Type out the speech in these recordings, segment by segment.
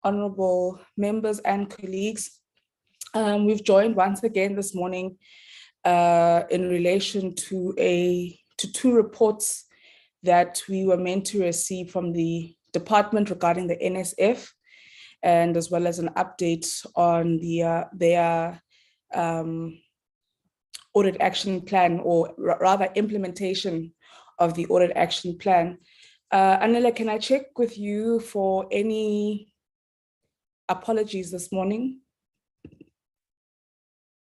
honorable members and colleagues. We've joined once again this morning in relation to two reports that we were meant to receive from the department regarding the NSF, and as well as an update on their audit action plan, or rather implementation of the audit action plan. Anela, can I check with you for any apologies this morning?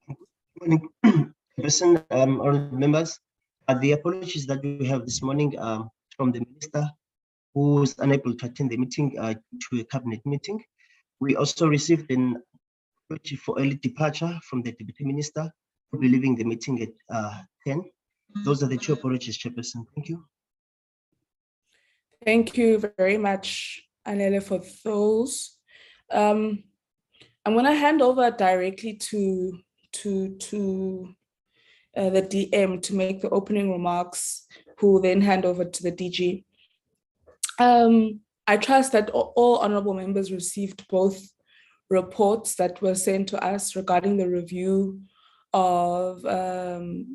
Good morning, Person, all members. The apologies that we have this morning from the minister, who is unable to attend the meeting to a cabinet meeting. We also received an apology for early departure from the deputy minister, who will be leaving the meeting at 10. Those are the two apologies, Chairperson. Thank you. Thank you very much, Anele, for those. I'm going to hand over directly to the DM to make the opening remarks, who will then hand over to the DG. I trust that all honorable members received both reports that were sent to us regarding the review of the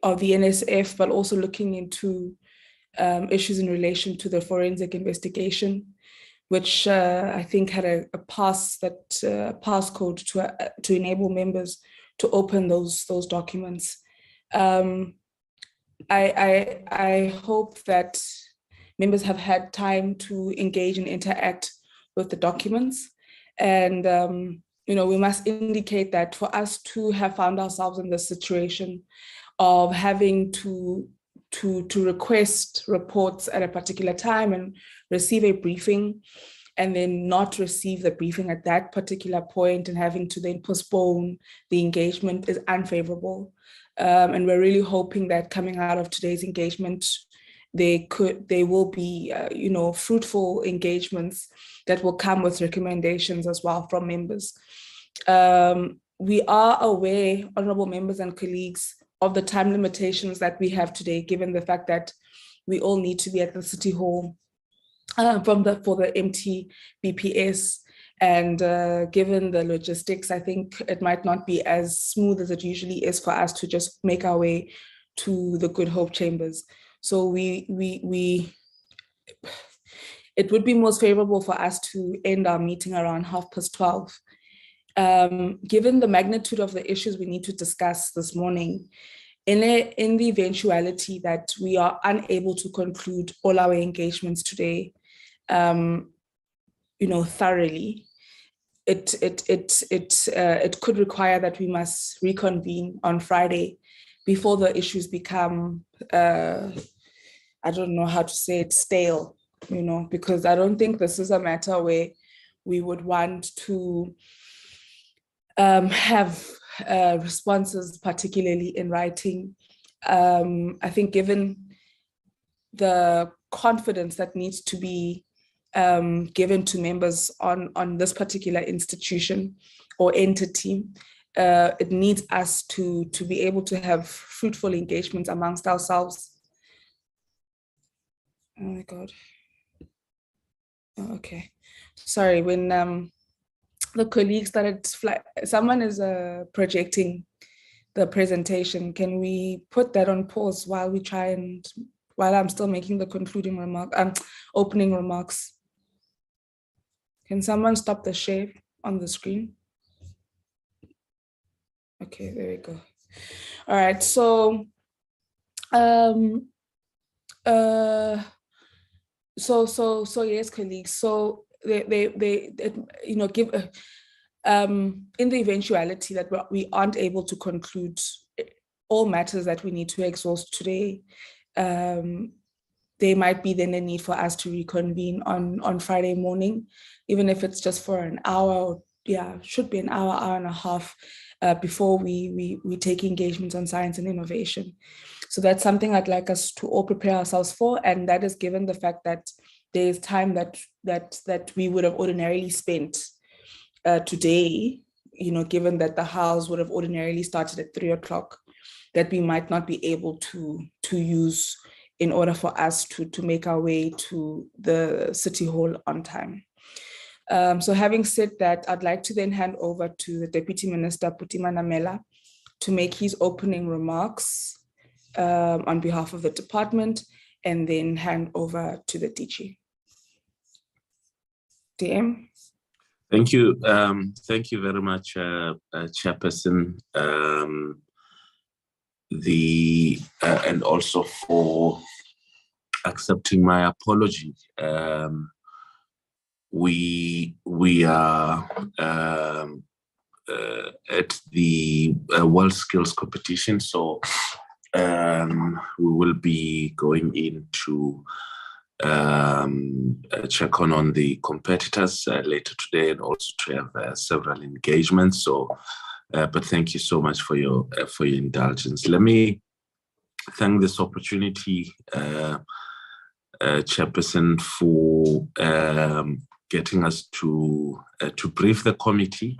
NSF, but also looking into issues in relation to the forensic investigation, which I think had a passcode to enable members to open those documents. I hope that members have had time to engage and interact with the documents. And we must indicate that for us to have found ourselves in this situation of having to request reports at a particular time and receive a briefing, and then not receive the briefing at that particular point and having to then postpone the engagement is unfavorable. And we're really hoping that coming out of today's engagement, they will be fruitful engagements that will come with recommendations as well from members. We are aware, honorable members and colleagues, of the time limitations that we have today, given the fact that we all need to be at the City Hall for the MT BPS. And given the logistics, I think it might not be as smooth as it usually is for us to just make our way to the Good Hope Chambers. So it would be most favorable for us to end our meeting around 12:30. Given the magnitude of the issues we need to discuss this morning, in the eventuality that we are unable to conclude all our engagements today, thoroughly, it could require that we must reconvene on Friday before the issues become, I don't know how to say it, stale, because I don't think this is a matter where we would want to have responses, particularly in writing. I think given the confidence that needs to be given to members on this particular institution or entity, it needs us to be able to have fruitful engagements amongst ourselves. Oh my God. Oh, okay. Sorry, when the colleagues started someone is projecting the presentation. Can we put that on pause while we try and, while I'm still making the concluding remark, opening remarks? Can someone stop the share on the screen? Okay, there we go. All right, so yes, colleagues. So they give in the eventuality that we aren't able to conclude all matters that we need to exhaust today, there might be then a need for us to reconvene on Friday morning, even if it's just for an hour. Yeah, should be an hour and a half before we take engagements on science and innovation. So that's something I'd like us to all prepare ourselves for, and that is given the fact that there is time that we would have ordinarily spent today, given that the House would have ordinarily started at 3 o'clock, that we might not be able to use in order for us to make our way to the City Hall on time. So having said that, I'd like to then hand over to the Deputy Minister, Putima Namela, to make his opening remarks on behalf of the department, and then hand over to the DG. DM. Thank you. Thank you very much, Chairperson. And also for accepting my apology. We are at the World Skills Competition, so we will be going into check on the competitors later today, and also to have several engagements. So, but thank you so much for your indulgence. Let me thank this opportunity, Chairperson, for getting us to brief the committee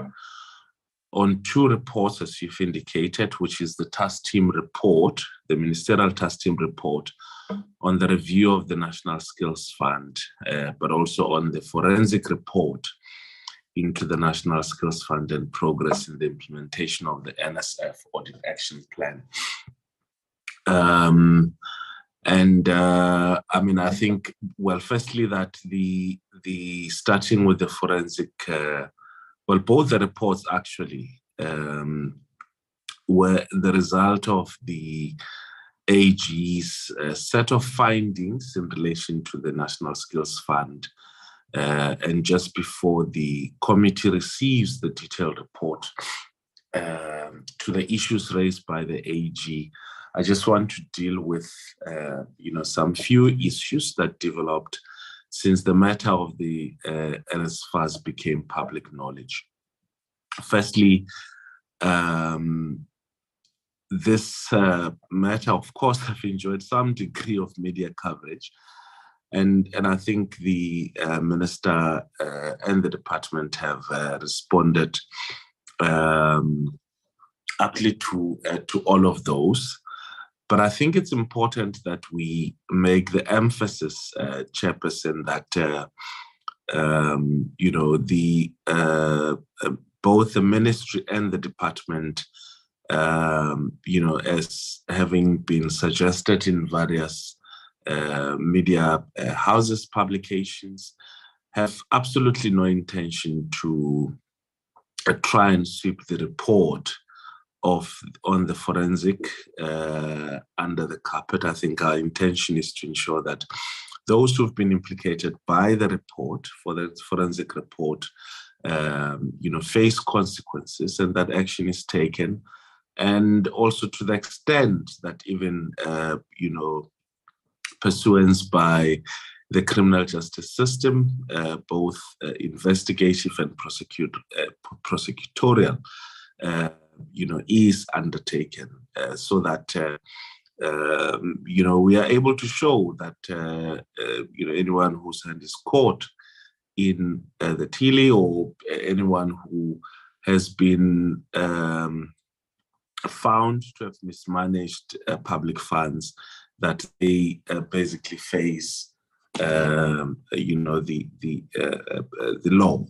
on two reports, as you've indicated, which is the Task Team report, the Ministerial Task Team report on the review of the National Skills Fund, but also on the forensic report into the National Skills Fund and progress in the implementation of the NSF Audit Action Plan. I mean, I think, well, firstly, that the starting with the forensic, well, both the reports actually were the result of the AG's set of findings in relation to the National Skills Fund. And just before the committee receives the detailed report to the issues raised by the AG, I just want to deal with, some few issues that developed since the matter of the NSFAS became public knowledge. Firstly, this matter, of course, have enjoyed some degree of media coverage, and I think the minister and the department have responded aptly to all of those. But I think it's important that we make the emphasis, Chairperson, that both the ministry and the department, as having been suggested in various media houses, publications, have absolutely no intention to try and sweep the report on the forensic under the carpet. I think our intention is to ensure that those who've been implicated by the report, for the forensic report, face consequences, and that action is taken. And also to the extent that even, pursuance by the criminal justice system, both investigative and prosecutorial, is undertaken, so that we are able to show that anyone whose hand is caught in the TILI, or anyone who has been found to have mismanaged public funds, that they basically face the law.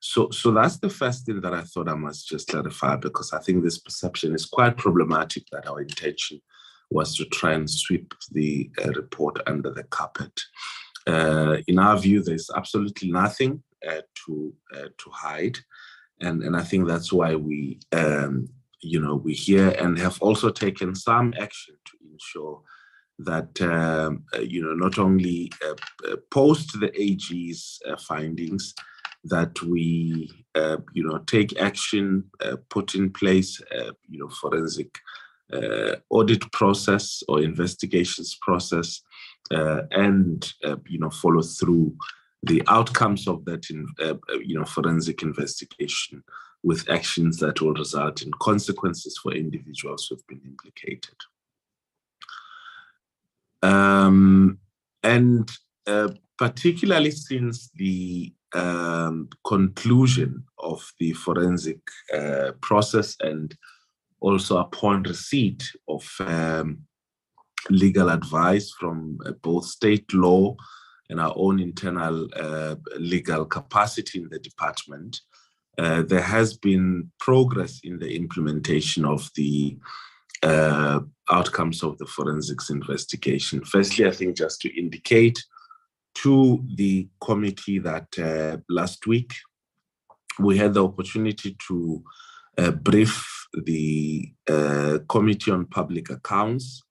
So that's the first thing that I thought I must just clarify, because I think this perception is quite problematic, that our intention was to try and sweep the report under the carpet. In our view, there's absolutely nothing to hide, and I think that's why we we're here and have also taken some action to ensure that not only post the AG's findings, that we take action, put in place forensic audit process or investigations process, and follow through the outcomes of that forensic investigation with actions that will result in consequences for individuals who have been implicated. And particularly since the conclusion of the forensic process, and also upon receipt of legal advice from both state law and our own internal legal capacity in the department, there has been progress in the implementation of the outcomes of the forensics investigation. Firstly, I think just to indicate to the committee that last week we had the opportunity to brief the Committee on Public Accounts,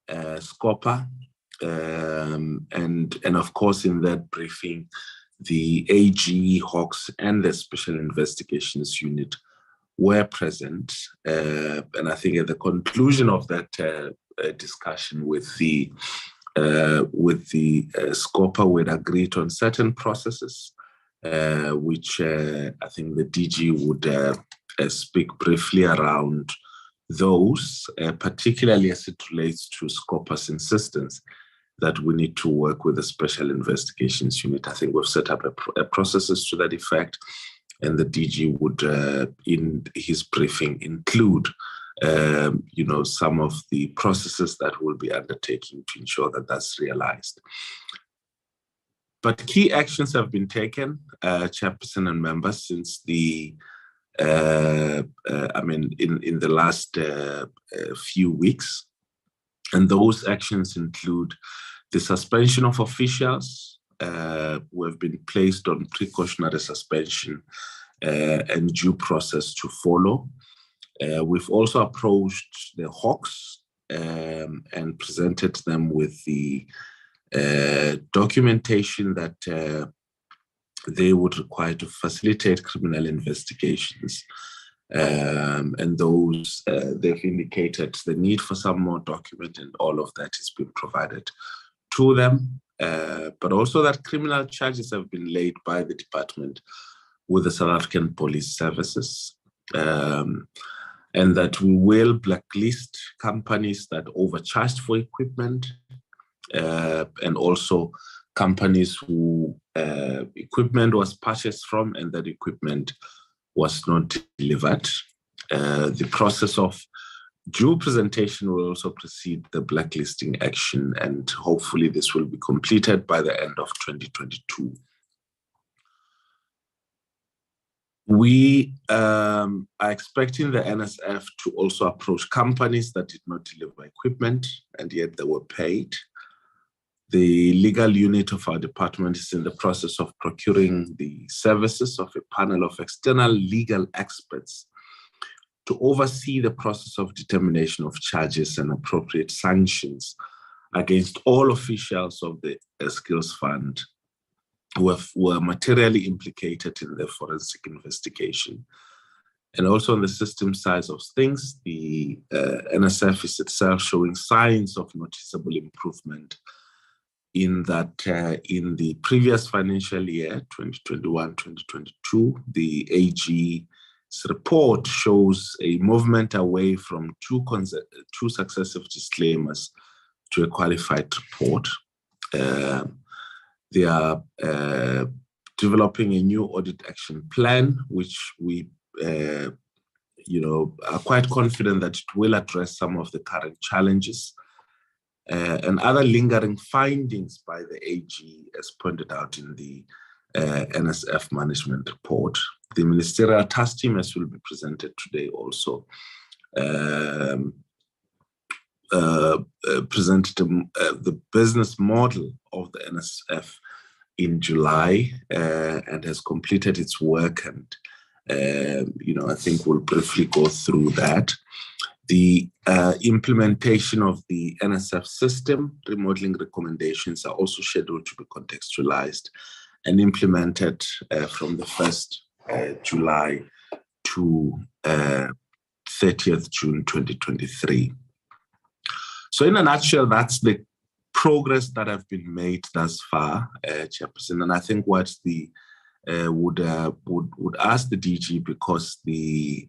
SCOPA, and of course in that briefing, the AG, Hawks, and the Special Investigations Unit were present. And I think at the conclusion of that discussion with the SCOPA, we'd agreed on certain processes, which I think the DG would speak briefly around those, particularly as it relates to SCOPA's insistence that we need to work with the Special Investigations Unit. I think we've set up processes to that effect, and the DG would, in his briefing, include some of the processes that we'll be undertaking to ensure that that's realized. But key actions have been taken, Chairperson and members, since the in the last few weeks. And those actions include the suspension of officials who have been placed on precautionary suspension and due process to follow. We've also approached the Hawks and presented them with the documentation that they would require to facilitate criminal investigations. And those, they've indicated the need for some more document, and all of that is being provided to them. But also that criminal charges have been laid by the department with the South African Police Services, and that we will blacklist companies that overcharged for equipment, and also companies who equipment was purchased from and that equipment was not delivered. The process of due presentation will also precede the blacklisting action, and hopefully this will be completed by the end of 2022. We are expecting the NSF to also approach companies that did not deliver equipment and yet they were paid. The legal unit of our department is in the process of procuring the services of a panel of external legal experts to oversee the process of determination of charges and appropriate sanctions against all officials of the Skills Fund who were materially implicated in the forensic investigation. And also on the system side of things, the NSF is itself showing signs of noticeable improvement in that in the previous financial year, 2021-2022, the AG's report shows a movement away from two successive disclaimers to a qualified report. They are developing a new audit action plan, which we are quite confident that it will address some of the current challenges and other lingering findings by the AG, as pointed out in the NSF management report. The Ministerial Task Team, as will be presented today, also presented the business model of the NSF in July and has completed its work, and I think we'll briefly go through that. The implementation of the NSF system remodeling recommendations are also scheduled to be contextualized and implemented from the 1st July to 30th June 2023. So in a nutshell, that's the progress that have been made thus far, Chairperson. And I think what the would ask the DG, because the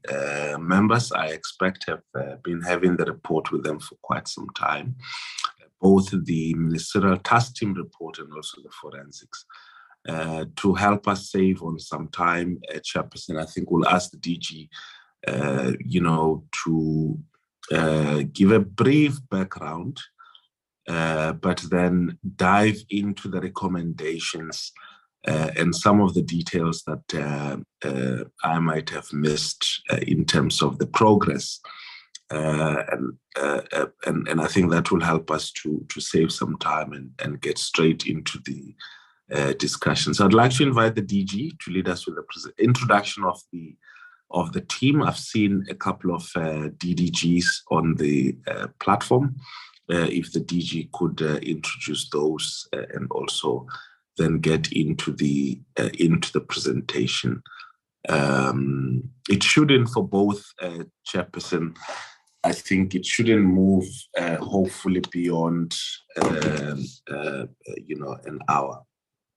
members I expect have been having the report with them for quite some time, both the Ministerial Task Team report and also the forensics, to help us save on some time, Chairperson. I think we'll ask the DG, to give a brief background but then dive into the recommendations and some of the details that I might have missed in terms of the progress. And I think that will help us to save some time and get straight into the discussions. I'd like to invite the DG to lead us with the introduction of the team. I've seen a couple of DDGs on the platform. If the DG could introduce those and also then get into the presentation. It shouldn't, for both chairperson, I think it shouldn't move hopefully beyond an hour.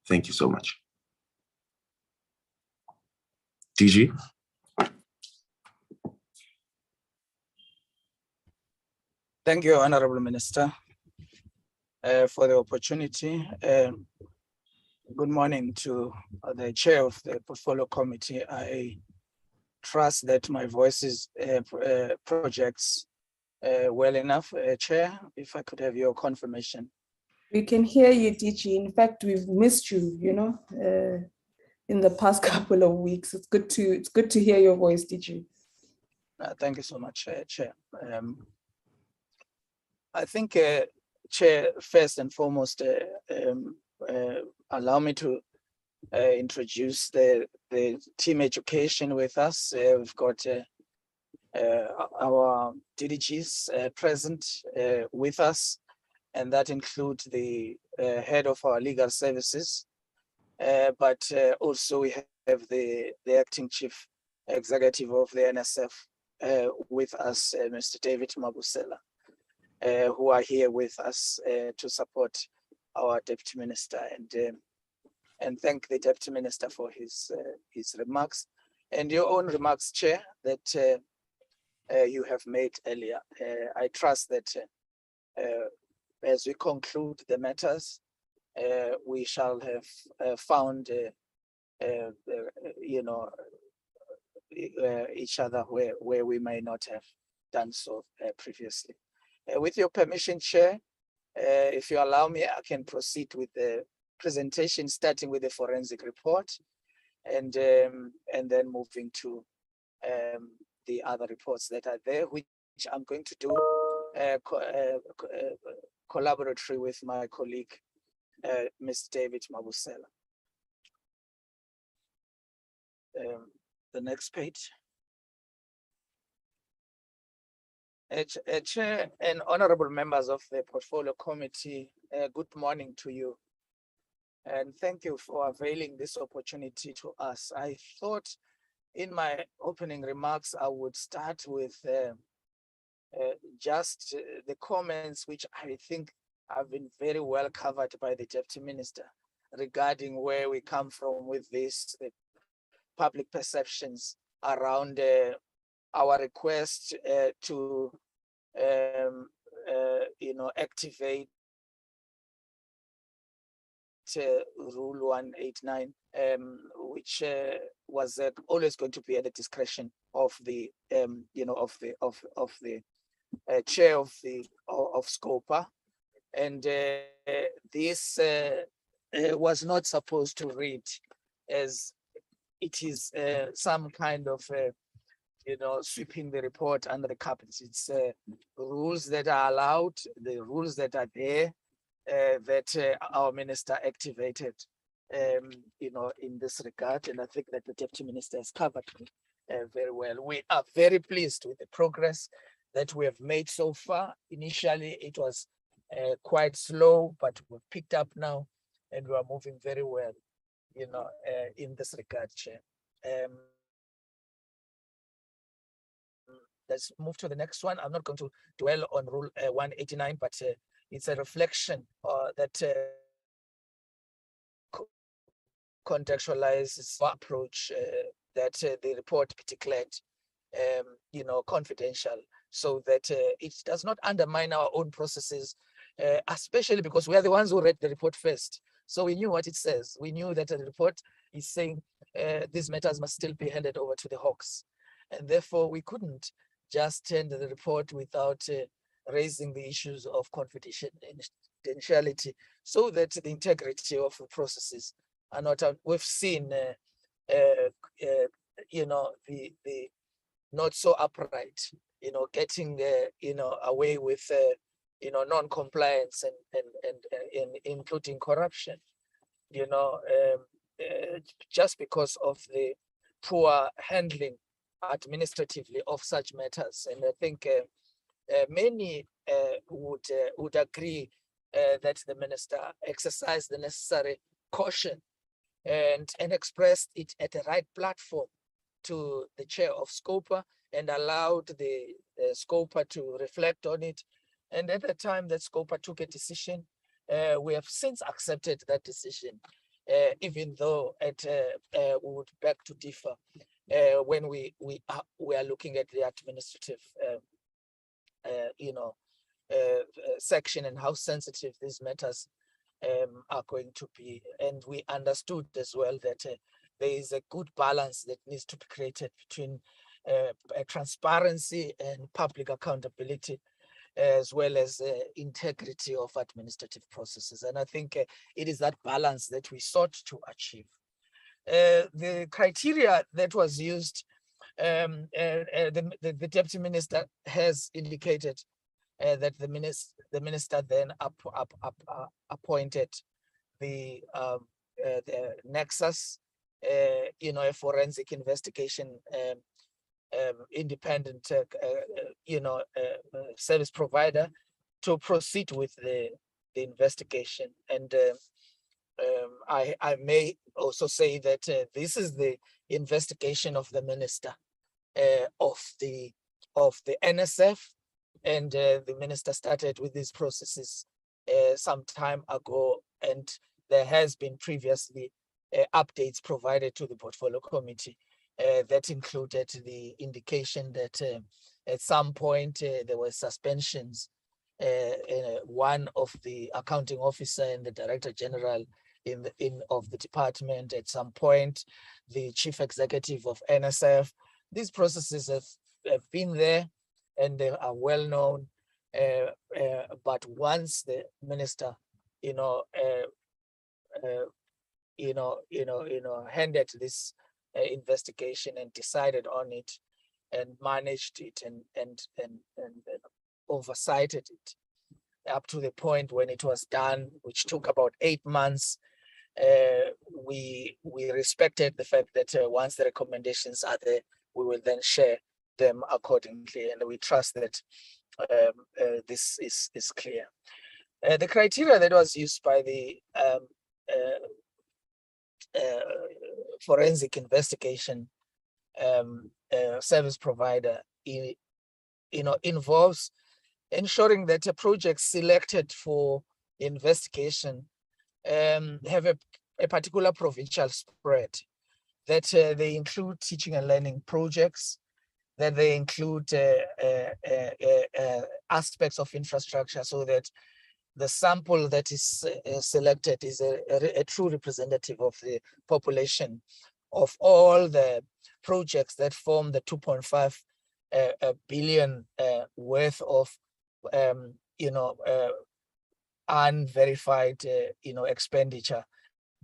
Thank you so much. DG. Thank you, Honorable Minister, for the opportunity. Good morning to the chair of the portfolio committee. I trust that my voice is projects well enough, Chair. If I could have your confirmation. We can hear you, DG. In fact, we've missed you, in the past couple of weeks. It's good to hear your voice, DG. Thank you so much, Chair. I think, Chair, first and foremost, allow me to introduce the team education with us. We've got our DDGs present with us, and that includes the head of our legal services, but also we have the acting chief executive of the NSF with us, Mr. David Mabusela, who are here with us to support our Deputy Minister, and thank the Deputy Minister for his remarks and your own remarks, Chair, that you have made earlier. I trust that as we conclude the matters, we shall have found each other where we may not have done so previously. With your permission, Chair, if you allow me, I can proceed with the presentation, starting with the forensic report, and then moving to the other reports that are there, which I'm going to do collaboratively with my colleague, Mr. David Mabusela. The next page. Chair and honorable members of the portfolio committee, good morning to you. And thank you for availing this opportunity to us. I thought in my opening remarks, I would start with just the comments which I think have been very well covered by the Deputy Minister regarding where we come from with this, the public perceptions around our request to activate Rule 189, which was always going to be at the discretion of the chair of SCOPA, and this was not supposed to read as it is some kind of sweeping the report under the carpet. It's rules that are allowed, the rules that are there, that our minister activated, in this regard. And I think that the Deputy Minister has covered very well. We are very pleased with the progress that we have made so far. Initially, it was quite slow, but we've picked up now, and we are moving very well, in this regard, Chair. Let's move to the next one. I'm not going to dwell on Rule 189, but it's a reflection that contextualizes our approach that the report be declared, confidential, so that it does not undermine our own processes, especially because we are the ones who read the report first. So we knew what it says. We knew that the report is saying these matters must still be handed over to the Hawks. And therefore, we couldn't just send the report without raising the issues of confidentiality so that the integrity of the processes are not. We've seen, you know, the not so upright, you know, getting, you know, away with, you know, non-compliance and including corruption, you know, just because of the poor handling administratively of such matters. And I think many would agree that the minister exercised the necessary caution and expressed it at the right platform to the chair of SCOPA and allowed the SCOPA to reflect on it. And at the time that SCOPA took a decision, we have since accepted that decision, even though we would beg to differ when we are looking at the administrative you know, section and how sensitive these matters are going to be. And we understood as well that there is a good balance that needs to be created between transparency and public accountability, as well as integrity of administrative processes. And I think it is that balance that we sought to achieve. The criteria that was used, the deputy minister has indicated that the minister then appointed the Nexus, you know, a forensic investigation independent, you know, service provider to proceed with the investigation. And I may also say that this is the investigation of the minister of the NSF, and the minister started with these processes some time ago, and there has been previously updates provided to the portfolio committee that included the indication that at some point there were suspensions. One of the accounting officer and the director general of the department, at some point the chief executive of NSF. These processes have been there and they are well known, but once the minister, you know, handed this investigation and decided on it and managed it and oversighted it up to the point when it was done, which took about 8 months. We respected the fact that once the recommendations are there, we will then share them accordingly, and we trust that this is clear. The criteria that was used by the forensic investigation service provider, you know, involves ensuring that a project selected for investigation have a particular provincial spread, that they include teaching and learning projects, that they include aspects of infrastructure, so that the sample that is selected is a true representative of the population of all the projects that form the 2.5 billion worth of you know, unverified you know, expenditure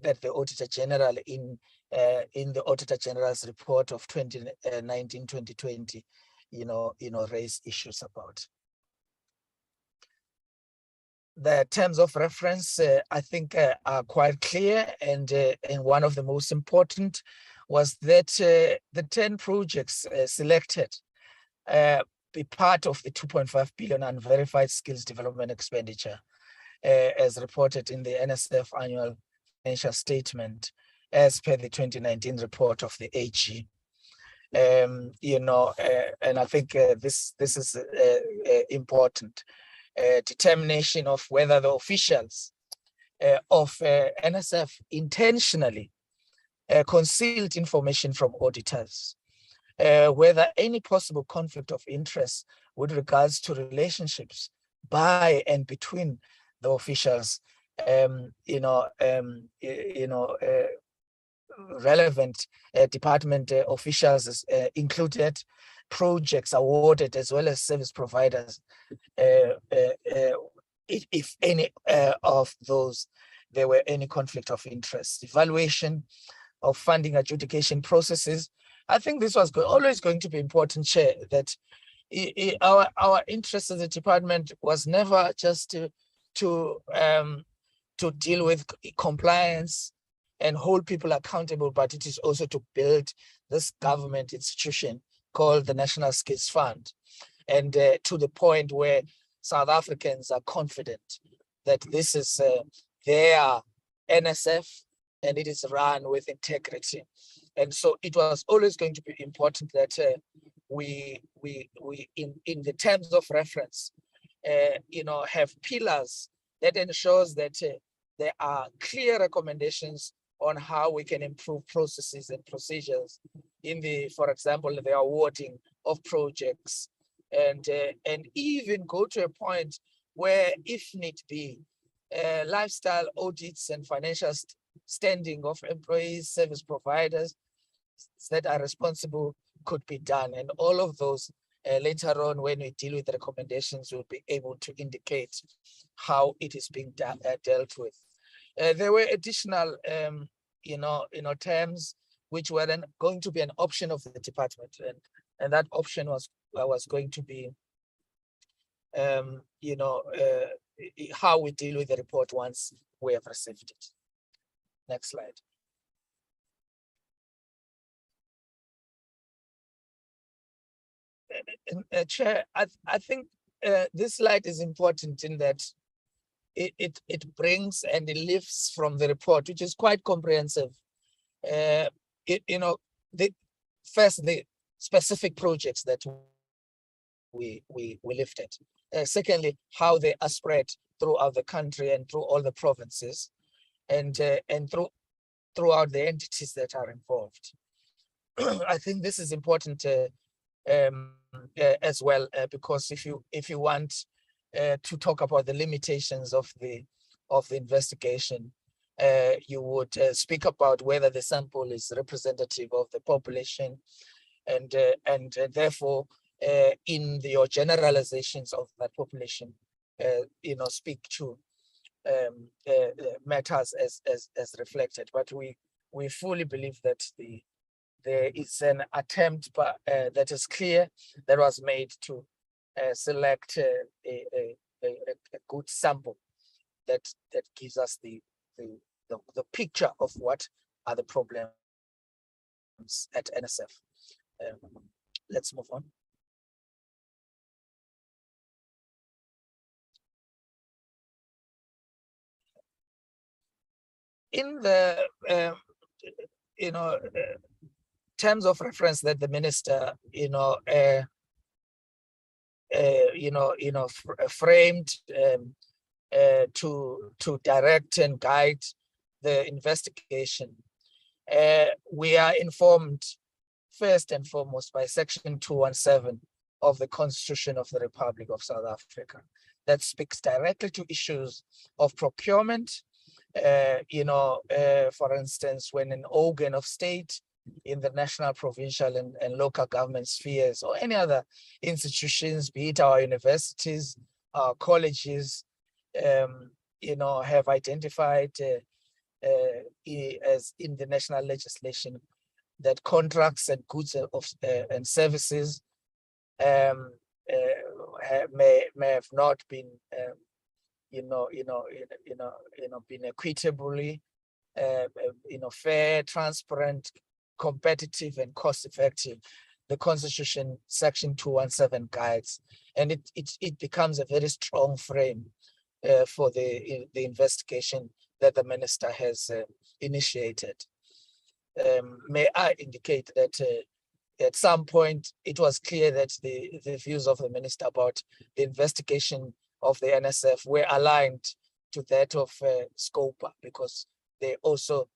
that the Auditor General in the Auditor General's report of 2019-2020 you know, raised issues about. The terms of reference, I think, are quite clear, and one of the most important was that the 10 projects selected be part of the 2.5 billion unverified skills development expenditure, as reported in the NSF annual financial statement, as per the 2019 report of the AG. You know, and I think this is important. Determination of whether the officials of NSF intentionally concealed information from auditors, whether any possible conflict of interest with regards to relationships by and between the officials, relevant department officials included, projects awarded, as well as service providers, if any of those there were any conflict of interest. Evaluation of funding adjudication processes. I think this was always going to be important, Chair, that our interest as a department was never just to deal with compliance and hold people accountable, but it is also to build this government institution called the National Skills Fund, and to the point where South Africans are confident that this is their NSF and it is run with integrity. And so it was always going to be important that we in the terms of reference, have pillars that ensures that there are clear recommendations on how we can improve processes and procedures in for example, the awarding of projects, and even go to a point where, if need be, lifestyle audits and financial standing of employees, service providers that are responsible could be done. And all of those later on, when we deal with the recommendations, we'll be able to indicate how it is being dealt with. There were additional, terms which were then going to be an option of the department, and that option was going to be, how we deal with the report once we have received it. Next slide. Chair, I think this slide is important in that it brings and it lifts from the report, which is quite comprehensive. The specific projects that we lifted. Secondly, how they are spread throughout the country and through all the provinces, and throughout the entities that are involved. I think this is important as well, because if you want to talk about the limitations of the investigation, you would speak about whether the sample is representative of the population, and therefore in your generalizations of that population, speak to matters as reflected. But we fully believe that there is an attempt that is clear that was made to select a good sample that gives us the picture of what are the problems at NSF. Let's move on. In the terms of reference that the minister framed to direct and guide the investigation, we are informed first and foremost by Section 217 of the Constitution of the Republic of South Africa, that speaks directly to issues of procurement. For instance, when an organ of state in the national, provincial, and local government spheres, or any other institutions, be it our universities, our colleges, have identified as in the national legislation that contracts and goods and services may have not been been equitably, fair, transparent, competitive, and cost-effective. The Constitution, Section 217 guides, and it becomes a very strong frame for the investigation that the minister has initiated. May I indicate that at some point it was clear that the views of the minister about the investigation of the NSF were aligned to that of SCOPA, because they also,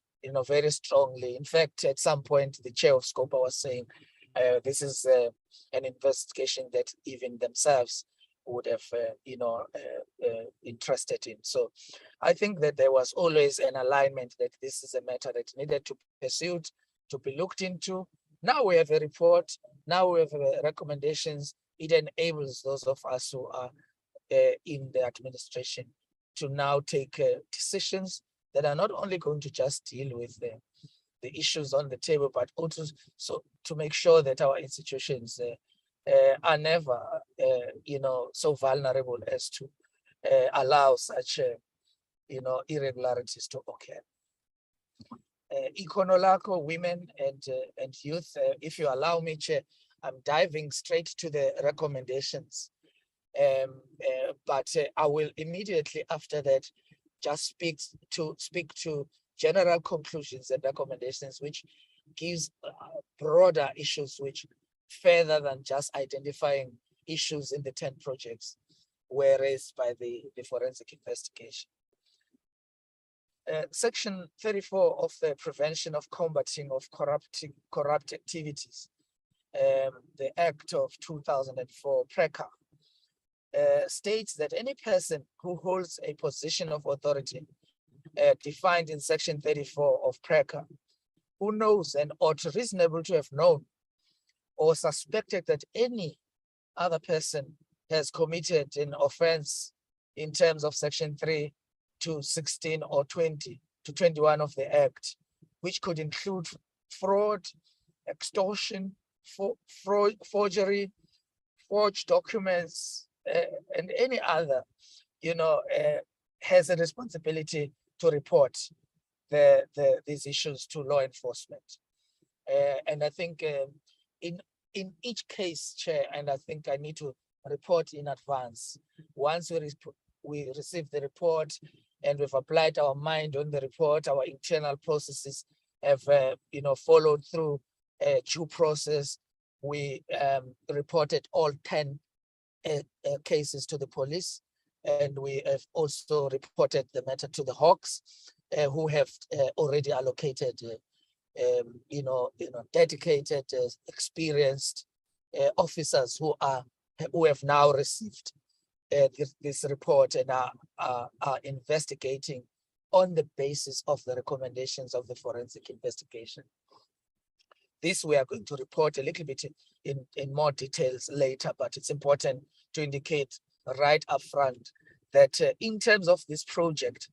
very strongly, in fact, at some point, the chair of SCOPA was saying this is an investigation that even themselves would have, interested in. So I think that there was always an alignment that this is a matter that needed to be pursued, to be looked into. Now we have a report, now we have recommendations. It enables those of us who are in the administration to now take decisions that are not only going to just deal with the issues on the table, but also so to make sure that our institutions are never, so vulnerable as to allow such, irregularities to occur. Ikonolako, women and youth, if you allow me, Chair, I'm diving straight to the recommendations. But I will immediately after that just speak to general conclusions and recommendations, which gives broader issues which further than just identifying issues in the 10 projects were raised by the forensic investigation. Section 34 of the Prevention of Combating of Corrupt Activities, the Act of 2004, PRECA, states that any person who holds a position of authority defined in Section 34 of PRECA, who knows and ought reasonable to have known or suspected that any other person has committed an offense in terms of Section 3 to 16 or 20 to 21 of the Act, which could include fraud, extortion, forgery, forged documents, and any other, has a responsibility to report these issues to law enforcement. And I think in each case, Chair, and I think I need to report in advance. Once we receive the report and we've applied our mind on the report, our internal processes have, followed through due process. We reported all 10 cases to the police, and we have also reported the matter to the Hawks, who have already allocated, dedicated, experienced officers who have now received this report and are investigating on the basis of the recommendations of the forensic investigation. This we are going to report a little bit in more details later, but it's important to indicate right up front that in terms of this project,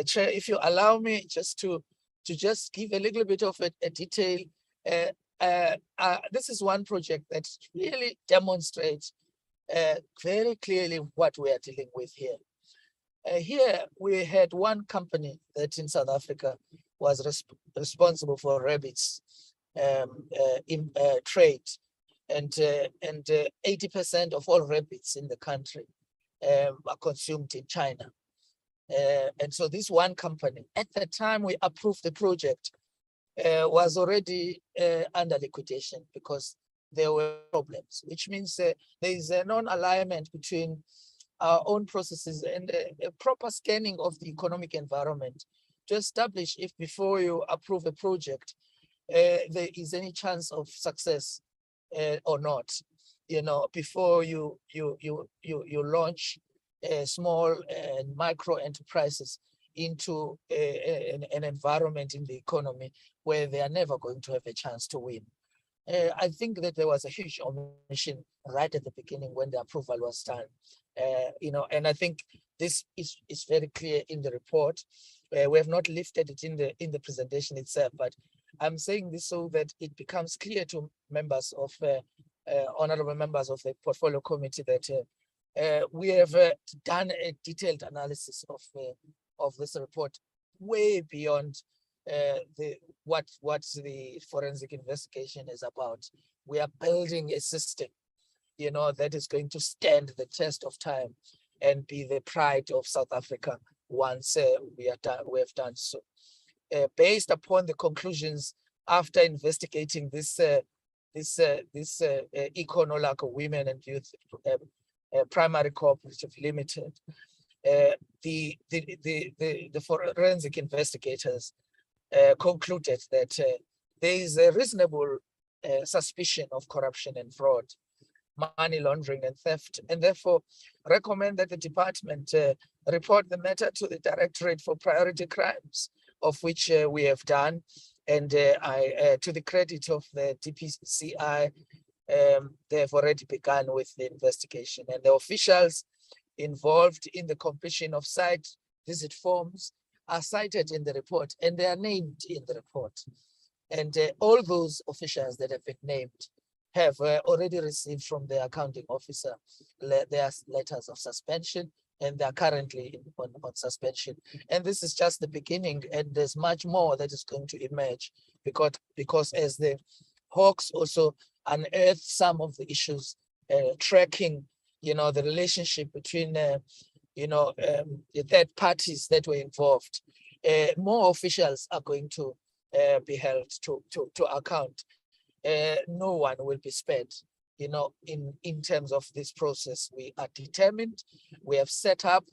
Chair, if you allow me just to just give a little bit of a detail, this is one project that really demonstrates very clearly what we are dealing with here. Here we had one company that in South Africa was responsible for rabbits in trade, and 80% of all rabbits in the country are consumed in China. And so this one company, at the time we approved the project, was already under liquidation because there were problems, which means there is a non-alignment between our own processes and a proper scanning of the economic environment to establish if before you approve a project, there is any chance of success or not. Before you launch small and micro enterprises into an environment in the economy where they are never going to have a chance to win. I think that there was a huge omission right at the beginning when the approval was done. And I think this is very clear in the report. We have not lifted it in the presentation itself, but I'm saying this so that it becomes clear to members of honorable members of the portfolio committee that we have done a detailed analysis of this report way beyond what the forensic investigation is about. We are building a system, that is going to stand the test of time and be the pride of South Africa once we have done so. Based upon the conclusions after investigating this Ikonolako Women and Youth Primary Cooperative Limited, the forensic investigators concluded that there is a reasonable suspicion of corruption and fraud money laundering and theft, and therefore recommend that the department report the matter to the Directorate for Priority Crimes, of which we have done. And to the credit of the DPCI, they have already begun with the investigation, and the officials involved in the completion of site visit forms are cited in the report, and they are named in the report. And all those officials that have been named have already received from the accounting officer their letters of suspension, and they are currently on suspension. And this is just the beginning, and there's much more that is going to emerge, because as the Hawks also unearth some of the issues, tracking, the relationship between, the third parties that were involved, more officials are going to be held to account. No one will be spared. In terms of this process, we are determined. We have set up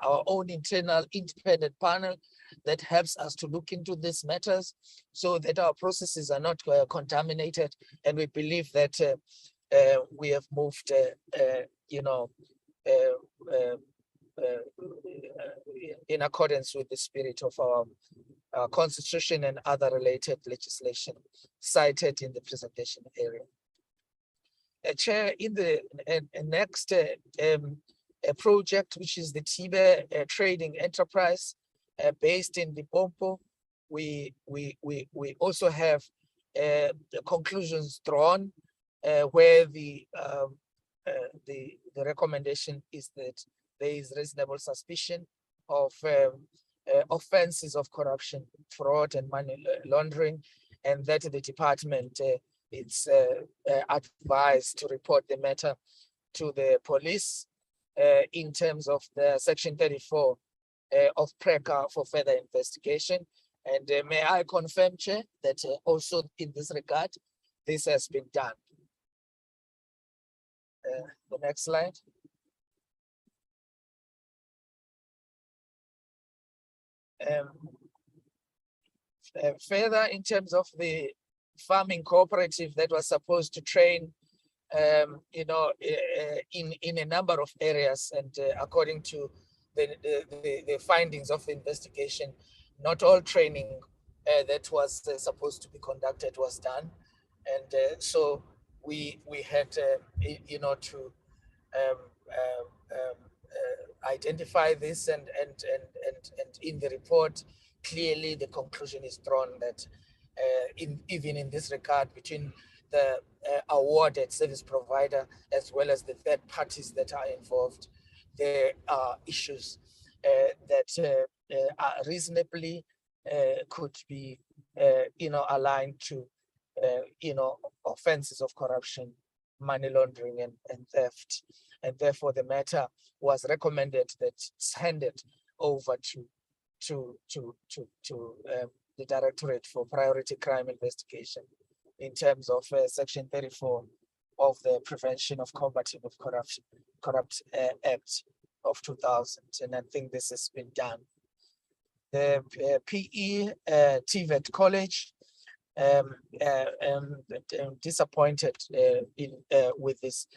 our own internal independent panel that helps us to look into these matters so that our processes are not contaminated. And we believe that we have moved, in accordance with the spirit of our constitution and other related legislation cited in the presentation area. Chair, in the next project, which is the Tibe trading enterprise based in Limpopo, we also have the conclusions drawn where the recommendation is that there is reasonable suspicion of offenses of corruption, fraud, and money laundering, and that the department it's advised to report the matter to the police in terms of the Section 34 of PRECA for further investigation. And may I confirm, Chair, that also in this regard, this has been done. The next slide. Further, in terms of the farming cooperative that was supposed to train, in a number of areas, and according to the findings of the investigation, not all training that was supposed to be conducted was done, and so we had to identify this, and in the report clearly the conclusion is drawn that even in this regard, between the awarded service provider as well as the third parties that are involved, there are issues that are reasonably could be aligned to offenses of corruption, money laundering, and theft, and therefore the matter was recommended that it's handed over to the Directorate for Priority Crime Investigation in terms of Section 34 of the Prevention of Combating of Corrupt Act of 2000, and I think this has been done. The PE TVET College, disappointed with this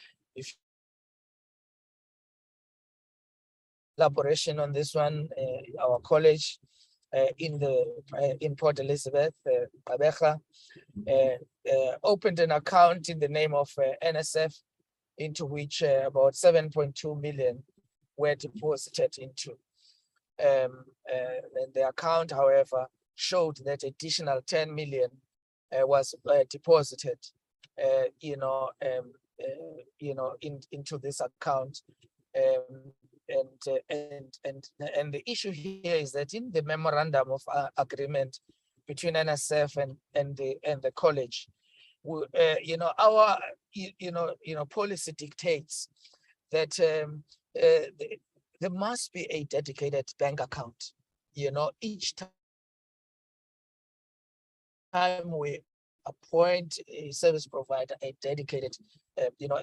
elaboration on this one. Our college in Port Elizabeth, Kabeja, opened an account in the name of NSF, into which about 7.2 million were deposited into. And the account, however, showed that additional 10 million was deposited, into this account. And the issue here is that in the memorandum of agreement between NSF and the college, our policy dictates that there must be a dedicated bank account. Each time we appoint a service provider, a dedicated,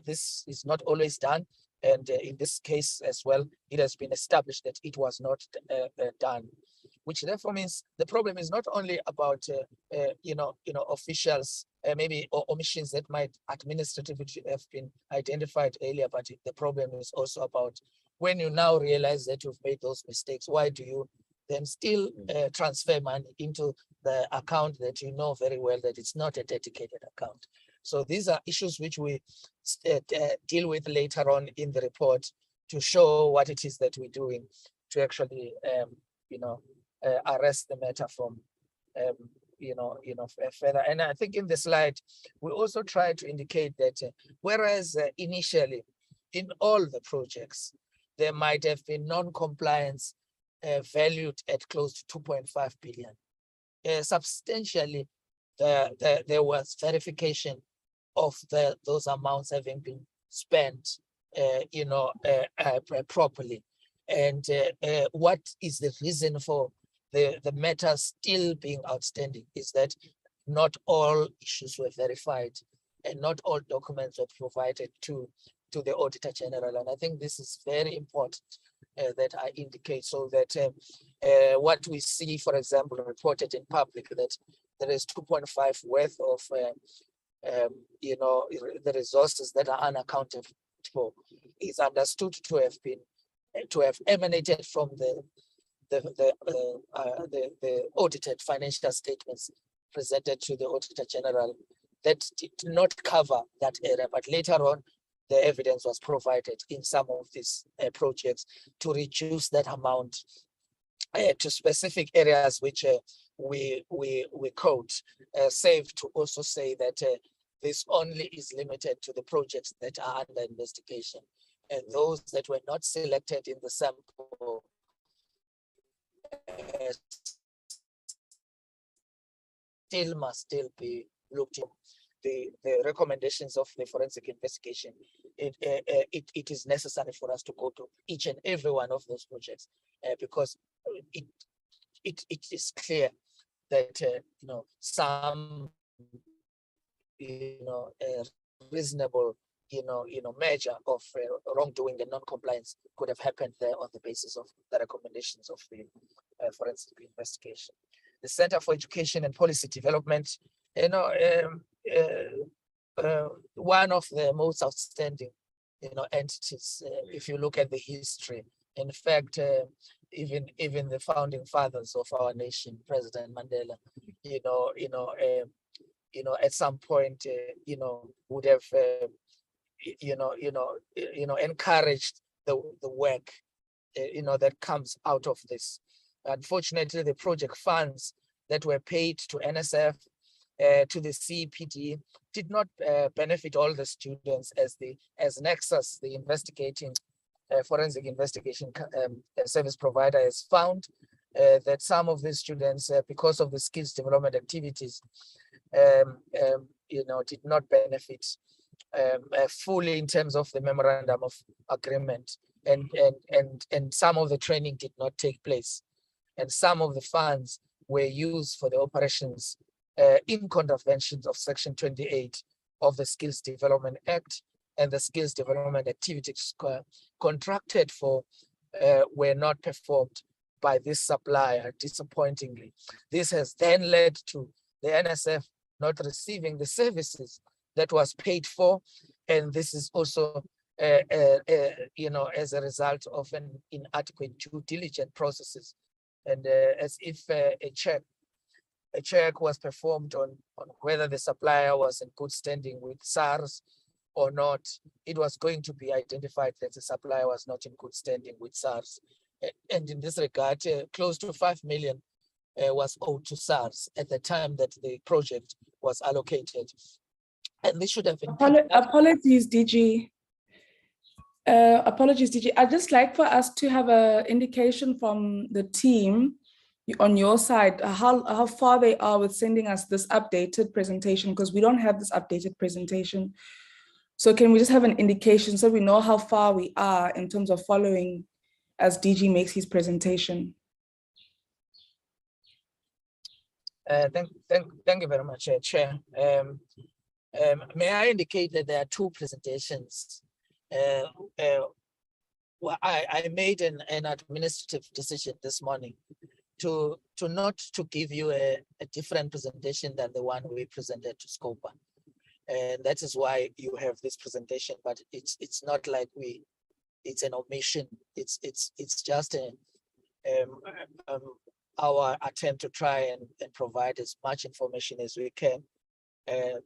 this is not always done. And in this case as well, it has been established that it was not done, which therefore means the problem is not only about officials maybe omissions that might administratively have been identified earlier, but the problem is also about when you now realize that you've made those mistakes, why do you then still transfer money into the account that you know very well that it's not a dedicated account? So these are issues which we deal with later on in the report to show what it is that we're doing to actually, arrest the matter from, further. And I think in the slide, we also try to indicate that whereas initially in all the projects, there might have been non-compliance valued at close to 2.5 billion. Substantially, there was verification of those amounts having been spent, properly. And what is the reason for the matter still being outstanding is that not all issues were verified and not all documents were provided to the Auditor General. And I think this is very important that I indicate, so that what we see, for example, reported in public, that there is 2.5 worth of the resources that are unaccounted for, is understood to have emanated from the audited financial statements presented to the Auditor General that did not cover that area, but later on the evidence was provided in some of these projects to reduce that amount to specific areas which we quote, safe to also say that this only is limited to the projects that are under investigation, and those that were not selected in the sample must be looked at. The recommendations of the forensic investigation, it is necessary for us to go to each and every one of those projects because it is clear that some reasonable measure of wrongdoing and non-compliance could have happened there on the basis of the recommendations of the forensic investigation. The Center for Education and Policy Development, one of the most outstanding entities, if you look at the history. In fact, even the founding fathers of our nation, President Mandela, at some point, would have encouraged the work that comes out of this. Unfortunately, the project funds that were paid to NSF, to the CPD, did not benefit all the students, as Nexus, the investigating forensic investigation service provider, has found that some of the students, because of the skills development activities, did not benefit fully in terms of the memorandum of agreement, and some of the training did not take place, and some of the funds were used for the operations in contravention of Section 28 of the Skills Development Act, and the skills development activities contracted for were not performed by this supplier, disappointingly. This has then led to the NSF not receiving the services that was paid for, and this is also as a result of an inadequate due diligence processes, and as if a check was performed on whether the supplier was in good standing with SARS or not, it was going to be identified that the supplier was not in good standing with SARS. And in this regard, close to 5 million was owed to SARS at the time that the project was allocated. And this should have been... Apologies, DG. Apologies, DG. I'd just like for us to have an indication from the team on your side, how far they are with sending us this updated presentation, because we don't have this updated presentation. So can we just have an indication so we know how far we are in terms of following as DG makes his presentation? Thank you very much, Chair. May I indicate that there are two presentations. Well, I made an administrative decision this morning not to give you a different presentation than the one we presented to Scopa. And that is why you have this presentation, but it's not like it's an omission. It's just our attempt to try and provide as much information as we can.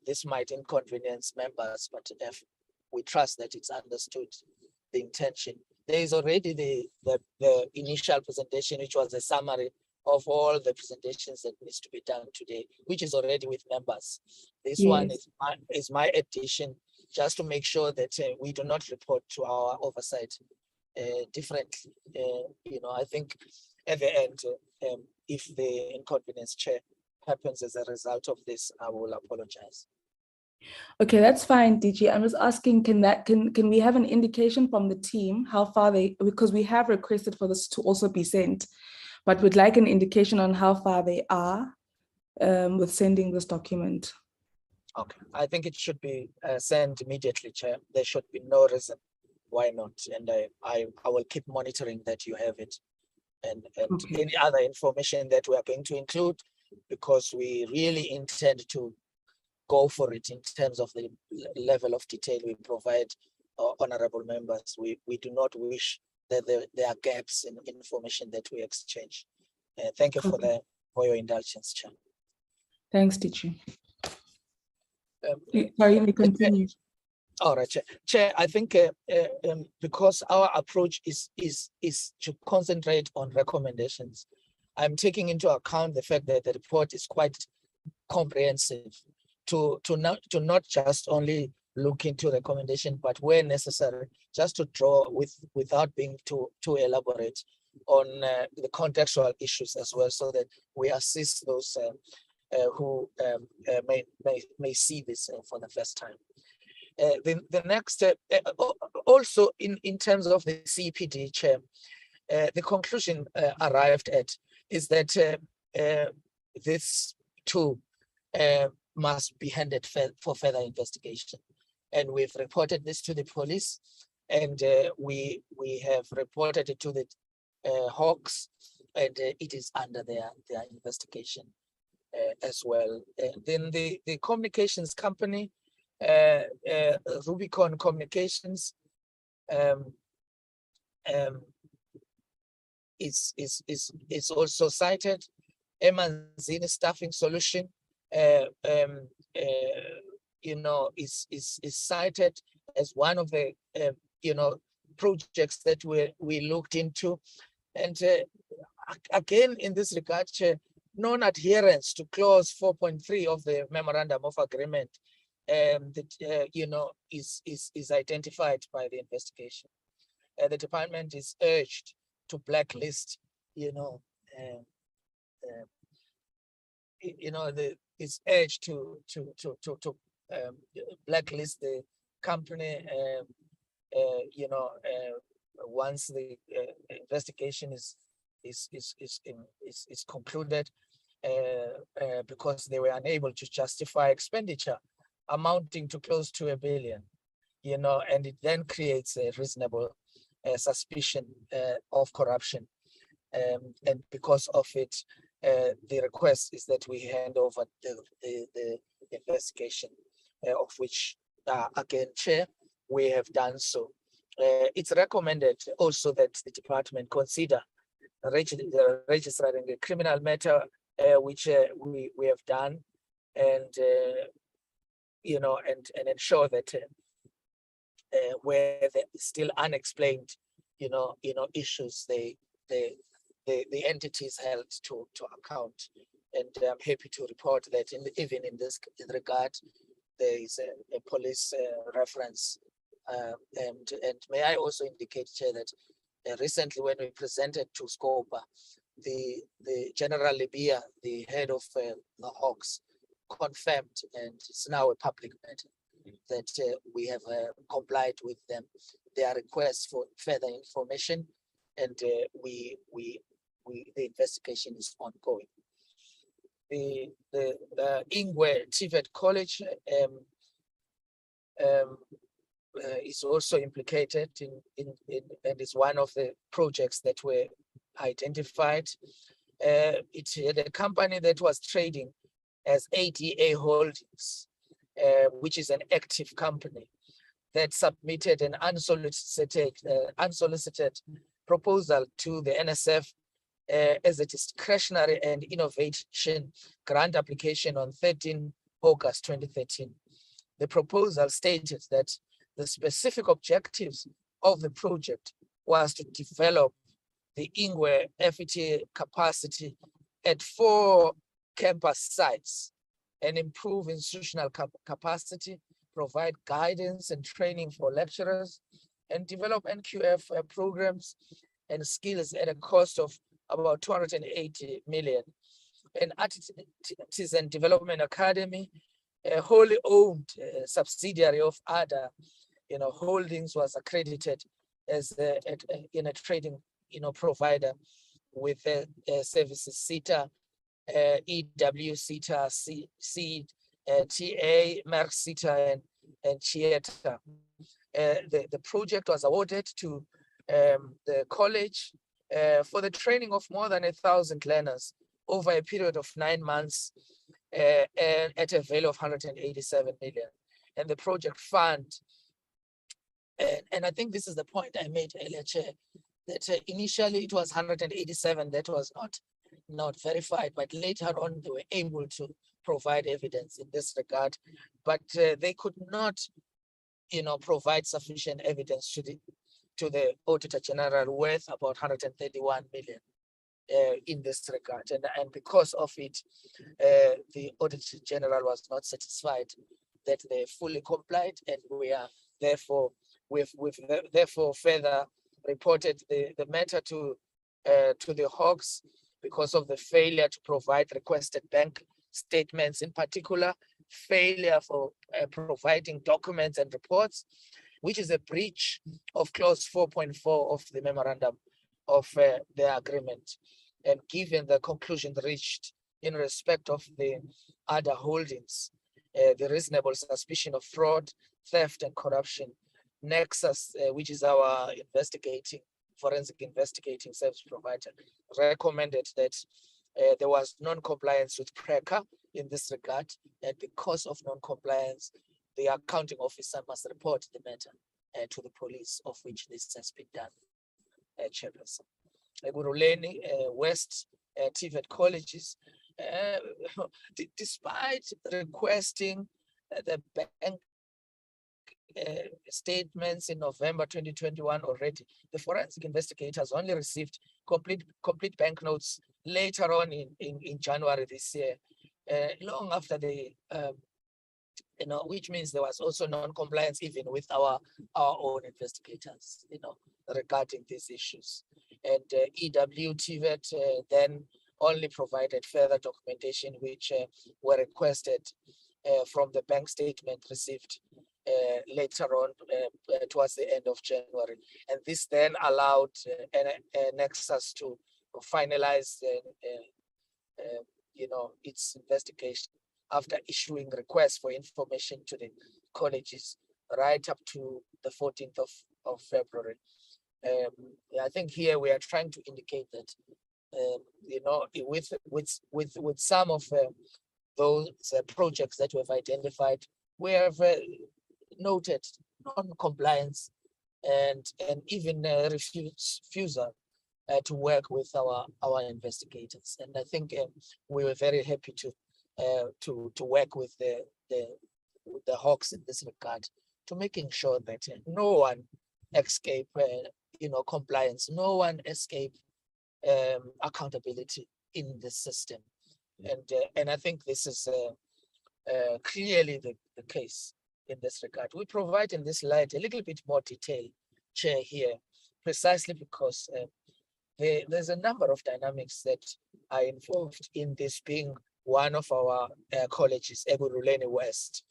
This might inconvenience members, but if we trust that it's understood the intention. There is already the initial presentation, which was a summary of all the presentations that needs to be done today, which is already with members. This one is my addition, just to make sure that we do not report to our oversight differently. I think at the end, if the inconvenience, Chair, happens as a result of this, I will apologize. Okay, that's fine, DG. I'm just asking, can we have an indication from the team how far because we have requested for this to also be sent, but we'd like an indication on how far they are with sending this document. Okay, I think it should be sent immediately, Chair. There should be no reason why not, and I will keep monitoring that you have it, and Okay. any other information that we are going to include, because we really intend to go for it in terms of the level of detail we provide honorable members. We do not wish that there are gaps in information that we exchange. Thank you for your indulgence, Chair. Thanks, DG. Sorry, you may continue. All right, Chair. I think because our approach is to concentrate on recommendations, I'm taking into account the fact that the report is quite comprehensive to not just only look into recommendation, but where necessary, just to draw without being too elaborate on the contextual issues as well, so that we assist those who may see this for the first time. The next also in terms of the CPD, Chair, the conclusion arrived at is that this too must be handed for further investigation, and we've reported this to the police, and we have reported it to the Hawks, and it is under their investigation as well. Then the communications company, Rubicon Communications, is also cited. Emanzini Staffing Solution, is cited as one of the projects that we looked into, and again in this regard, non-adherence to clause 4.3 of the memorandum of agreement that is identified by the investigation. The department is urged to blacklist, it's urged to blacklist the company, once the investigation is concluded, because they were unable to justify expenditure amounting to close to $1 billion, and it then creates a reasonable suspicion of corruption, and because of it, the request is that we hand over the investigation, of which, again, Chair, we have done so. It's recommended also that the department consider registering a criminal matter, which we have done, and and ensure that where there is still unexplained, issues, the entities held to account. And I'm happy to report that even in this regard, there is a police reference. And may I also indicate, Chair, that recently when we presented to Scopa, the General Libya, the head of the Hawks, confirmed, and it's now a public matter, that we have complied with their request for further information, and the investigation is ongoing. The Ingwe TVET College is also implicated in and is one of the projects that were identified. it had a company that was trading as ADA Holdings, which is an active company that submitted an unsolicited proposal to the NSF as a discretionary and innovation grant application on 13 August 2013. The proposal stated that the specific objectives of the project was to develop the Ingwe FET capacity at 4 campus sites and improve institutional capacity, provide guidance and training for lecturers, and develop NQF programs and skills at a cost of about 280 million. An Artisan Development Academy, a wholly owned subsidiary of ADA, Holdings, was accredited as a trading, provider with services CETA, EW CETA, Seed, TA, Merck CETA, and Chieta. The project was awarded to the college for the training of more than 1,000 learners over a period of 9 months at a value of 187 million. And the project fund, and I think this is the point I made earlier, Chair, that initially it was 187 that was not verified, but later on they were able to provide evidence in this regard, but they could not, provide sufficient evidence to the Auditor General worth about 131 million in this regard, and because of it, the Auditor General was not satisfied that they fully complied, and we are therefore therefore further reported the matter to the Hawks because of the failure to provide requested bank statements, in particular, failure for providing documents and reports, which is a breach of clause 4.4 of the memorandum of the agreement. And given the conclusion reached in respect of the other holdings, the reasonable suspicion of fraud, theft, and corruption, Nexus, which is our forensic investigating service provider, recommended that there was non-compliance with PRECA in this regard, and because of non-compliance, the accounting officer must report the matter to the police, of which this has been done, Chairperson. Ekurhuleni, West, TVET colleges, despite requesting the bank statements in November 2021 already, the forensic investigators only received complete banknotes later on in January this year, long after the which means there was also non-compliance even with our own investigators, regarding these issues. And EW TVET then only provided further documentation which were requested from the bank statement received later on towards the end of January. And this then allowed Nexus to finalize its investigation after issuing requests for information to the colleges right up to the 14th of February. I think here we are trying to indicate that with some of those projects that we have identified, we have noted non-compliance and even refusal to work with our investigators. And I think we were very happy to work with the Hawks in this regard, to making sure that no one escape compliance, no one escape accountability in the system. And I think this is clearly the case in this regard. We provide in this slide a little bit more detail, Chair, here, precisely because there's a number of dynamics that are involved in this being one of our colleges, Ekurhuleni West.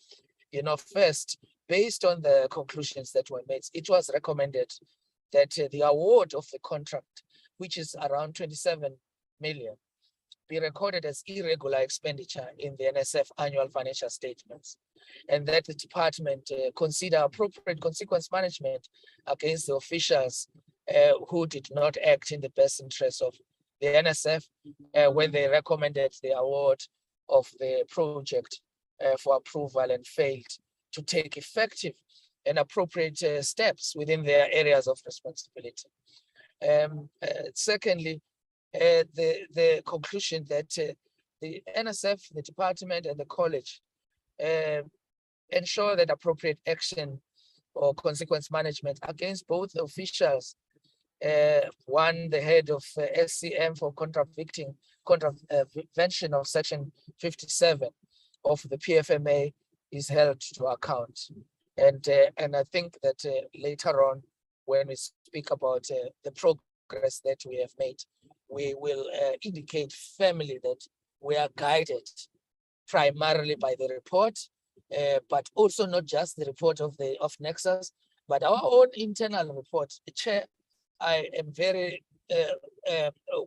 First, based on the conclusions that were made, it was recommended that the award of the contract, which is around 27 million, be recorded as irregular expenditure in the NSF annual financial statements, and that the department consider appropriate consequence management against the officials who did not act in the best interest of the NSF when they recommended the award of the project for approval and failed to take effective and appropriate steps within their areas of responsibility. Secondly, the conclusion that the NSF, the department, and the college ensure that appropriate action or consequence management against both officials, one, the head of SCM for contravention of Section 57 of the PFMA is held to account. And I think that later on, when we speak about the progress that we have made, we will indicate firmly that we are guided primarily by the report, but also not just the report of Nexus, but our own internal report. Chair, I am very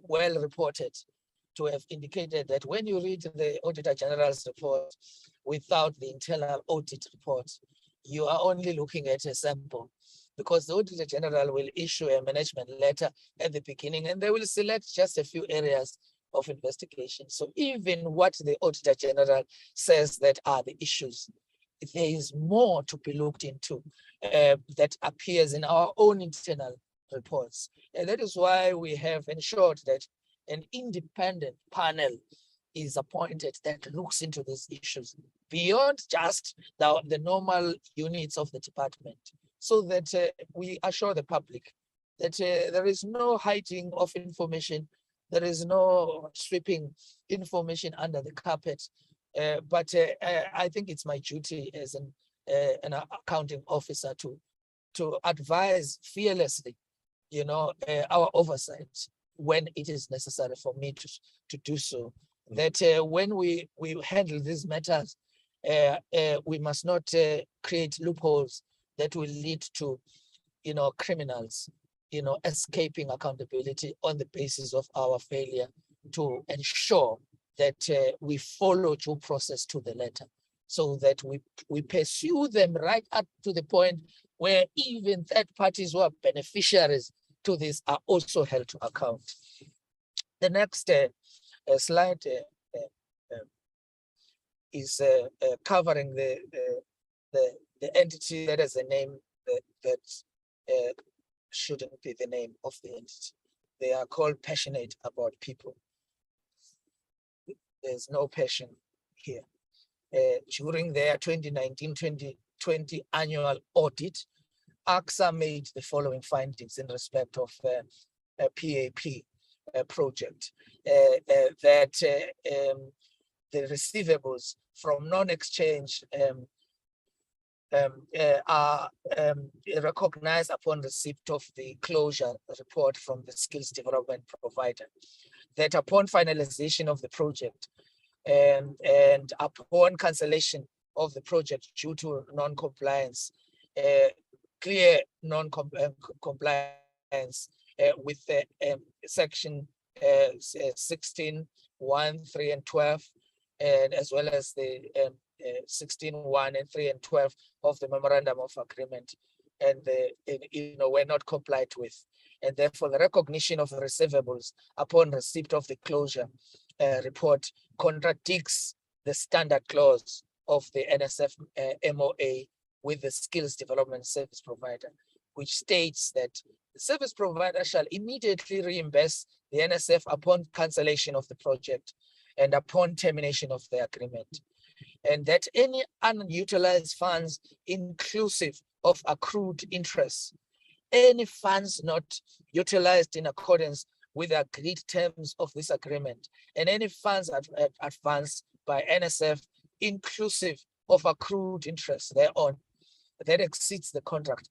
well reported to have indicated that when you read the Auditor General's report without the internal audit report, you are only looking at a sample, because the Auditor General will issue a management letter at the beginning and they will select just a few areas of investigation. So even what the Auditor General says that are the issues, there is more to be looked into that appears in our own internal reports. And that is why we have ensured that an independent panel is appointed that looks into these issues beyond just the normal units of the department, so that we assure the public that there is no hiding of information, there is no sweeping information under the carpet. But I think it's my duty as an accounting officer to advise fearlessly, our oversight when it is necessary for me to do so. That when we handle these matters, we must not create loopholes that will lead to, criminals, escaping accountability on the basis of our failure to ensure that we follow due process to the letter, so that we pursue them right up to the point where even third parties who are beneficiaries to this are also held to account. The next slide is covering the entity that has a name that shouldn't be the name of the entity. They are called Passionate About People. There's no passion here. During their 2019-2020 annual audit, AXA made the following findings in respect of a PAP project, that the receivables from non-exchange are recognized upon receipt of the closure report from the skills development provider, that upon finalization of the project and upon cancellation of the project due to non-compliance, clear non-compliance with section 16, 1, 3, and 12, and as well as the 16, 1, and 3, and 12 of the memorandum of agreement, and were not complied with, and therefore the recognition of the receivables upon receipt of the closure report contradicts the standard clause of the NSF MOA with the skills development service provider, which states that the service provider shall immediately reimburse the NSF upon cancellation of the project and upon termination of the agreement, and that any unutilized funds inclusive of accrued interest, any funds not utilized in accordance with the agreed terms of this agreement, and any funds advanced by NSF inclusive of accrued interest thereon that exceeds the contract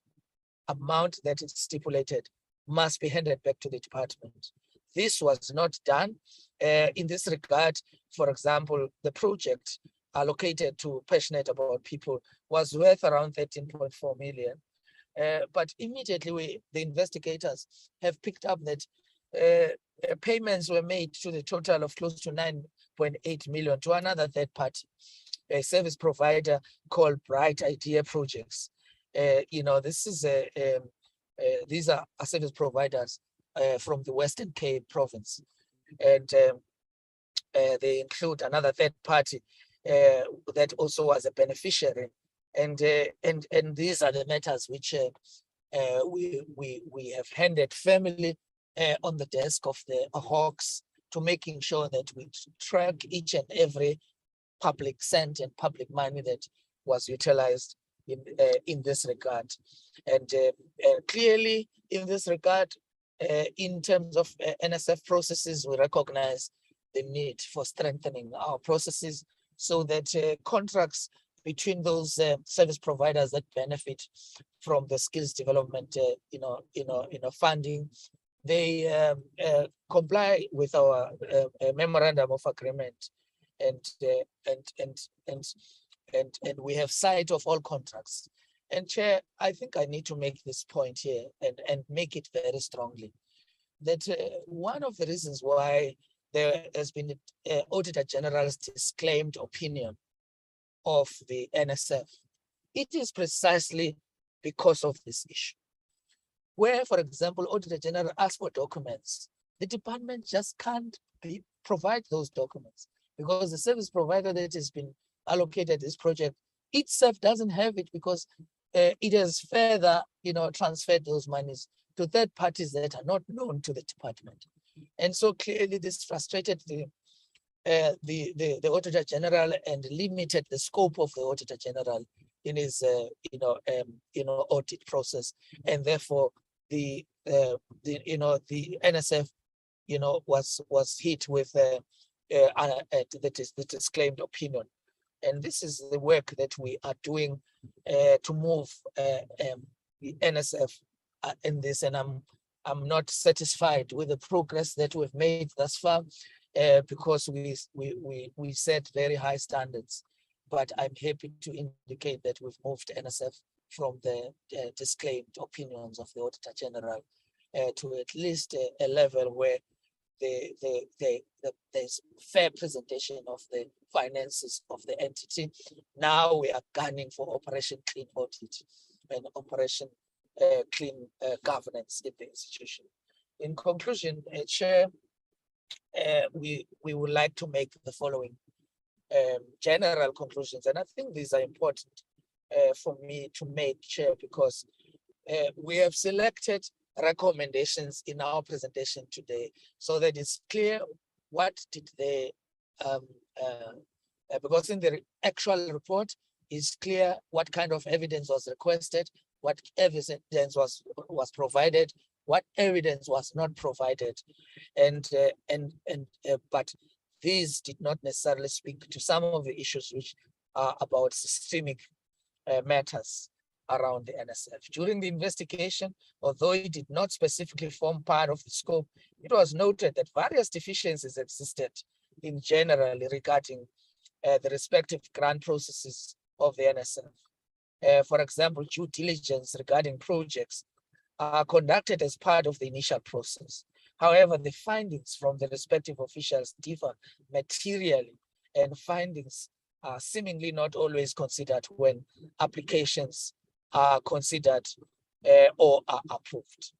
amount that is stipulated must be handed back to the department. This was not done. In this regard, for example, the project allocated to Passionate About People was worth around 13.4 million. But immediately the investigators have picked up that payments were made to the total of close to 9.8 million to another third party, a service provider called Bright Idea Projects. This is these are service providers from the Western Cape province. and they include another third party that also was a beneficiary, and these are the matters which we have handed firmly on the desk of the Hawks, to making sure that we track each and every public cent and public money that was utilized in this regard. And clearly in this regard, in terms of NSF processes, we recognize the need for strengthening our processes so that contracts between those service providers that benefit from the skills development, funding, they comply with our memorandum of agreement, and we have sight of all contracts. And Chair, I think I need to make this point here and make it very strongly, that one of the reasons why there has been Auditor General's disclaimed opinion of the NSF, it is precisely because of this issue. Where, for example, Auditor General asks for documents, the department just can't provide those documents because the service provider that has been allocated this project itself doesn't have it, because it has further, transferred those monies to third parties that are not known to the department. And so clearly this frustrated the Auditor General and limited the scope of the Auditor General in his audit process, and therefore the NSF was hit with the disclaimed opinion. And this is the work that we are doing to move the NSF in this, and I'm not satisfied with the progress that we've made thus far, because we set very high standards. But I'm happy to indicate that we've moved NSF from the disclaimed opinions of the Auditor General to at least a level where there's fair presentation of the finances of the entity. Now we are gunning for Operation Clean Audit and Operation Clean Governance in the institution. In conclusion, Chair, we would like to make the following general conclusions, and I think these are important for me to make, Chair, because we have selected recommendations in our presentation today so that it's clear what did they, because in the actual report is clear what kind of evidence was requested, what evidence was provided, what evidence was not provided, but these did not necessarily speak to some of the issues which are about systemic matters around the NSF. During the investigation, although it did not specifically form part of the scope, it was noted that various deficiencies existed in general regarding the respective grant processes of the NSF. For example, due diligence regarding projects are conducted as part of the initial process. However, the findings from the respective officials differ materially, and findings are seemingly not always considered when applications are considered or are approved.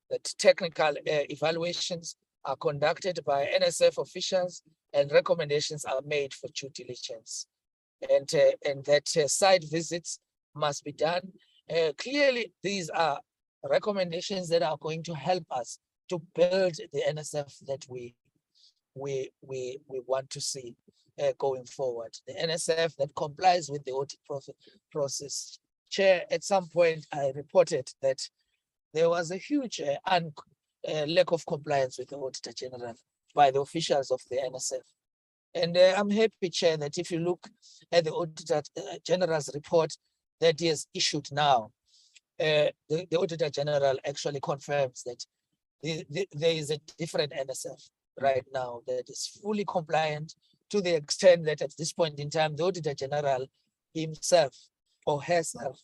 That technical evaluations are conducted by NSF officials and recommendations are made for due diligence, and that site visits must be done. Clearly, these are recommendations that are going to help us to build the NSF that we want to see going forward. The NSF that complies with the audit process. Chair, at some point I reported that there was a huge lack of compliance with the Auditor General by the officials of the NSF. And I'm happy, Chair, that if you look at the Auditor General's report that he has issued now, the Auditor General actually confirms that there is a different NSF right now that is fully compliant, to the extent that at this point in time, the Auditor General himself or herself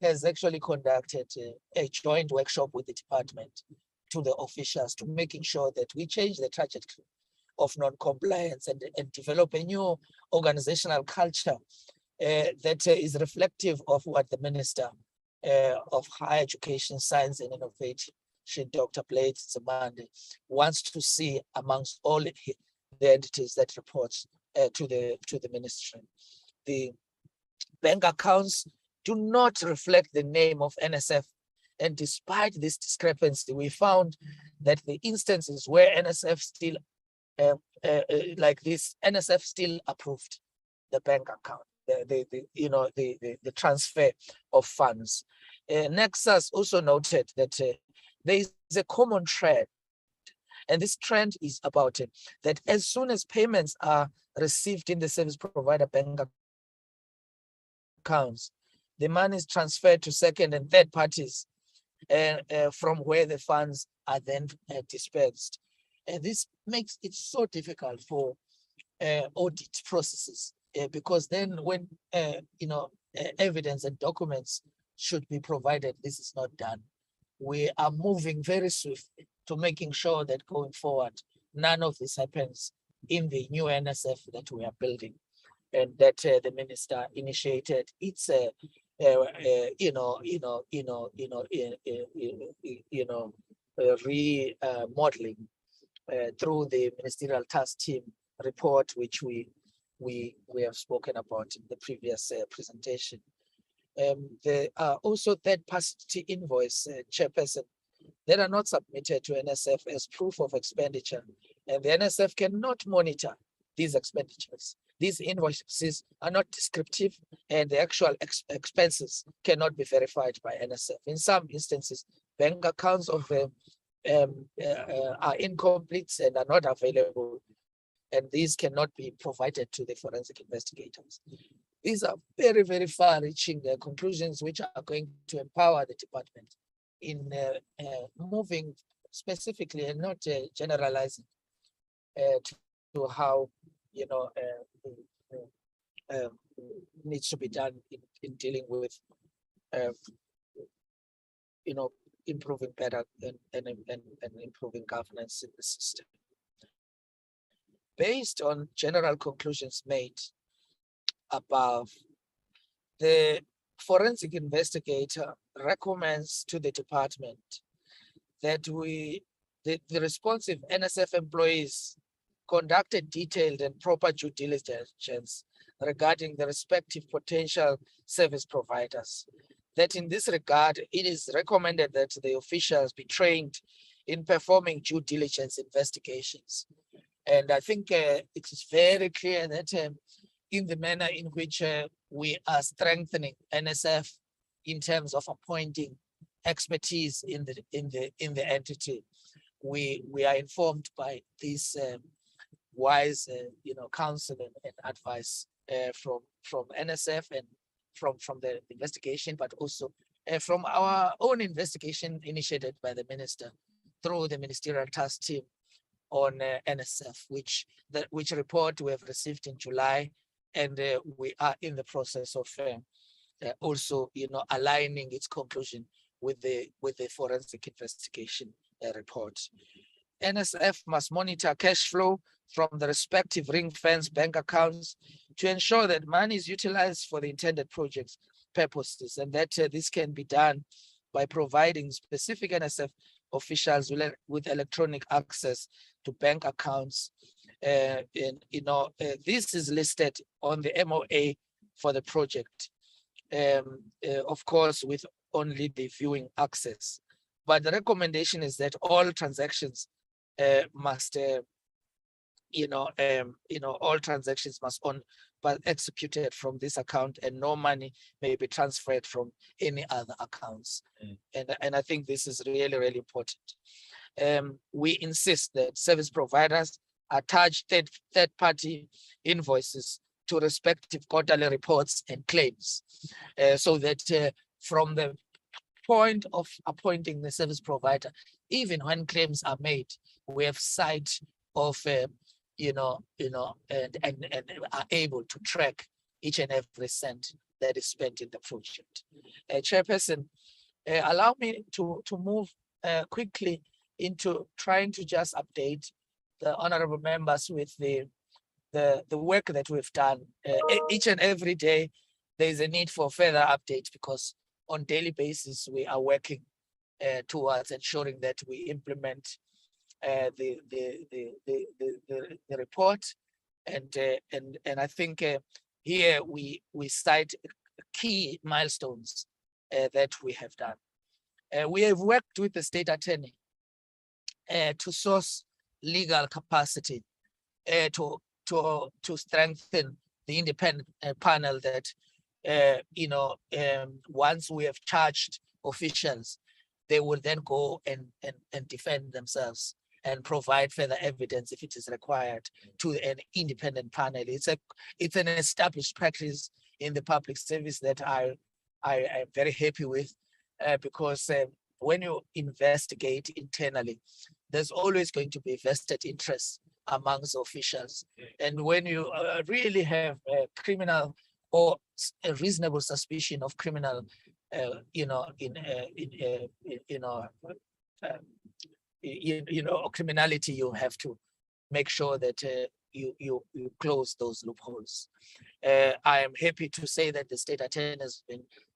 has actually conducted a joint workshop with the department to the officials to making sure that we change the trajectory of non-compliance and develop a new organizational culture that is reflective of what the Minister of Higher Education, Science and Innovation Dr. Blade Zamande, wants to see amongst all the entities that reports to the ministry. The bank accounts do not reflect the name of NSF. And despite this discrepancy, we found that the instances where NSF still, like this, NSF still approved the bank account, the transfer of funds. Nexus also noted that there is a common trend, and this trend is about that as soon as payments are received in the service provider bank accounts, the money is transferred to second and third parties from where the funds are then dispersed. And this makes it so difficult for audit processes because then when evidence and documents should be provided, this is not done. We are moving very swiftly to making sure that going forward, none of this happens in the new NSF that we are building, and that the minister initiated. It's remodeling through the Ministerial Task Team report, which we have spoken about in the previous presentation. There are also third-party invoice, chairperson, that are not submitted to NSF as proof of expenditure, and the NSF cannot monitor these expenditures. These invoices are not descriptive, and the actual expenses cannot be verified by NSF. In some instances, bank accounts of them are incomplete and are not available, and these cannot be provided to the forensic investigators. These are very, very far-reaching conclusions which are going to empower the department in moving specifically and not generalizing to how needs to be done in dealing with improving better and improving governance in the system. Based on general conclusions made above, the forensic investigator recommends to the department that the responsive NSF employees conducted detailed and proper due diligence regarding the respective potential service providers. That in this regard, it is recommended that the officials be trained in performing due diligence investigations. And I think it is very clear that in the manner in which we are strengthening NSF in terms of appointing expertise in the entity, we are informed by this wise counsel and advice from NSF and from the investigation, but also from our own investigation initiated by the minister through the Ministerial Task Team on NSF, which report we have received in July, and we are in the process of also aligning its conclusion with the forensic investigation report. NSF must monitor cash flow from the respective ring-fence bank accounts to ensure that money is utilized for the intended projects purposes, and that this can be done by providing specific NSF officials with electronic access to bank accounts. This is listed on the MOA for the project, of course, with only the viewing access. But the recommendation is that all transactions must but executed from this account, and no money may be transferred from any other accounts. And I think this is really, really important. We insist that service providers attach third-party invoices to respective quarterly reports and claims, so that from the point of appointing the service provider, even when claims are made, we have sight of and are able to track each and every cent that is spent in the project. Chairperson, allow me to move quickly into trying to just update the honorable members with the work that we've done. Each and every day, there is a need for further updates, because on daily basis, we are working towards ensuring that we implement the report, and I think here we cite key milestones that we have done. We have worked with the state attorney to source legal capacity to strengthen the independent panel that once we have charged officials, they will then go and defend themselves and provide further evidence if it is required to an independent panel. It's an established practice in the public service that I am very happy with, because when you investigate internally, there's always going to be vested interest amongst officials. And when you really have a criminal or a reasonable suspicion of criminal, criminality, you have to make sure that you close those loopholes. I am happy to say that the state attorney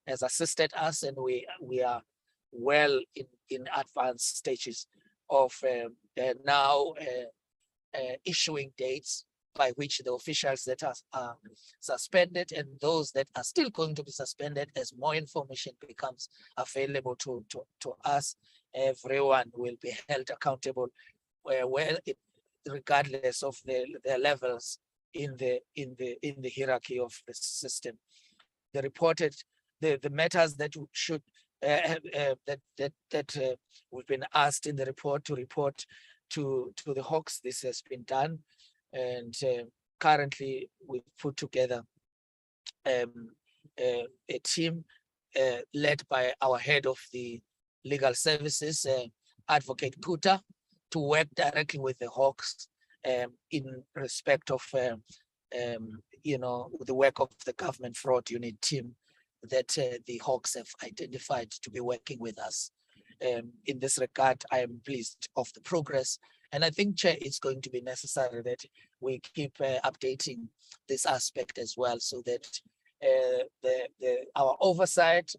has assisted us, and we are well in advanced stages of now issuing dates by which the officials that are suspended and those that are still going to be suspended, as more information becomes available to us, everyone will be held accountable, regardless of their levels in the hierarchy of the system. The reported the matters that should we've been asked in the report to report to the Hawks. This has been done, and currently we've put together a team led by our head of the legal services, Advocate Kuta, to work directly with the Hawks in respect of the work of the government fraud unit team that the Hawks have identified to be working with us. In this regard, I am pleased of the progress, and I think, Chair, it's going to be necessary that we keep updating this aspect as well, so that our oversight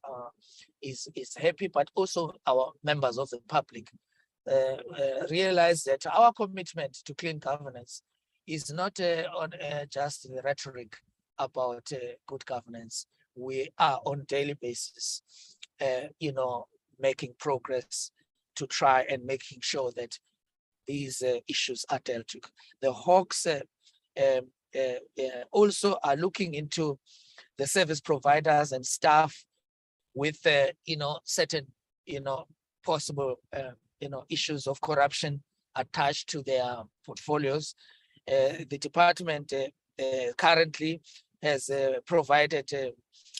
is happy, but also our members of the public realize that our commitment to clean governance is not on just the rhetoric about good governance. We are on a daily basis, making progress to try and making sure that these issues are dealt with. The Hawks also are looking into the service providers and staff with certain possible issues of corruption attached to their portfolios. The department currently has provided,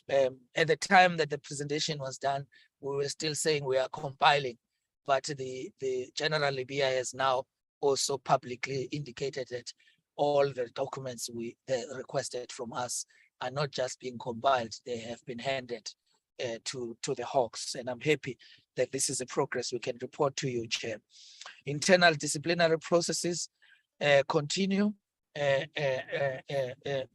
at the time that the presentation was done, we were still saying we are compiling, but the General Libya has now also publicly indicated that all the documents they requested from us are not just being compiled, they have been handed to the Hawks, and I'm happy that this is a progress we can report to you, Chair. Internal disciplinary processes continue.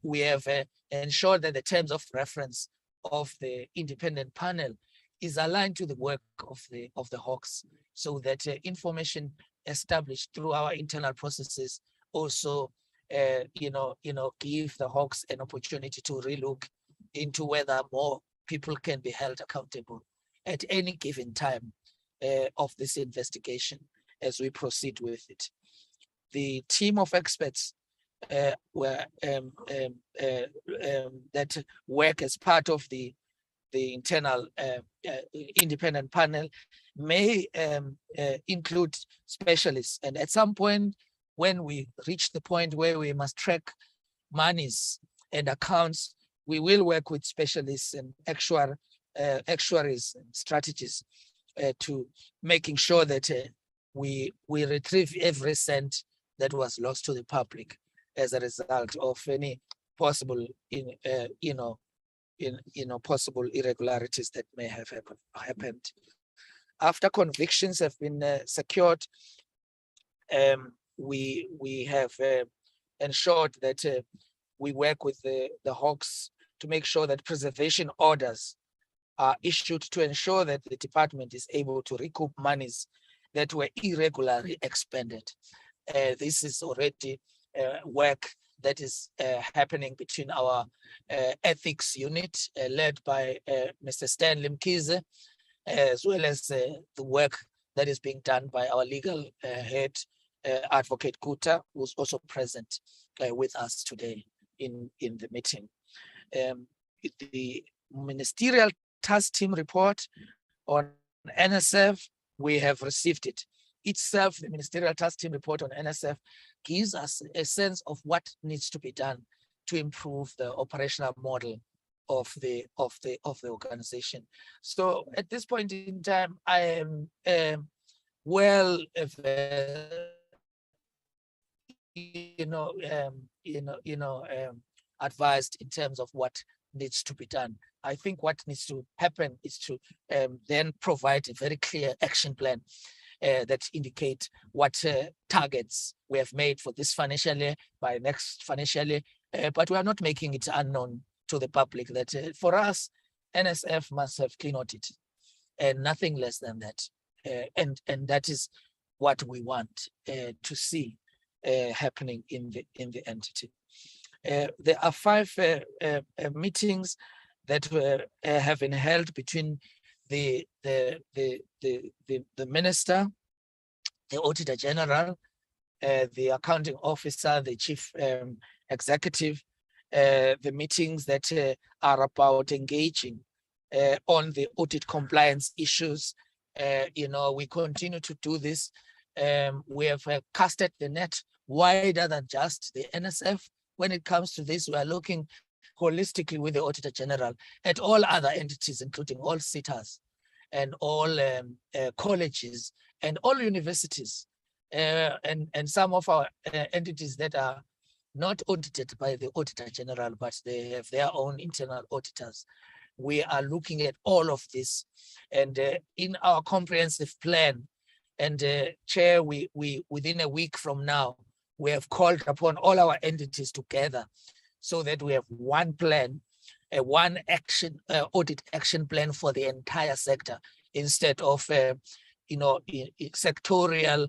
We have ensured that the terms of reference of the independent panel is aligned to the work of the Hawks, so that information established through our internal processes also give the Hawks an opportunity to relook into whether more people can be held accountable at any given time of this investigation as we proceed with it. The team of experts that work as part of the internal independent panel may include specialists, and at some point when we reach the point where we must track monies and accounts, we will work with specialists and actuaries and strategists to making sure that we retrieve every cent that was lost to the public as a result of any possible possible irregularities that may have happened. After convictions have been secured, we have ensured that we work with the Hawks to make sure that preservation orders are issued to ensure that the department is able to recoup monies that were irregularly expended. This is already work that is happening between our ethics unit led by Mr. Stanley Mkize, as well as the work that is being done by our legal head, Advocate Kuta, who's also present with us today in the meeting. The Ministerial Task Team report on NSF, we have received it. Itself, the Ministerial Task Team report on NSF gives us a sense of what needs to be done to improve the operational model of the organization. So at this point in time, I am advised in terms of what needs to be done. I think what needs to happen is to then provide a very clear action plan that indicate what targets we have made for this financial year, by next financial year, but we are not making it unknown to the public that for us, NSF must have clean audit and nothing less than that. And that is what we want to see happening in the entity. There are 5 meetings that have been held between the minister, the auditor general, the accounting officer, the chief executive, the meetings that are about engaging on the audit compliance issues. We continue to do this. We have casted the net wider than just the NSF. When it comes to this, we are looking holistically with the Auditor General at all other entities, including all SITAs and all colleges and all universities, and some of our entities that are not audited by the Auditor General, but they have their own internal auditors. We are looking at all of this, and in our comprehensive plan, and Chair, we within a week from now, we have called upon all our entities together so that we have one plan, one action, audit action plan for the entire sector, instead of sectorial,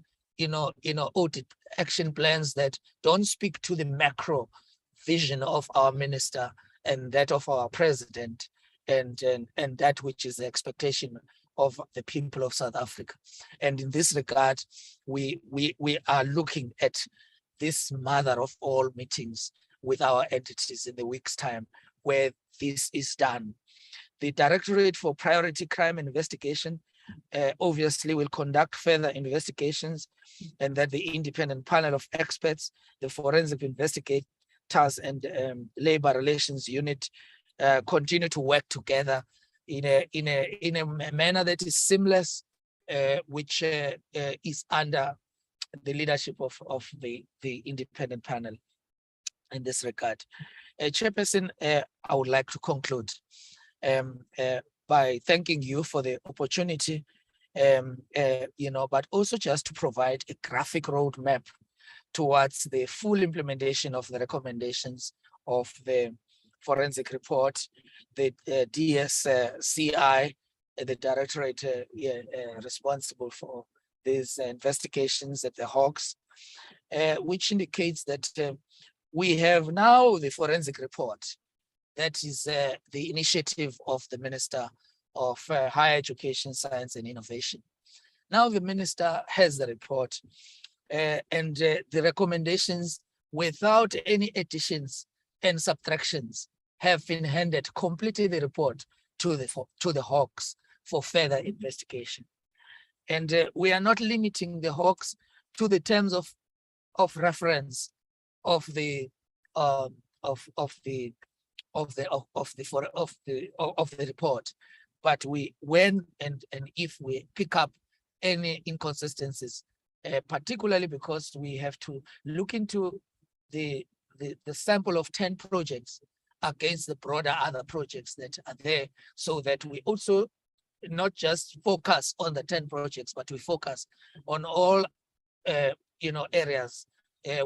audit action plans that don't speak to the macro vision of our minister and that of our president, and that which is the expectation of the people of South Africa. And in this regard, we are looking at this mother of all meetings with our entities in the week's time where this is done. The Directorate for Priority Crime Investigation obviously will conduct further investigations, and that the independent panel of experts, the forensic investigators and labor relations unit continue to work together in a manner that is seamless, which is under the leadership of the independent panel in this regard. Chairperson, I would like to conclude by thanking you for the opportunity, but also just to provide a graphic roadmap towards the full implementation of the recommendations of the forensic report, the DSCI, the directorate responsible for these investigations at the Hawks, which indicates that we have now the forensic report. That is the initiative of the Minister of Higher Education, Science and Innovation. Now the Minister has the report and the recommendations, without any additions and subtractions, have been handed completely the report to the Hawks for further investigation. And we are not limiting the Hawks to the terms of reference of the report, but when and if we pick up any inconsistencies, particularly because we have to look into the sample of 10 projects against the broader other projects that are there, so that we also not just focus on the 10 projects, but we focus on all areas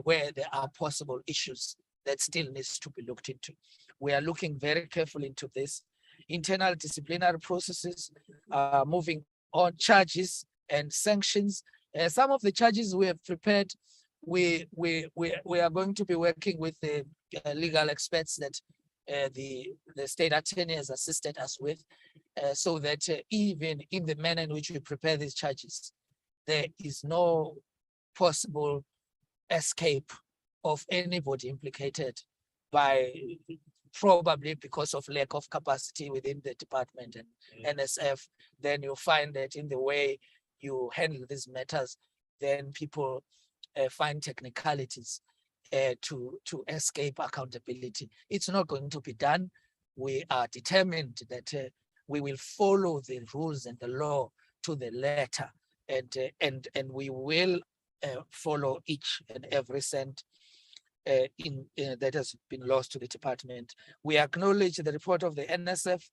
where there are possible issues that still needs to be looked into. We are looking very carefully into this, internal disciplinary processes, moving on charges and sanctions. Some of the charges we have prepared, we are going to be working with the legal experts that the state attorney has assisted us with, so that even in the manner in which we prepare these charges, there is no possible escape of anybody implicated by, probably because of lack of capacity within the department and NSF. Then you find that in the way you handle these matters, then people find technicalities to escape accountability. It's not going to be done. We are determined that we will follow the rules and the law to the letter, and we will follow each and every cent that has been lost to the department. We acknowledge the report of the NSF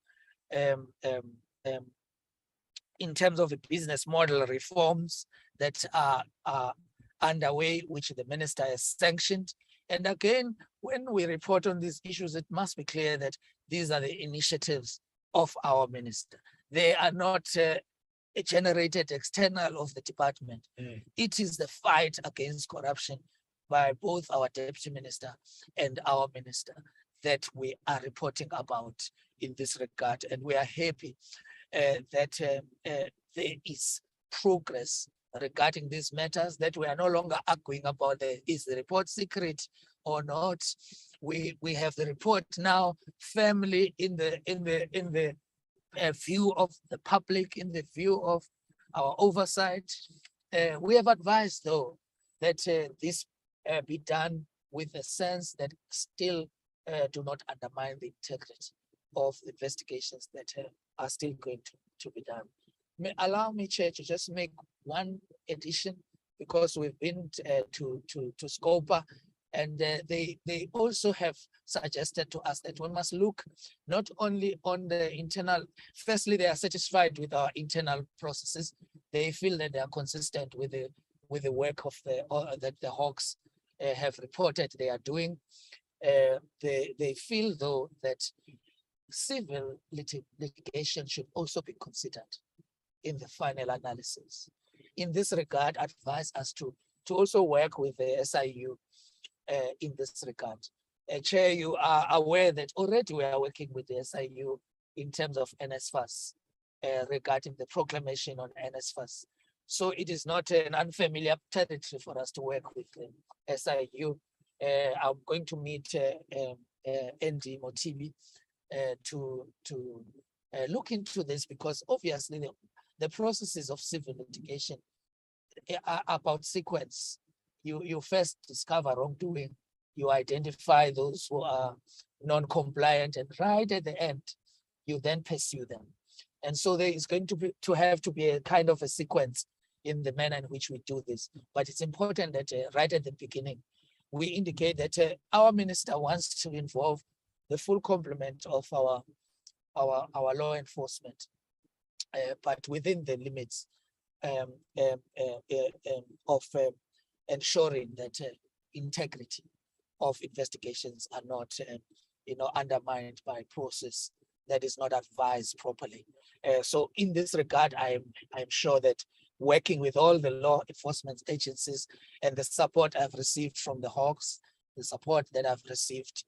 in terms of the business model reforms that are underway, which the minister has sanctioned. And again, when we report on these issues, it must be clear that these are the initiatives of our minister. They are not generated external of the department. It is the fight against corruption by both our deputy minister and our minister that we are reporting about in this regard. And we are happy that there is progress regarding these matters, that we are no longer arguing about is the report secret or not. We have the report now firmly in the view of the public, in the view of our oversight. We have advised, though, that this be done with a sense that still do not undermine the integrity of the investigations that are still going to be done. Allow me, Chair, to just make one addition, because we've been to SCOPA, and they also have suggested to us that we must look not only on the internal. Firstly, they are satisfied with our internal processes. They feel that they are consistent with the work of that the Hawks have reported they are doing. They feel, though, that civil litigation should also be considered in the final analysis. In this regard, advise us to also work with the SIU in this regard. Chair, you are aware that already we are working with the SIU in terms of NSFAS regarding the proclamation on NSFAS. So it is not an unfamiliar territory for us to work with the SIU. I'm going to meet ND Motibi to look into this, because obviously the processes of civil litigation are about sequence. You first discover wrongdoing, you identify those who are non-compliant, and right at the end, you then pursue them. And so there is going to have to be a kind of a sequence in the manner in which we do this. But it's important that right at the beginning, we indicate that our minister wants to involve the full complement of our law enforcement, but within the limits of ensuring that integrity of investigations are not undermined by process that is not advised properly. So in this regard, I'm sure that working with all the law enforcement agencies and the support I've received from the Hawks, the support that I've received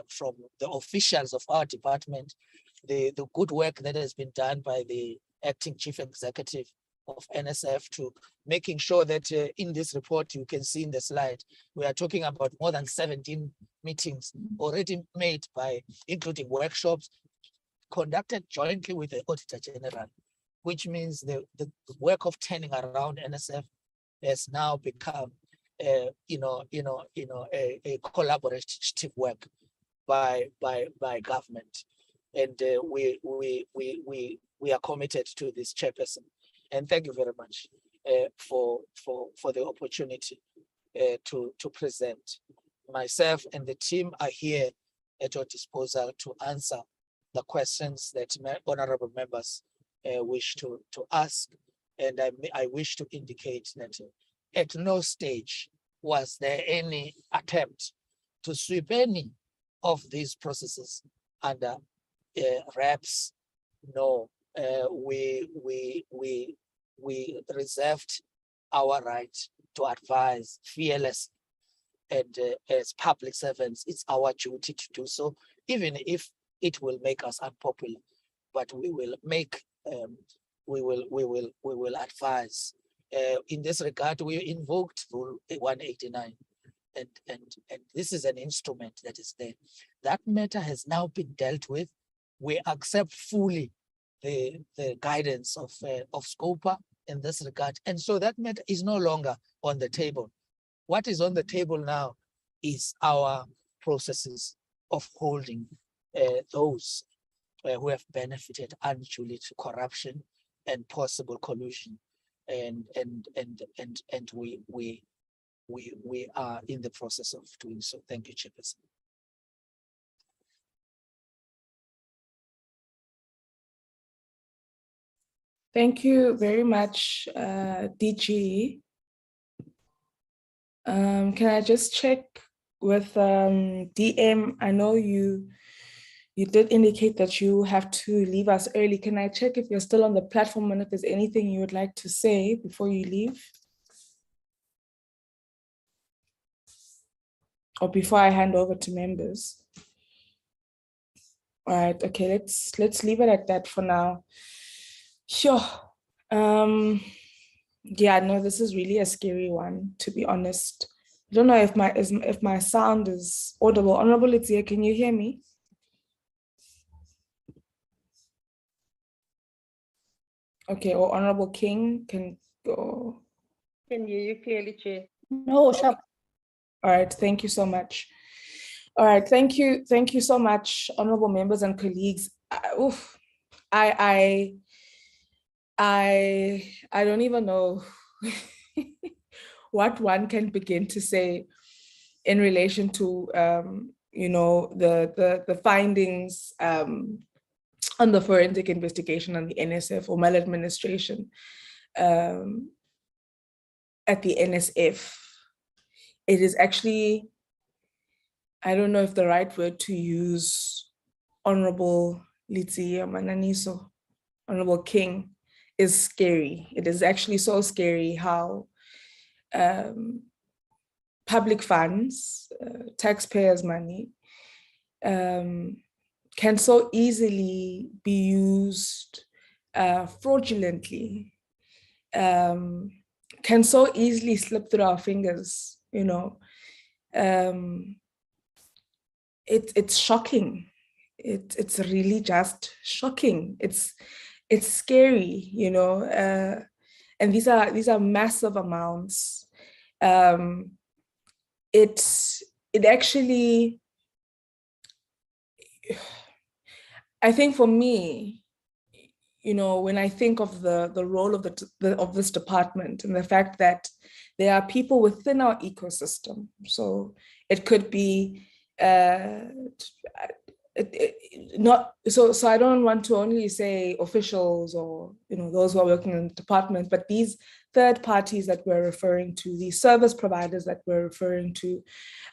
from the officials of our department, the good work that has been done by the acting chief executive of NSF, to making sure that in this report, you can see in the slide, we are talking about more than 17 meetings already made by, including workshops conducted jointly with the Auditor General, which means the work of turning around NSF has now become a collaborative work by government. And we are committed to this, Chairperson. And thank you very much for the opportunity to present. Myself and the team are here at your disposal to answer the questions that honorable members wish to ask. And I wish to indicate that at no stage was there any attempt to sweep any of these processes under reps, no, we reserved our right to advise fearless, and as public servants, it's our duty to do so, even if it will make us unpopular. But we will make, we will advise. In this regard, we invoked Rule 189, and this is an instrument that is there. That matter has now been dealt with. We accept fully the guidance of SCOPA in this regard, and so that matter is no longer on the table. What is on the table now is our processes of holding those who have benefited unduly to corruption and possible collusion, and we are in the process of doing so. Thank you, Chairperson. Thank you very much, DG. Can I just check with DM? I know you did indicate that you have to leave us early. Can I check if you're still on the platform and if there's anything you would like to say before you leave? Or before I hand over to members? All right, okay, let's leave it at that for now. Sure. Yeah, no, this is really a scary one, to be honest. I don't know if my sound is audible. Honorable Itzia, can you hear me? Okay, or Honorable King can go. Can hear you clearly, Chair. No, sharp. All right, thank you so much. All right, thank you so much, honorable members and colleagues. I don't even know what one can begin to say in relation to you know, the findings on the forensic investigation on the NSF or maladministration at the NSF. It is actually, I don't know if the right word to use, Honorable Litsia Mananiso, Honorable King, is scary. It is actually so scary how public funds, taxpayers' money, can so easily be used fraudulently, can so easily slip through our fingers, you know. It's shocking. It's really just shocking. It's scary, you know, and these are massive amounts. It actually, I think for me, you know, when I think of the role of this department and the fact that there are people within our ecosystem, so it could be not so I don't want to only say officials or, you know, those who are working in the department, but these third parties that we're referring to, these service providers that we're referring to,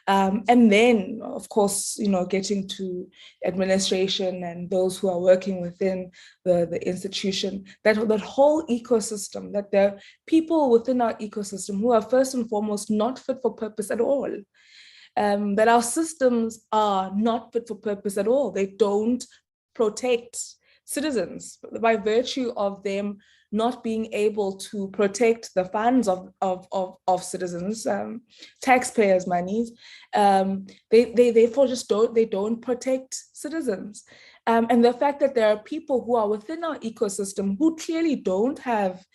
and then of course, you know, getting to administration and those who are working within the institution, that whole ecosystem, that there are people within our ecosystem who are first and foremost not fit for purpose at all. That our systems are not fit for purpose at all. They don't protect citizens by virtue of them not being able to protect the funds of citizens, taxpayers' monies. They therefore just don't protect citizens. And the fact that there are people who are within our ecosystem who clearly don't have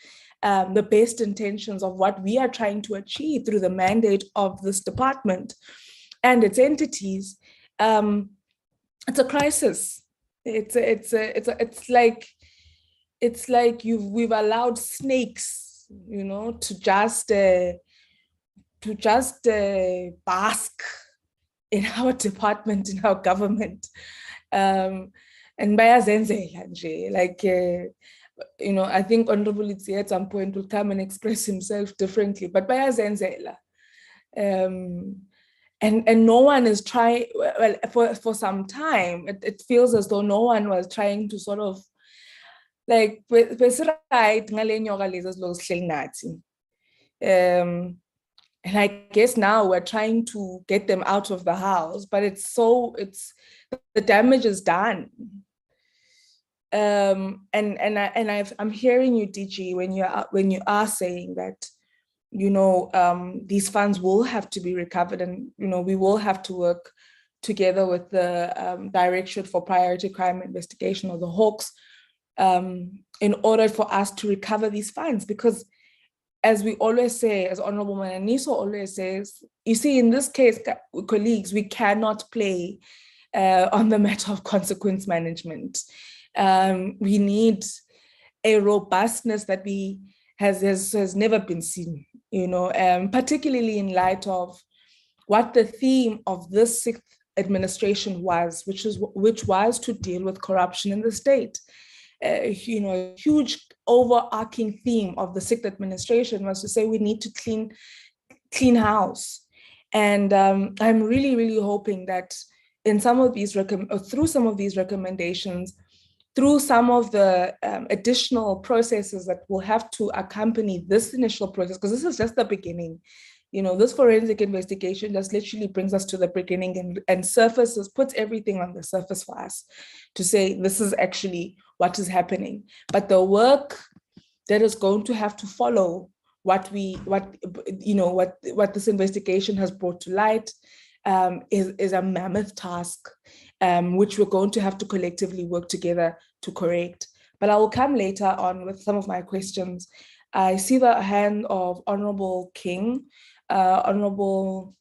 the best intentions of what we are trying to achieve through the mandate of this department and its entities, it's a crisis. It's like we've allowed snakes, you know, to just bask in our department, in our government, and bayazenzela nje, like. You know, I think Honorable Litsi at some point will come and express himself differently, but bayazenzela. and no one is trying, well, for some time, it feels as though no one was trying to sort of like, and I guess now we're trying to get them out of the house, but the damage is done. I'm hearing you, DG, when you are saying that, you know, these funds will have to be recovered, and, you know, we will have to work together with the Directorate for Priority Crime Investigation, or the Hawks, in order for us to recover these funds. Because as we always say, as Honorable Mananiso always says, you see, in this case, colleagues, we cannot play on the matter of consequence management. We need a robustness that has never been seen, you know, particularly in light of what the theme of this sixth administration was, which was to deal with corruption in the state. You know, a huge overarching theme of the sixth administration was to say we need to clean house. And I'm really, really hoping that in some of these through some of these recommendations, through some of the additional processes that will have to accompany this initial process, because this is just the beginning. You know, this forensic investigation just literally brings us to the beginning and puts everything on the surface for us to say, this is actually what is happening. But the work that is going to have to follow what this investigation has brought to light is a mammoth task, which we're going to have to collectively work together to correct. But I will come later on with some of my questions. I see the hand of Honorable King, Honorable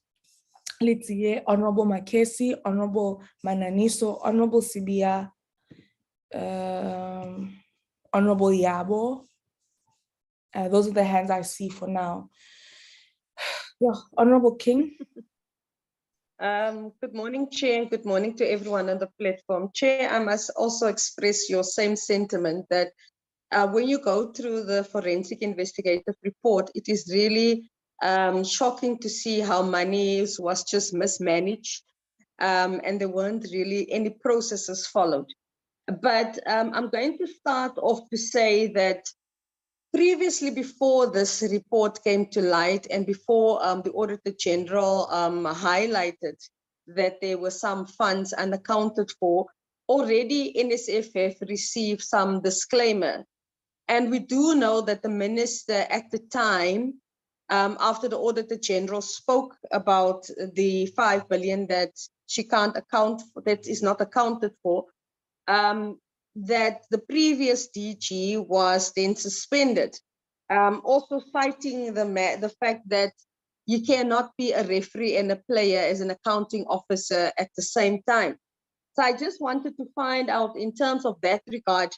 Litzie, Honorable Makesi, Honorable Mananiso, Honorable Sibia, Honorable Yabo. Those are the hands I see for now. Yeah, Honorable King. Good morning, Chair, and good morning to everyone on the platform. Chair, I must also express your same sentiment that when you go through the forensic investigative report, it is really shocking to see how money was just mismanaged, and there weren't really any processes followed. But I'm going to start off to say that previously, before this report came to light and before the Auditor General highlighted that there were some funds unaccounted for, already NSF have received some disclaimer. And we do know that the minister at the time, after the Auditor General spoke about the 5 billion that she can't account for, that is not accounted for, that the previous DG was then suspended. Also citing the fact that you cannot be a referee and a player as an accounting officer at the same time. So I just wanted to find out, in terms of that regard,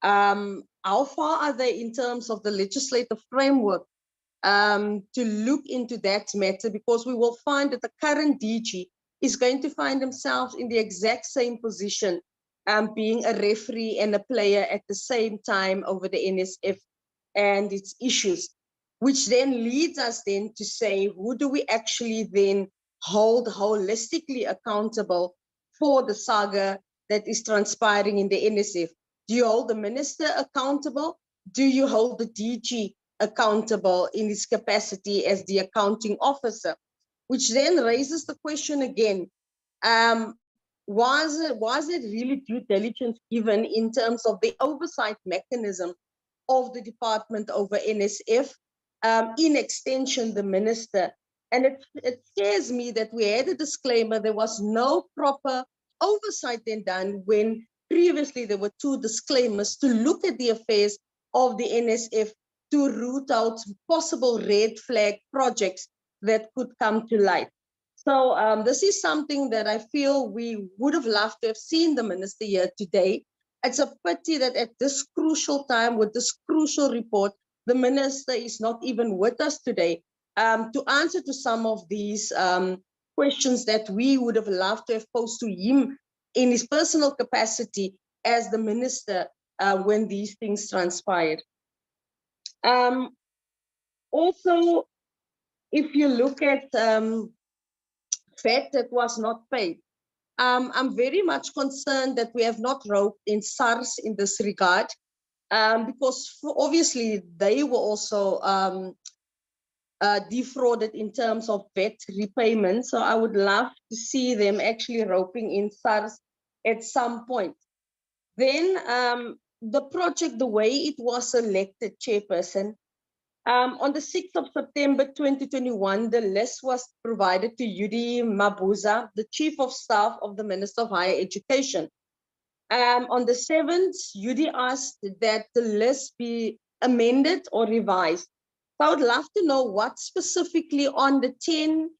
how far are they in terms of the legislative framework to look into that matter, because we will find that the current DG is going to find themselves in the exact same position, being a referee and a player at the same time over the NSF and its issues, which then leads us then to say, who do we actually then hold holistically accountable for the saga that is transpiring in the NSF? Do you hold the minister accountable? Do you hold the DG accountable in his capacity as the accounting officer? Which then raises the question again, was it really due diligence given in terms of the oversight mechanism of the department over NSF, in extension the minister? And it scares me that we had a disclaimer, there was no proper oversight then done, when previously there were 2 disclaimers to look at the affairs of the NSF to root out possible red flag projects that could come to light. So this is something that I feel we would have loved to have seen the minister here today. It's a pity that at this crucial time, with this crucial report, the minister is not even with us today to answer to some of these questions that we would have loved to have posed to him in his personal capacity as the minister when these things transpired. Also, if you look at VAT that was not paid. I'm very much concerned that we have not roped in SARS in this regard, because obviously they were also defrauded in terms of VAT repayment. So I would love to see them actually roping in SARS at some point. Then the project, the way it was selected, Chairperson, on the 6th of September 2021, the list was provided to Yudi Mabuza, the Chief of Staff of the Minister of Higher Education. On the 7th, Yudi asked that the list be amended or revised. So I would love to know what specifically on the 10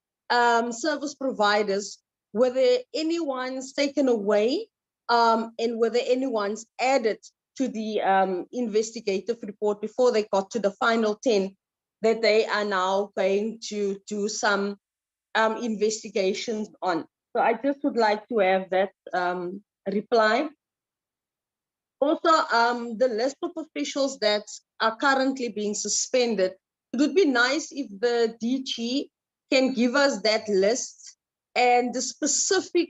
service providers, whether anyone's taken away and whether anyone's added to the investigative report before they got to the final 10 that they are now going to do some investigations on. So I just would like to have that reply. Also, the list of officials that are currently being suspended, it would be nice if the DG can give us that list and the specific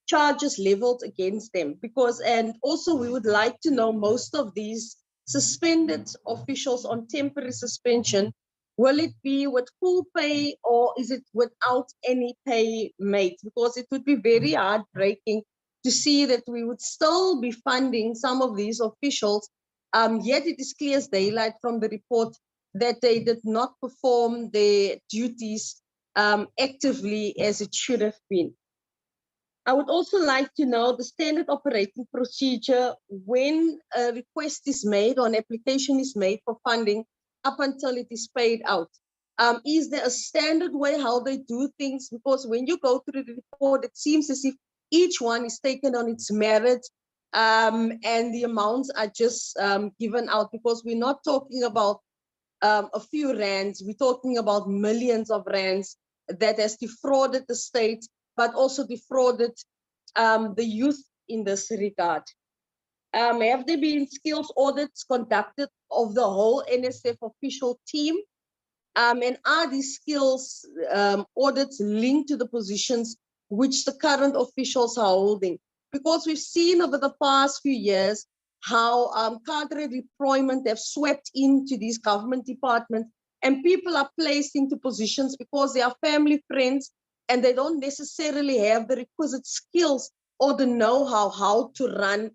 charges leveled against them, because, and also we would like to know most of these suspended officials on temporary suspension, will it be with full pay or is it without any pay made? Because it would be very heartbreaking to see that we would still be funding some of these officials, yet it is clear as daylight from the report that they did not perform their duties actively as it should have been. I would also like to know the standard operating procedure when a request is made or an application is made for funding up until it is paid out. Is there a standard way how they do things? Because when you go through the report, it seems as if each one is taken on its merit, and the amounts are just given out, because we're not talking about a few rands, we're talking about millions of rands that has defrauded the state, but also defrauded the youth in this regard. Have there been skills audits conducted of the whole NSF official team? And are these skills audits linked to the positions which the current officials are holding? Because we've seen over the past few years how cadre deployment have swept into these government departments, and people are placed into positions because they are family friends and they don't necessarily have the requisite skills or the know-how how to run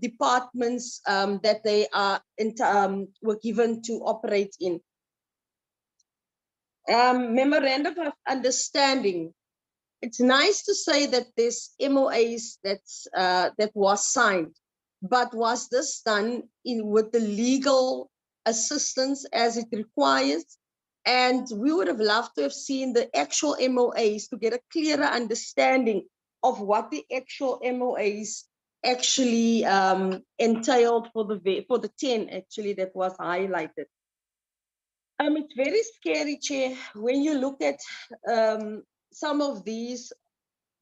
departments that they are were given to operate in. Memorandum of understanding. It's nice to say that this MOAs that was signed, but was this done with the legal assistance as it requires? And we would have loved to have seen the actual MOAs to get a clearer understanding of what the actual MOAs actually entailed for the 10 actually that was highlighted. It's very scary, Chair, when you look at some of these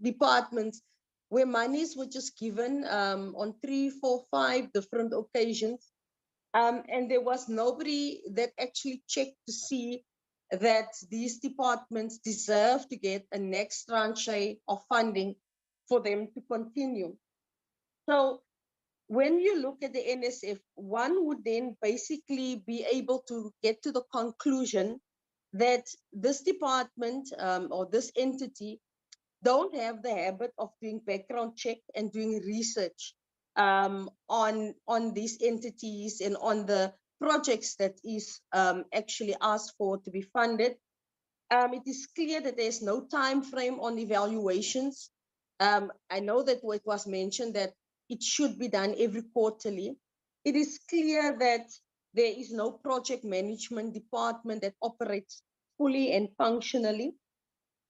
departments where monies were just given on 3, 4, 5 different occasions, and there was nobody that actually checked to see that these departments deserve to get a next tranche of funding for them to continue. So when you look at the NSF, one would then basically be able to get to the conclusion that this department or this entity don't have the habit of doing background check and doing research on these entities and on the projects that is actually asked for to be funded. It is clear that there's no time frame on evaluations. I know that it was mentioned that it should be done every quarterly. It is clear that there is no project management department that operates fully and functionally.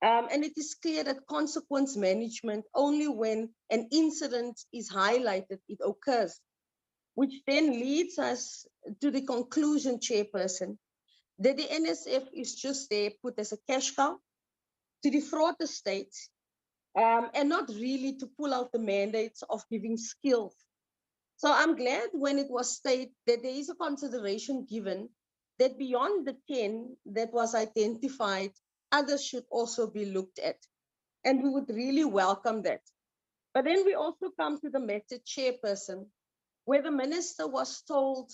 And it is clear that consequence management, only when an incident is highlighted, it occurs, which then leads us to the conclusion, Chairperson, that the NSF is just there put as a cash cow to defraud the state, and not really to pull out the mandates of giving skills. So I'm glad when it was stated that there is a consideration given that beyond the 10 that was identified, others should also be looked at. And we would really welcome that. But then we also come to the matter, Chairperson, where the Minister was told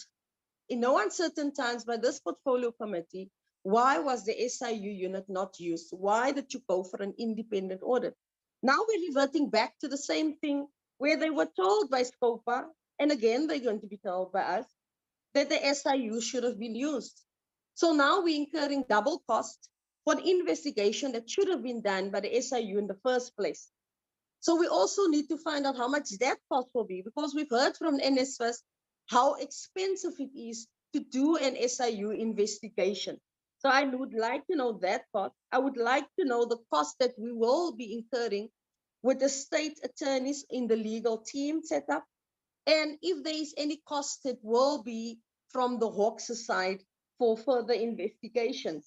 in no uncertain times by this portfolio committee, why was the SIU unit not used? Why did you go for an independent audit? Now we're reverting back to the same thing where they were told by SCOPA, and again, they're going to be told by us, that the SIU should have been used. So now we're incurring double cost for an investigation that should have been done by the SIU in the first place. So we also need to find out how much that cost will be, because we've heard from NSFAS how expensive it is to do an SIU investigation. So I would like to know that cost. I would like to know the cost that we will be incurring with the state attorneys in the legal team set up. And if there is any cost that will be from the Hawks side for further investigations.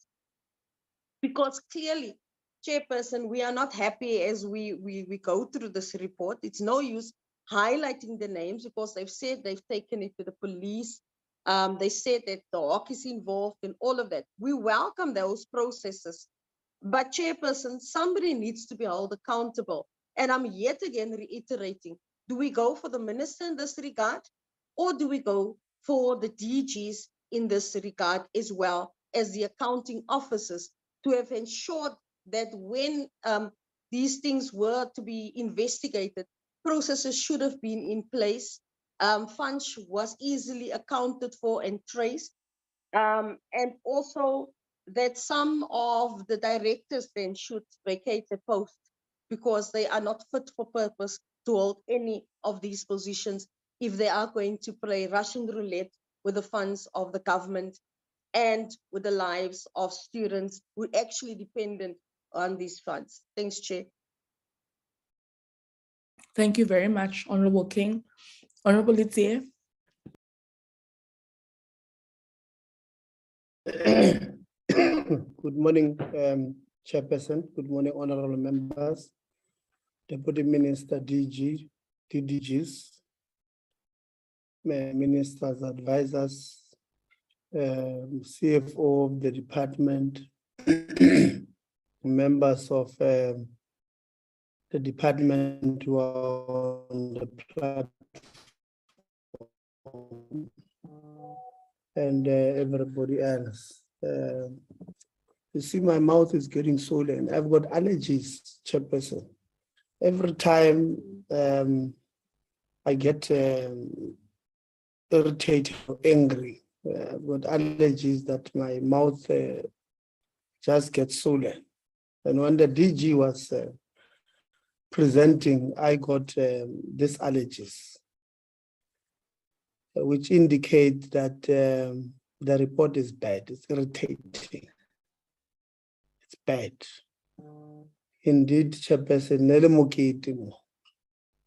Because clearly, Chairperson, we are not happy as we go through this report. It's no use highlighting the names because they've said they've taken it to the police. They said that the Hawk is involved in all of that. We welcome those processes. But Chairperson, somebody needs to be held accountable. And I'm yet again reiterating, do we go for the Minister in this regard? Or do we go for the DGs in this regard as well as the accounting officers to have ensured that when these things were to be investigated, processes should have been in place, funds was easily accounted for and traced, and also that some of the directors then should vacate the post because they are not fit for purpose to hold any of these positions if they are going to play Russian roulette with the funds of the government and with the lives of students who are actually dependent on these funds. Thanks, Chair. Thank you very much, Honorable King. Honorable Litsie. Good morning, Chairperson. Good morning, honorable members, Deputy Minister, DDGs, ministers, advisors, CFO of the department, members of the department who are on the platform, and everybody else. You see, my mouth is getting swollen. I've got allergies, Chairperson. Every time I get irritated or angry, I've got allergies that my mouth just gets swollen. And when the DG was presenting, I got these allergies, which indicate that the report is bad. It's irritating. It's bad. Indeed, Chairperson,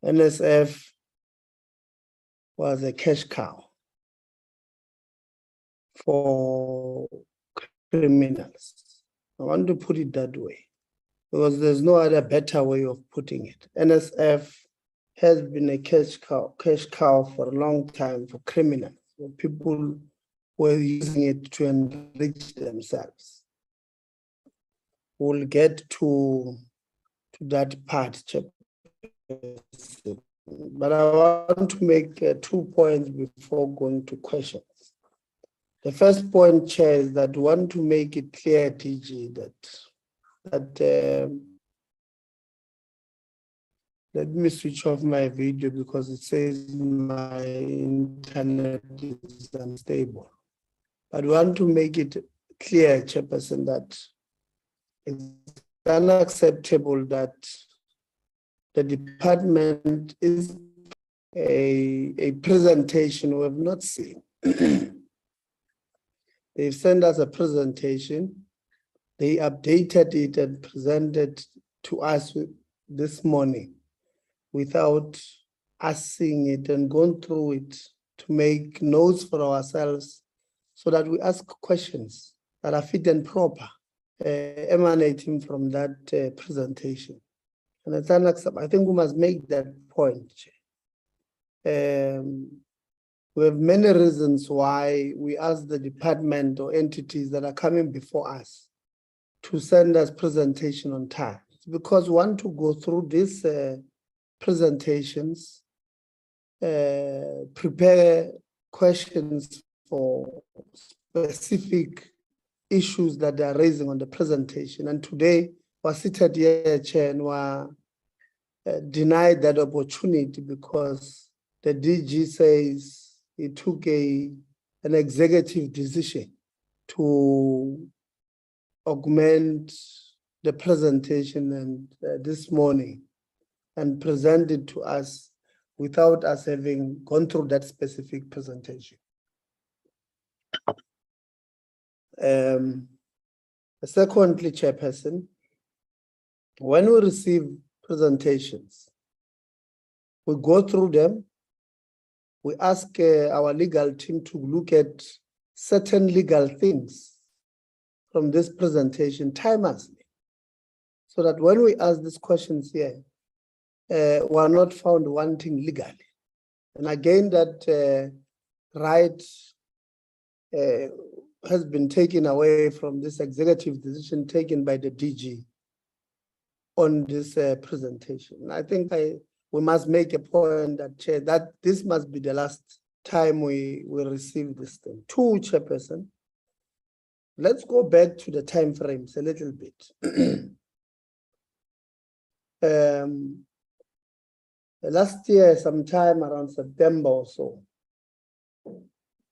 NSF was a cash cow for criminals. I want to put it that way because there's no other better way of putting it. NSF has been a cash cow for a long time for criminals, for people who are using it to enrich themselves. We'll get to that part, but I want to make 2 points before going to questions. The first point, Chair, is that we want to make it clear, DG, that let me switch off my video because it says my internet is unstable. But we want to make it clear, Chairperson, that it's unacceptable that the department is a presentation we have not seen. They've sent us a presentation. They updated it and presented to us this morning without us seeing it and going through it to make notes for ourselves so that we ask questions that are fit and proper, emanating from that presentation. And it's unacceptable. I think we must make that point. We have many reasons why we ask the department or entities that are coming before us to send us presentation on time. It's because we want to go through these presentations, prepare questions for specific issues that they are raising on the presentation. And today, we're seated here, Chair, and we're denied that opportunity because the DG says he took an executive decision to augment the presentation and this morning and present it to us without us having gone through that specific presentation. Secondly, Chairperson, when we receive presentations, we go through them, we ask our legal team to look at certain legal things from this presentation timelessly, so that when we ask these questions here, we are not found wanting legally. And again, that right has been taken away from this executive decision taken by the DG on this presentation. I think we must make a point that, Chair, that this must be the last time we will receive this thing. Two, Chairperson, let's go back to the time frames a little bit. Last year, sometime around September or so,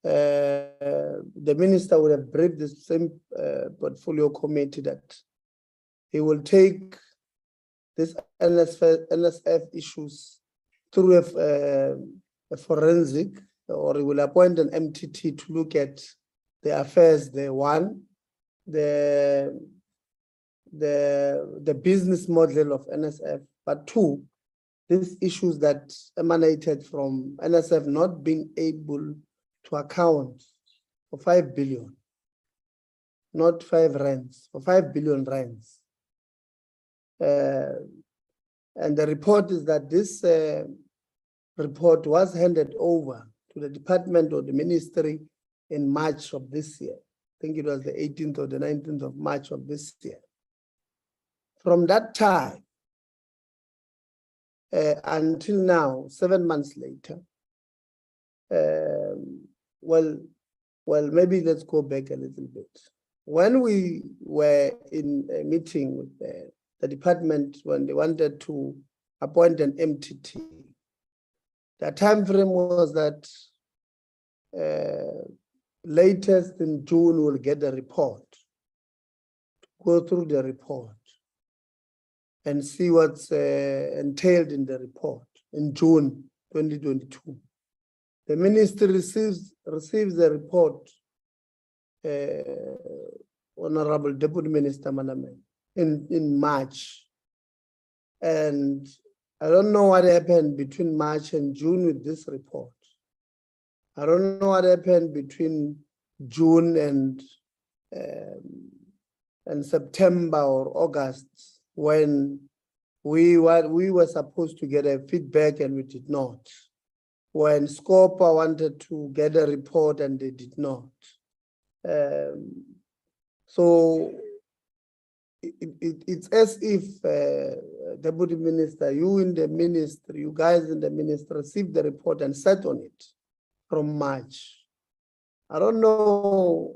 the minister would have briefed the same portfolio committee that he will take this NSF issues through a forensic, or he will appoint an MTT to look at the affairs, the business model of NSF, but two, these issues that emanated from NSF not being able to account for 5 billion, not 5 rands, for 5 billion rands. And the report is that this report was handed over to the department or the ministry in March of this year. I think it was the 18th or the 19th of March of this year. From that time until now, 7 months later, well, maybe let's go back a little bit. When we were in a meeting with the department, when they wanted to appoint an MTT, the time frame was that latest in June we'll get the report, go through the report and see what's entailed in the report in June 2022. The ministry receives the report, Honorable Deputy Minister Maname, in March. And I don't know what happened between March and June with this report. I don't know what happened between June and September or August, when we were supposed to get a feedback and we did not. When SCOPA wanted to get a report and they did not. So it's as if Deputy Minister, you in the ministry, you guys in the ministry received the report and sat on it from March. I don't know,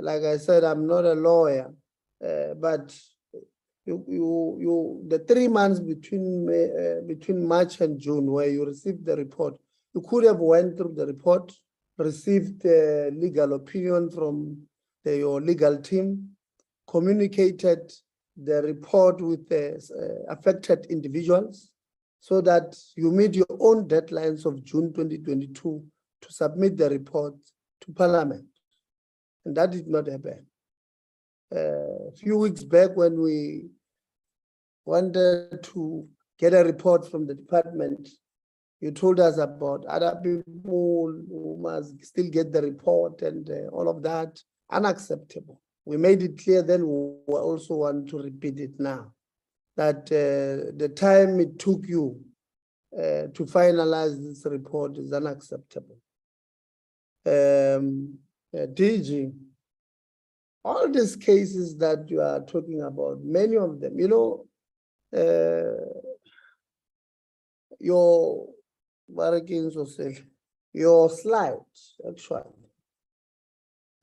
like I said, I'm not a lawyer, but the 3 months between March and June where you received the report, you could have went through the report, received legal opinion from your legal team, communicated the report with the affected individuals so that you meet your own deadlines of June 2022 to submit the report to Parliament. And that did not happen. A few weeks back when we wanted to get a report from the department, you told us about other people who must still get the report and all of that. Unacceptable. We made it clear then, we also want to repeat it now, that the time it took you to finalize this report is unacceptable. DG, all these cases that you are talking about, many of them, you know, your slides, actually.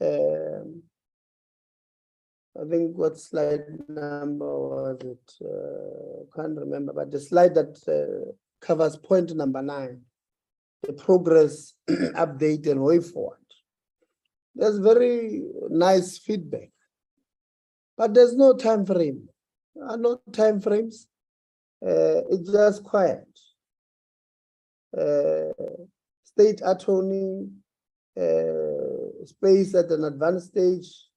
I think what slide number was it? Can't remember, but the slide that covers point number 9, the progress update and way forward. There's very nice feedback, but there's no time frame. No time frames. It's just quiet. State attorney space at an advanced stage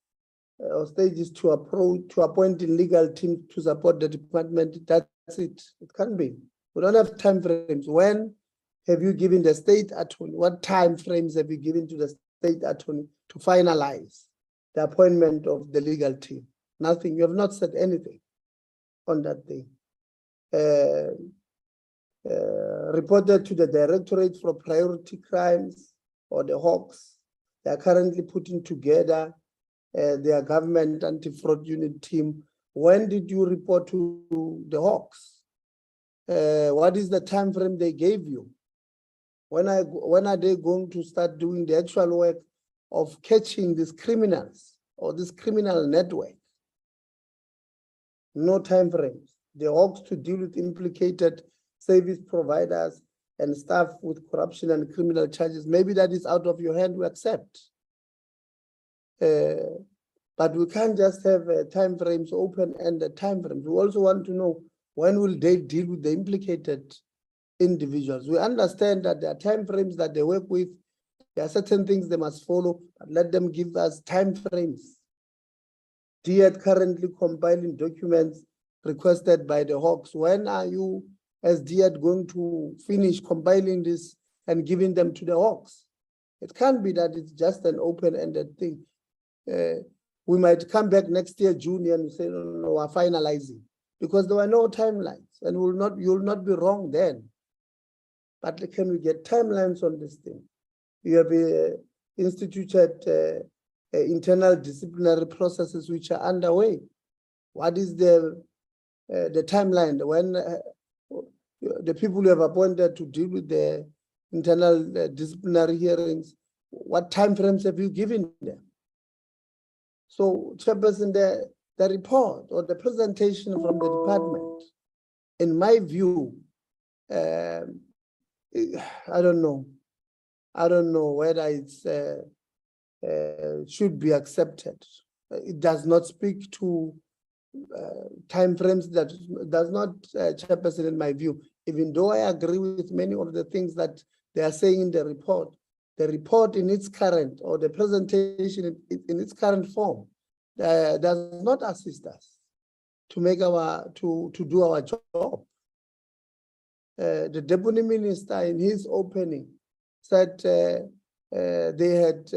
or stages to appoint a legal team to support the department. That's it. It can be. We don't have time frames. When have you given the state attorney? What time frames have you given to the state attorney to finalize the appointment of the legal team? Nothing. You have not said anything on that thing. Reported to the Directorate for Priority Crimes or the Hawks. They are currently putting together their government anti-fraud unit team. When did you report to the Hawks? What is the time frame they gave you? When are they going to start doing the actual work of catching these criminals or this criminal network? No time frames. The Hawks to deal with implicated service providers and staff with corruption and criminal charges. Maybe that is out of your hand, we accept. But we can't just have time frames open and the time frames. We also want to know when will they deal with the implicated individuals. We understand that there are time frames that they work with. There are certain things they must follow, but let them give us time frames. DIAT currently compiling documents requested by the Hawks. When are you, as DIAT, going to finish compiling this and giving them to the Hawks? It can't be that it's just an open-ended thing. We might come back next year, June, and say, no, we're finalizing, because there were no timelines, and you'll not be wrong then. But can we get timelines on this thing? You have instituted internal disciplinary processes which are underway. What is the timeline when the people you have appointed to deal with the internal disciplinary hearings? What timeframes have you given them? So, Chairperson, the report or the presentation from the department, in my view, I don't know. I don't know whether it's should be accepted. It does not speak to timeframes. That does not, Chairperson, in my view. Even though I agree with many of the things that they are saying in the report in its current, or the presentation in its current form, does not assist us to make to do our job. The Deputy Minister, in his opening, said they had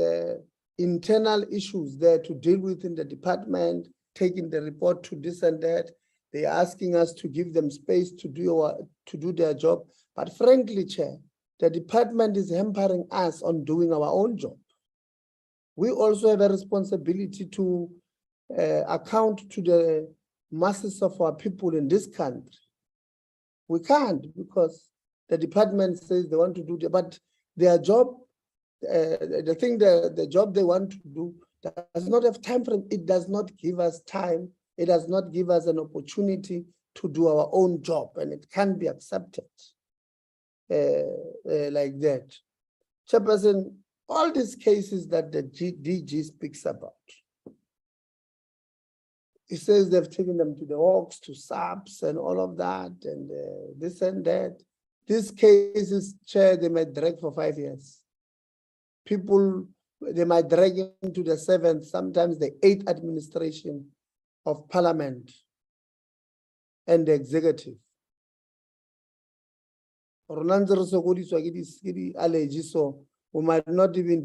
internal issues there to deal with in the department, taking the report to this and that. They're asking us to give them space to do their job. But frankly, Chair, the department is hampering us on doing our own job. We also have a responsibility to account to the masses of our people in this country. We can't, because the department says they want to do, but their job, the job they want to do does not have time frame. It does not give us time. It does not give us an opportunity to do our own job, and it can't be accepted like that. Chairperson, all these cases that the DG speaks about, he says they've taken them to the Hawks, to SAPS, and all of that, and this and that. These cases, Chair, they might drag for 5 years. People, they might drag into the 7th, sometimes the 8th administration of Parliament and the executive. So we might not even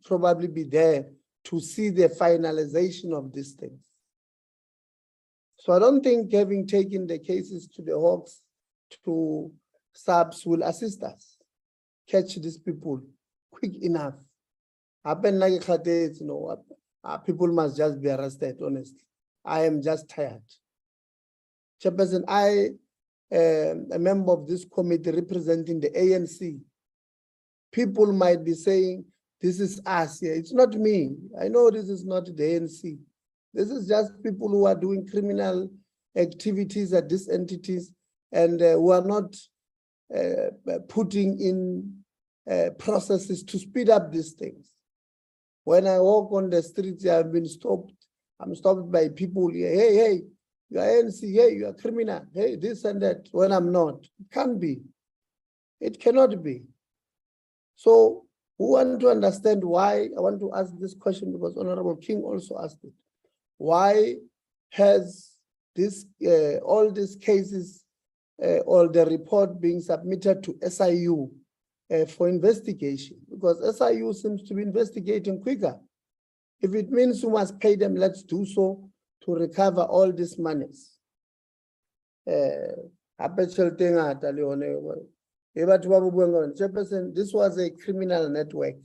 probably be there to see the finalization of these things. So I don't think having taken the cases to the Hawks, to SAPS, will assist us catch these people quick enough. Happen like you know, people must just be arrested, honestly. I am just tired. Chairperson, I am a member of this committee representing the ANC. People might be saying, this is us here. It's not me. I know this is not the ANC. This is just people who are doing criminal activities at these entities and who are not putting in processes to speed up these things. When I walk on the streets, I've been stopped. I'm stopped by people here. Hey, hey, you are ANC. Hey, you are criminal. Hey, this and that. When I'm not, it can't be. It cannot be. So we want to understand why. I want to ask this question because Honorable King also asked it. Why has this all these cases or the report being submitted to SIU for investigation? Because SIU seems to be investigating quicker. If it means we must pay them, let's do so to recover all these monies. This was a criminal network.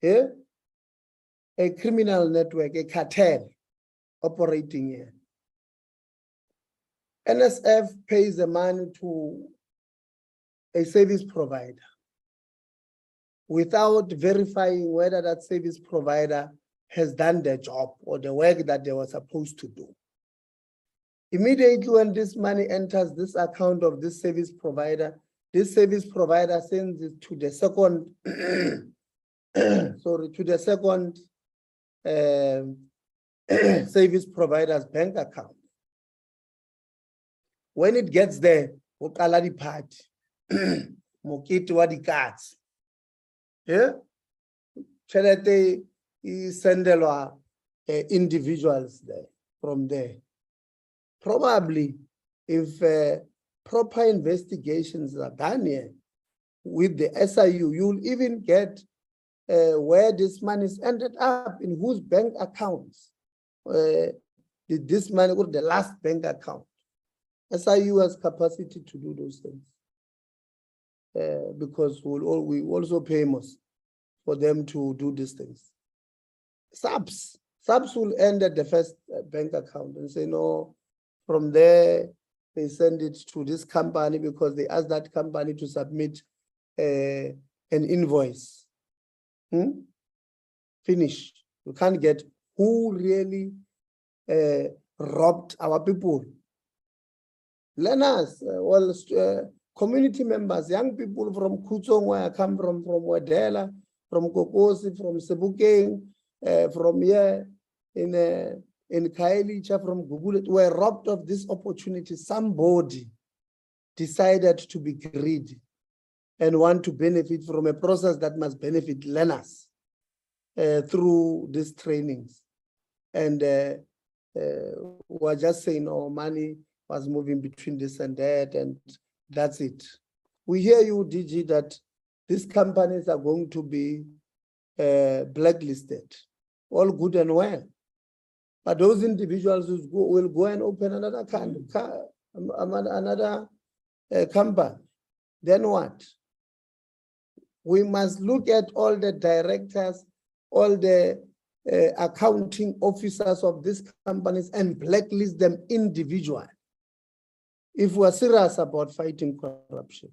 Yeah? A criminal network, a cartel operating here. NSF pays the money to a service provider without verifying whether that service provider has done their job or the work that they were supposed to do. Immediately when this money enters this account of this service provider sends it to the second, sorry, to the second service provider's bank account. When it gets there, Okaladi part, Mokiti wadi cards. Yeah? Charity is sendelwa individuals there from there. Probably if proper investigations are done here with the SIU, you'll even get where this money is ended up, in whose bank accounts did this money go to the last bank account. SIU has capacity to do those things because we also pay most for them to do these things. Subs will end at the first bank account and say, no, from there, they send it to this company because they ask that company to submit an invoice. Finish. You can't get who really robbed our people. Learners, community members, young people from Kutsong, where I come from Wadela, from Kokosi, from Sebukeng, from here in Kailicha, from Gugulet, were robbed of this opportunity. Somebody decided to be greedy and want to benefit from a process that must benefit learners through these trainings. And we're just saying, oh, money was moving between this and that, and that's it. We hear you, DG, that these companies are going to be blacklisted. All good and well. But those individuals will go and open another company. Then what? We must look at all the directors, all the accounting officers of these companies and blacklist them individually. If we're serious about fighting corruption,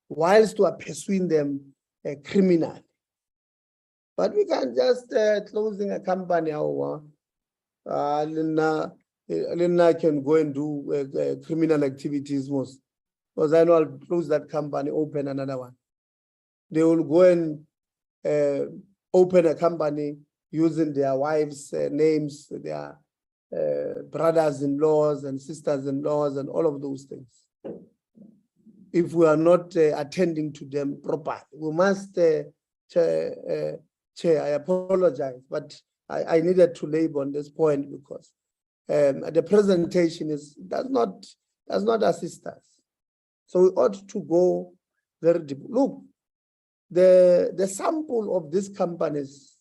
whilst we're pursuing them criminally. But we can't just closing a company Lina can go and do criminal activities most. Because I know I'll close that company, open another one. They will go and open a company using their wives' names, their brothers-in-laws and sisters-in-laws and all of those things. If we are not attending to them properly, we must, Chair, I apologize, but I needed to labor on this point because the presentation does not assist us. So we ought to go very deep. Look, the sample of these companies,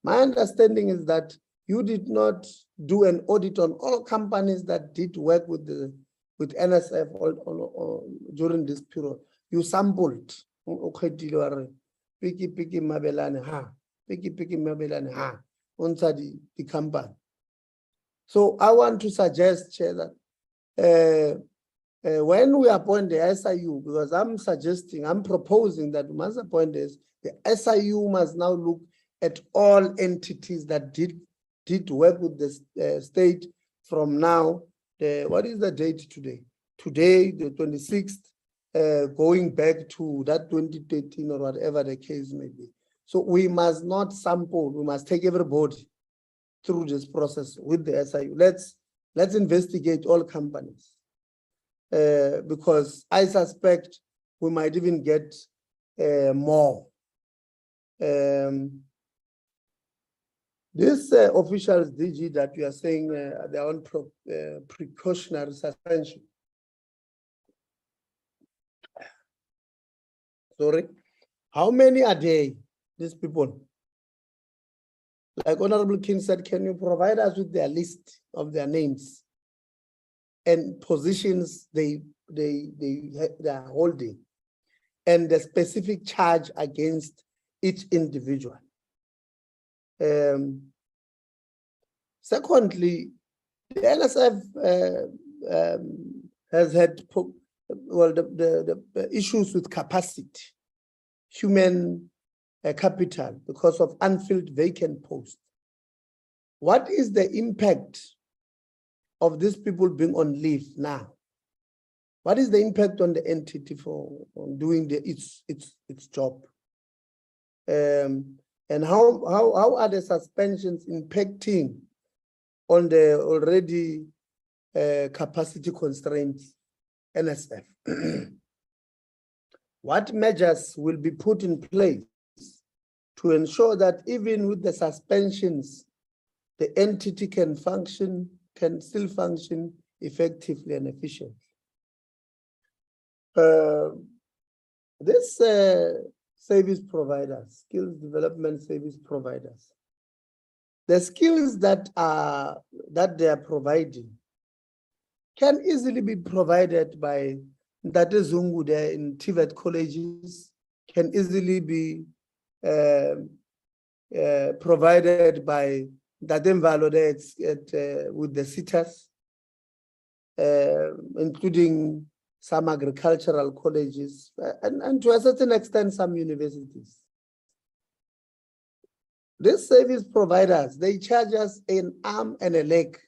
my understanding is that you did not do an audit on all companies that did work with NSF during this period. You sampled. Piki mabelane ha. onto the company. So I want to suggest, Chair, that when we appoint the SIU, because I'm proposing that we must appoint this, the SIU must now look at all entities that did work with the state from now. What is the date today? Today, the 26th, going back to that 2013 or whatever the case may be. So we must not sample, we must take everybody through this process with the SIU. Let's investigate all companies. Because I suspect we might even get more. This officials DG that you are saying they're on precautionary suspension. Sorry, how many are they, these people? Like Honorable King said, can you provide us with their list of their names and positions they are holding, and the specific charge against each individual? Secondly, the NSF has had the issues with capacity, human capital, because of unfilled vacant posts. What is the impact of these people being on leave now? What is the impact on the entity on doing its job? And how are the suspensions impacting on the already capacity constraints NSF? What measures will be put in place to ensure that even with the suspensions, the entity can still function effectively and efficiently? This service providers, skills development service providers, the skills that they are providing can easily be provided by Ndate Zungu there in TVET colleges, can easily be provided by Ndate Mvalo there with the SITAs, including some agricultural colleges, and to a certain extent, some universities. These service providers, they charge us an arm and a leg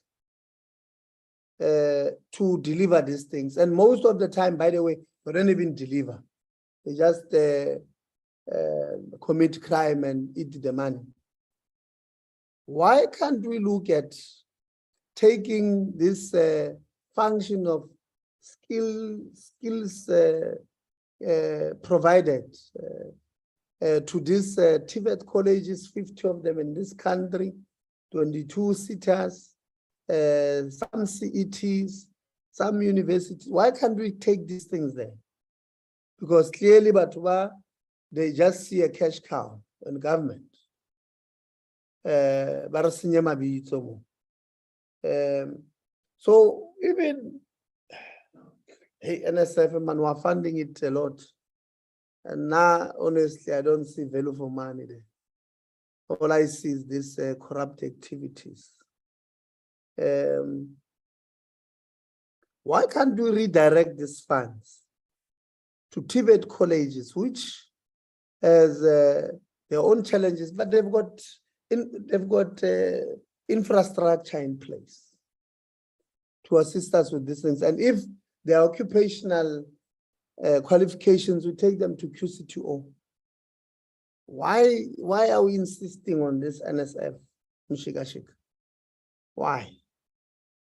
to deliver these things. And most of the time, by the way, they don't even deliver. They just commit crime and eat the money. Why can't we look at taking this function of skills provided to these TVET colleges, 50 of them in this country, 22 SITAs, some CETs, some universities? Why can't we take these things there? Because clearly, Batuba, they just see a cash cow in government. So even NSF, man, we're funding it a lot. And now, honestly, I don't see value for money there. All I see is these corrupt activities. Why can't we redirect these funds to TVET colleges, which has their own challenges, but they've got infrastructure in place to assist us with these things? And if their occupational qualifications, we take them to QCTO. Why are we insisting on this NSF, Mshikashik? Why?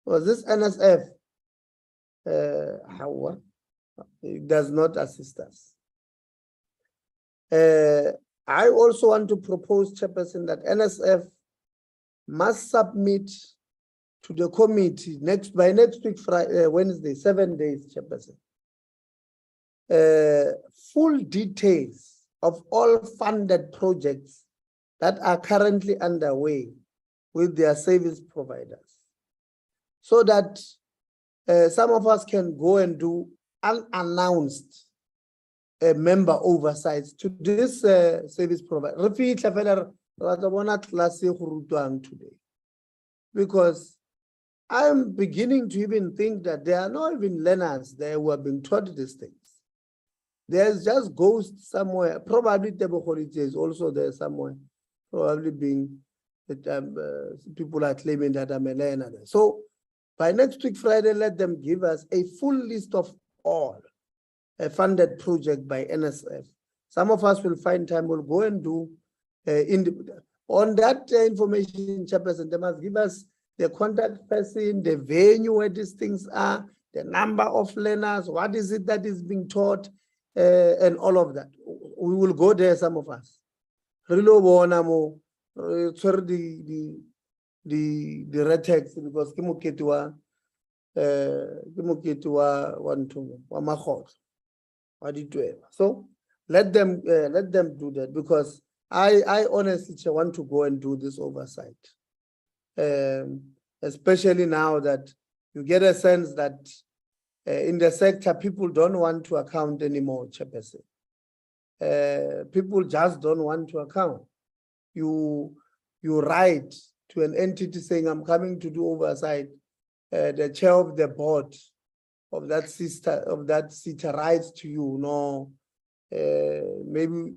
Because this NSF, it does not assist us. I also want to propose, Chairperson, that NSF must submit to the committee by next week, Friday, Wednesday, 7 days, Chairperson, full details of all funded projects that are currently underway with their service providers, so that some of us can go and do unannounced member oversights to this service provider. today, because I'm beginning to even think that there are not even learners there who have been taught these things. There's just ghosts somewhere. Probably Tebo Holiday is also there somewhere, probably being people are claiming that I'm a learner. So by next week, Friday, let them give us a full list of all a funded project by NSF. Some of us will find time, we'll go and do on that information, Chairperson, they must give us the contact person, the venue where these things are, the number of learners, what is it that is being taught, and all of that. We will go there, some of us. The retext, because so let them do that, because I honestly want to go and do this oversight, especially now that you get a sense that in the sector people don't want to account anymore, Chairperson. People just don't want to account. You write to an entity saying, I'm coming to do oversight. The chair of the board of that sister writes to you, no, maybe,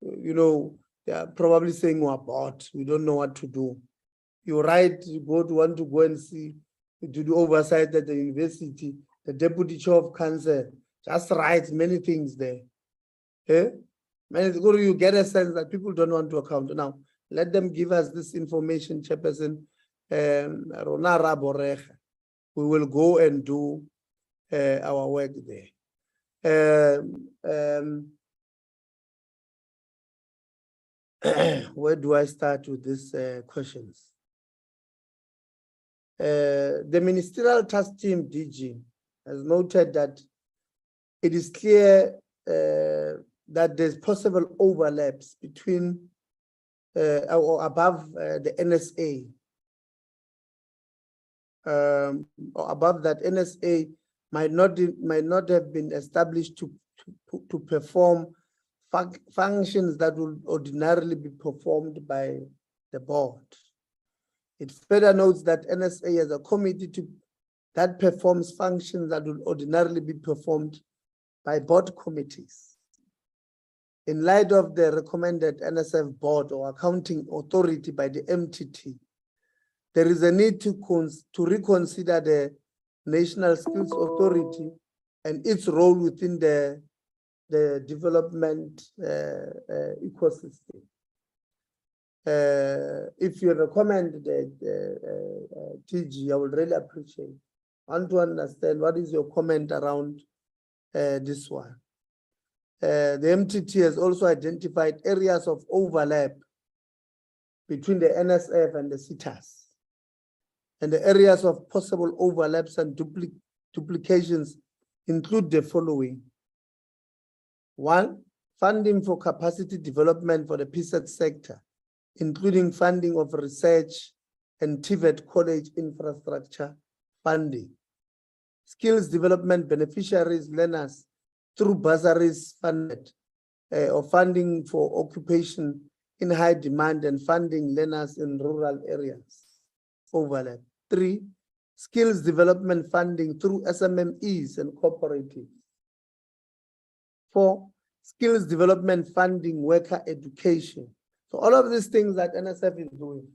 you know, they are probably saying we're bored, we don't know what to do. You write, you want to go and see, to do oversight at the university, the deputy chair of council just writes many things there. You get a sense that people don't want to account. Now, let them give us this information, Chairperson. We will go and do our work there. Where do I start with these questions? The Ministerial Task Team, DG, has noted that it is clear that there's possible overlaps between or above the NSA. Or above that, NSA might not have been established to perform functions that would ordinarily be performed by the board. It further notes that NSA has a committee that performs functions that would ordinarily be performed by board committees. In light of the recommended NSF board or accounting authority by the MTT, there is a need to reconsider the National Skills Authority and its role within the development ecosystem. If you recommend that, TG, I would really appreciate. I want to understand what is your comment around this one. The MTT has also identified areas of overlap between the NSF and the CITAS. And the areas of possible overlaps and duplications include the following. 1, funding for capacity development for the PSET sector, including funding of research and TVET college infrastructure funding. Skills development beneficiaries, learners through bursaries funded, or funding for occupation in high demand and funding learners in rural areas. Overlap. 3, skills development funding through SMMEs and cooperatives. 4, skills development funding, worker education. So all of these things that NSF is doing,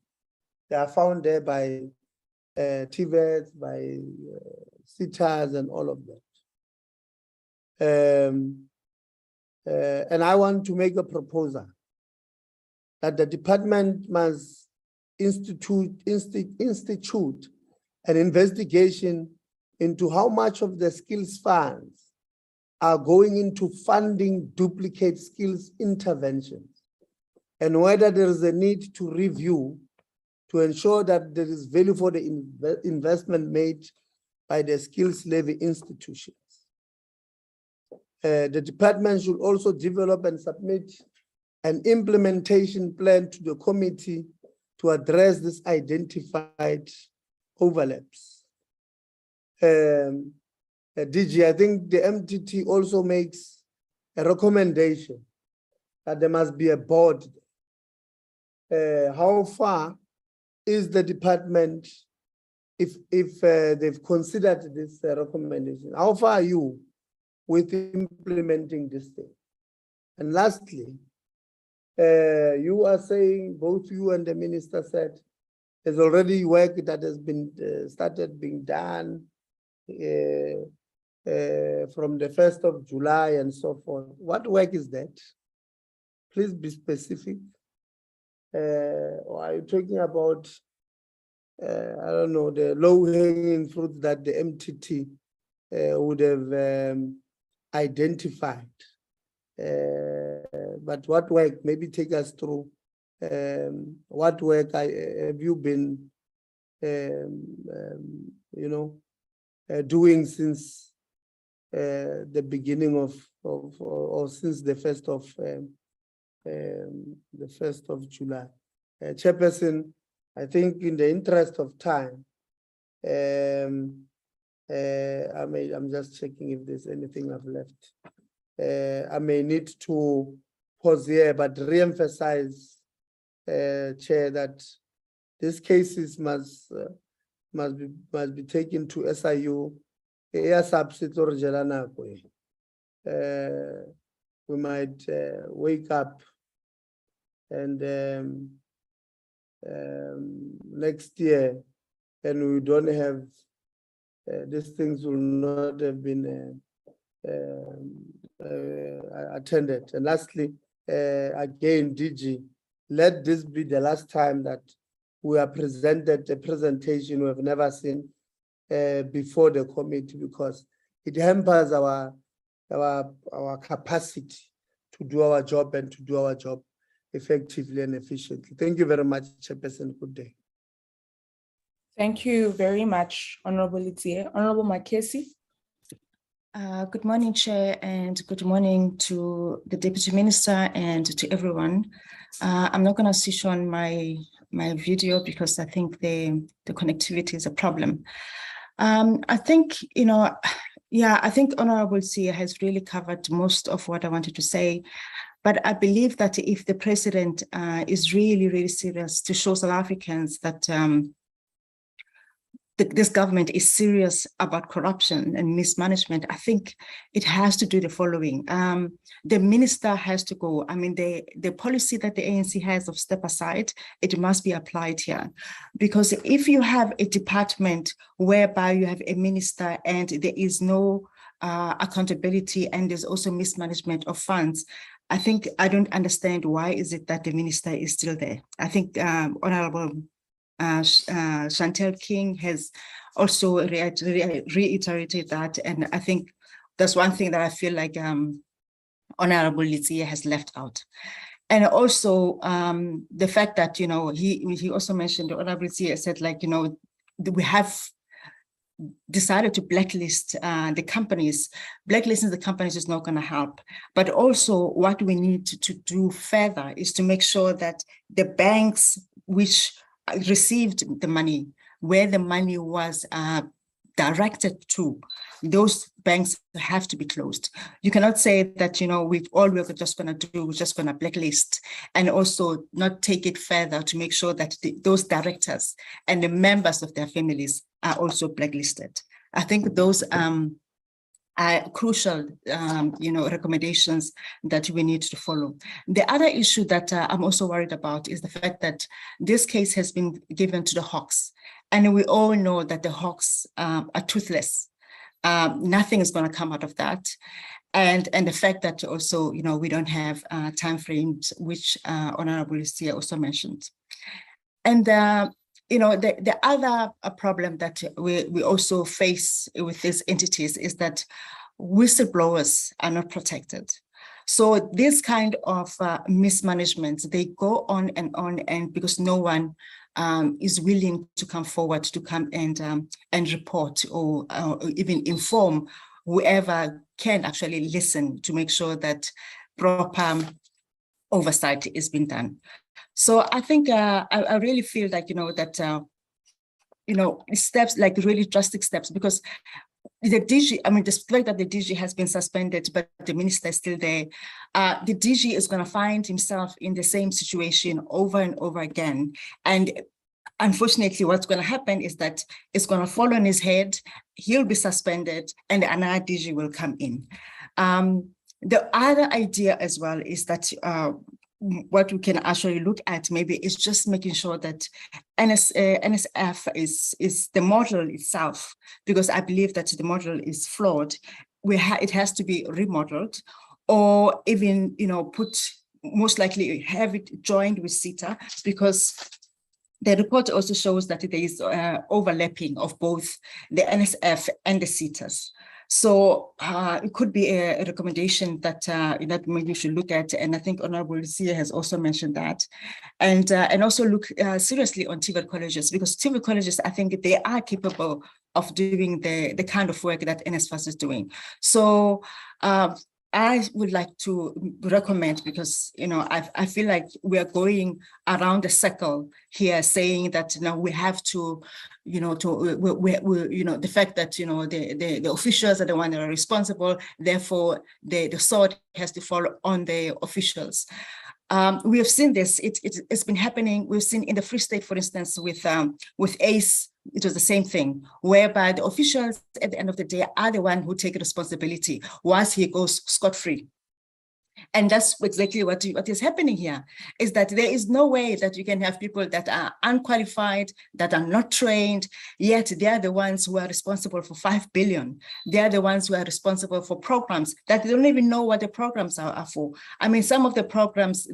they are found there by TVET, by CITAS and all of that. And I want to make a proposal that the department must institute an investigation into how much of the skills funds are going into funding duplicate skills interventions, and whether there is a need to review to ensure that there is value for the investment made by the skills levy institutions. The department should also develop and submit an implementation plan to the committee to address this identified overlaps. DG, I think the MTT also makes a recommendation that there must be a board how far is the department, if they've considered this recommendation, how far are you with implementing this thing? And lastly, you are saying, both you and the minister said, there's already work that has been started being done from the 1st of July and so forth. What work is that? Please be specific. Or are you talking about, I don't know, the low-hanging fruit that the MTT would have identified? But what work? Maybe take us through. What work have you been, doing since the beginning of or since the 1st of July? Chairperson, I think in the interest of time, I'm just checking if there's anything I've left. I may need to pause here, but re-emphasize, Chair, that these cases must be taken to SIU. We might wake up and next year, and we don't have these things will not have been attended. And lastly, again, DG, let this be the last time that we are presented a presentation we have never seen before the committee, because it hampers our capacity to do our job and to do our job effectively and efficiently. Thank you very much, Chairperson. Good day. Thank you very much, Honorable Litie. Honorable Makesi. Good morning, Chair, and good morning to the Deputy Minister and to everyone. I'm not going to switch on my video because I think the connectivity is a problem. I think, I think Honorable Sia has really covered most of what I wanted to say. But I believe that if the President is really, really serious to show South Africans that this government is serious about corruption and mismanagement, I think it has to do the following. The minister has to go. I mean, the policy that the ANC has of step aside, it must be applied here. Because if you have a department whereby you have a minister and there is no accountability and there's also mismanagement of funds, I don't understand why is it that the minister is still there. I think Honorable Chantel King has also reiterated that, and I think that's one thing that I feel like Honorable Litie has left out. And also the fact that he also mentioned, Honorable Litie said, like, we have decided to blacklist the companies. Blacklisting the companies is not going to help. But also what we need to do further is to make sure that the banks which received the money, where the money was directed to, those banks have to be closed. You cannot say that, we're just going to do, we're just going to blacklist, and also not take it further to make sure that those directors and the members of their families are also blacklisted. I think those are crucial, recommendations that we need to follow. The other issue that I'm also worried about is the fact that this case has been given to the Hawks, and we all know that the Hawks are toothless. Nothing is going to come out of that, and the fact that also we don't have timeframes, which Honorable Litie also mentioned, and the other problem that we also face with these entities is that whistleblowers are not protected. So this kind of mismanagement, they go on, and because no one is willing to come forward to come and report or even inform whoever can actually listen to make sure that proper oversight is being done. So I think I really feel like, that, steps, like really drastic steps, because the DG, I mean, despite that the DG has been suspended, but the minister is still there, the DG is going to find himself in the same situation over and over again. And unfortunately, what's going to happen is that it's going to fall on his head, he'll be suspended, and another DG will come in. The other idea as well is that what we can actually look at maybe is just making sure that NSF is the model itself, because I believe that the model is flawed. It has to be remodeled, or even, you know, most likely have it joined with CETA, because the report also shows that there is overlapping of both the NSF and the CETAs. So it could be a recommendation that that maybe we should look at, and I think Honorable Lucia has also mentioned that, and also look seriously on TVET colleges, because TVET colleges, I think they are capable of doing the kind of work that NSFAS is doing. So I would like to recommend, because, you know, I feel like we are going around the circle here, saying that, you know, we have to, you know, you know, the fact that, you know, the officials are the ones that are responsible, therefore the sword has to fall on the officials. We have seen this, it's been happening. We've seen in the Free State, for instance, with ACE, it was the same thing, whereby the officials at the end of the day are the one who take responsibility whilst he goes scot-free. And that's exactly what is happening here, is that there is no way that you can have people that are unqualified, that are not trained, yet they are the ones who are responsible for 5 billion. They are the ones who are responsible for programs that they don't even know what the programs are for. I mean, some of the programs,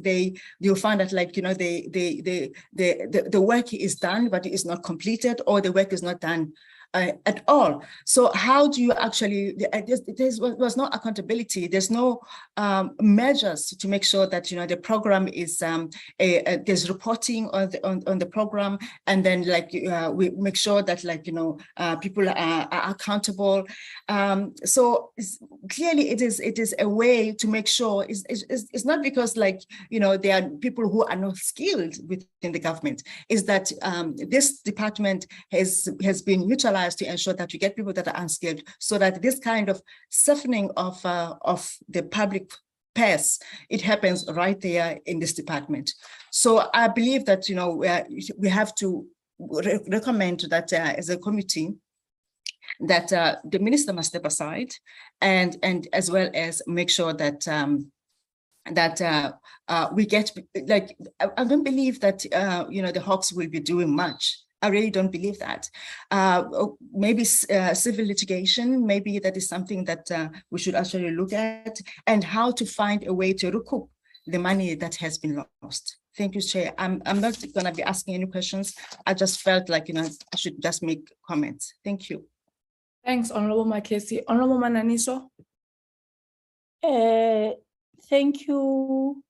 you'll find that, like, you know, the work is done, but it is not completed, or the work is not done at all. So how do you actually, there was no accountability, there's no measures to make sure that, you know, the program is, there's reporting on the program, and then, like, we make sure that, like, you know, people are accountable. So clearly it is a way to make sure, it's not because, like, you know, there are people who are not skilled within the government, is that this department has been utilized to ensure that you get people that are unskilled, so that this kind of softening of the public purse, it happens right there in this department. So I believe that, you know, we have to recommend that as a committee, that the minister must step aside, and as well as make sure that we get, like, I don't believe that you know, the Hawks will be doing much. I really don't believe that. Maybe civil litigation, maybe that is something that we should actually look at, and how to find a way to recoup the money that has been lost. Thank you, Chair. I'm not going to be asking any questions. I just felt like, you know, I should just make comments. Thank you. Thanks, Honorable Makesi. Honorable Mananiso. Thank you,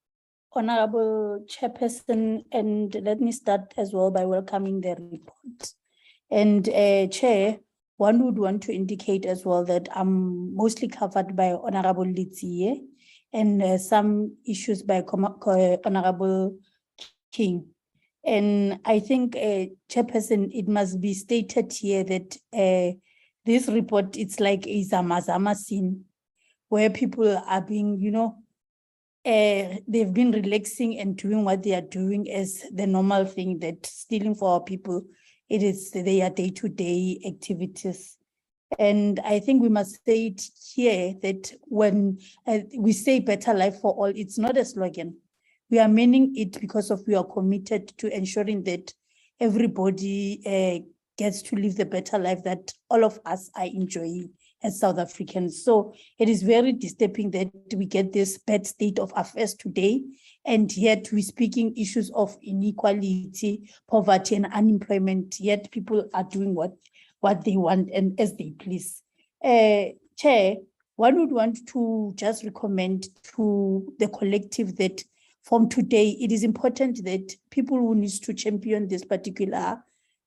Honorable Chairperson, and let me start as well by welcoming the report. And Chair, one would want to indicate as well that I'm mostly covered by Honorable Litsie and some issues by Honorable King. And I think, Chairperson, it must be stated here that this report, it's like a Zamazama scene where people are being, you know, they've been relaxing and doing what they are doing as the normal thing, that stealing for our people, it is their day-to-day activities. And I think we must say it here that when we say better life for all, it's not a slogan. We are meaning it because we are committed to ensuring that everybody gets to live the better life that all of us are enjoying as South Africans. So it is very disturbing that we get this bad state of affairs today, and yet we're speaking issues of inequality, poverty, and unemployment, yet people are doing what they want and as they please. Chair, one would want to just recommend to the collective that from today, it is important that people who need to champion this particular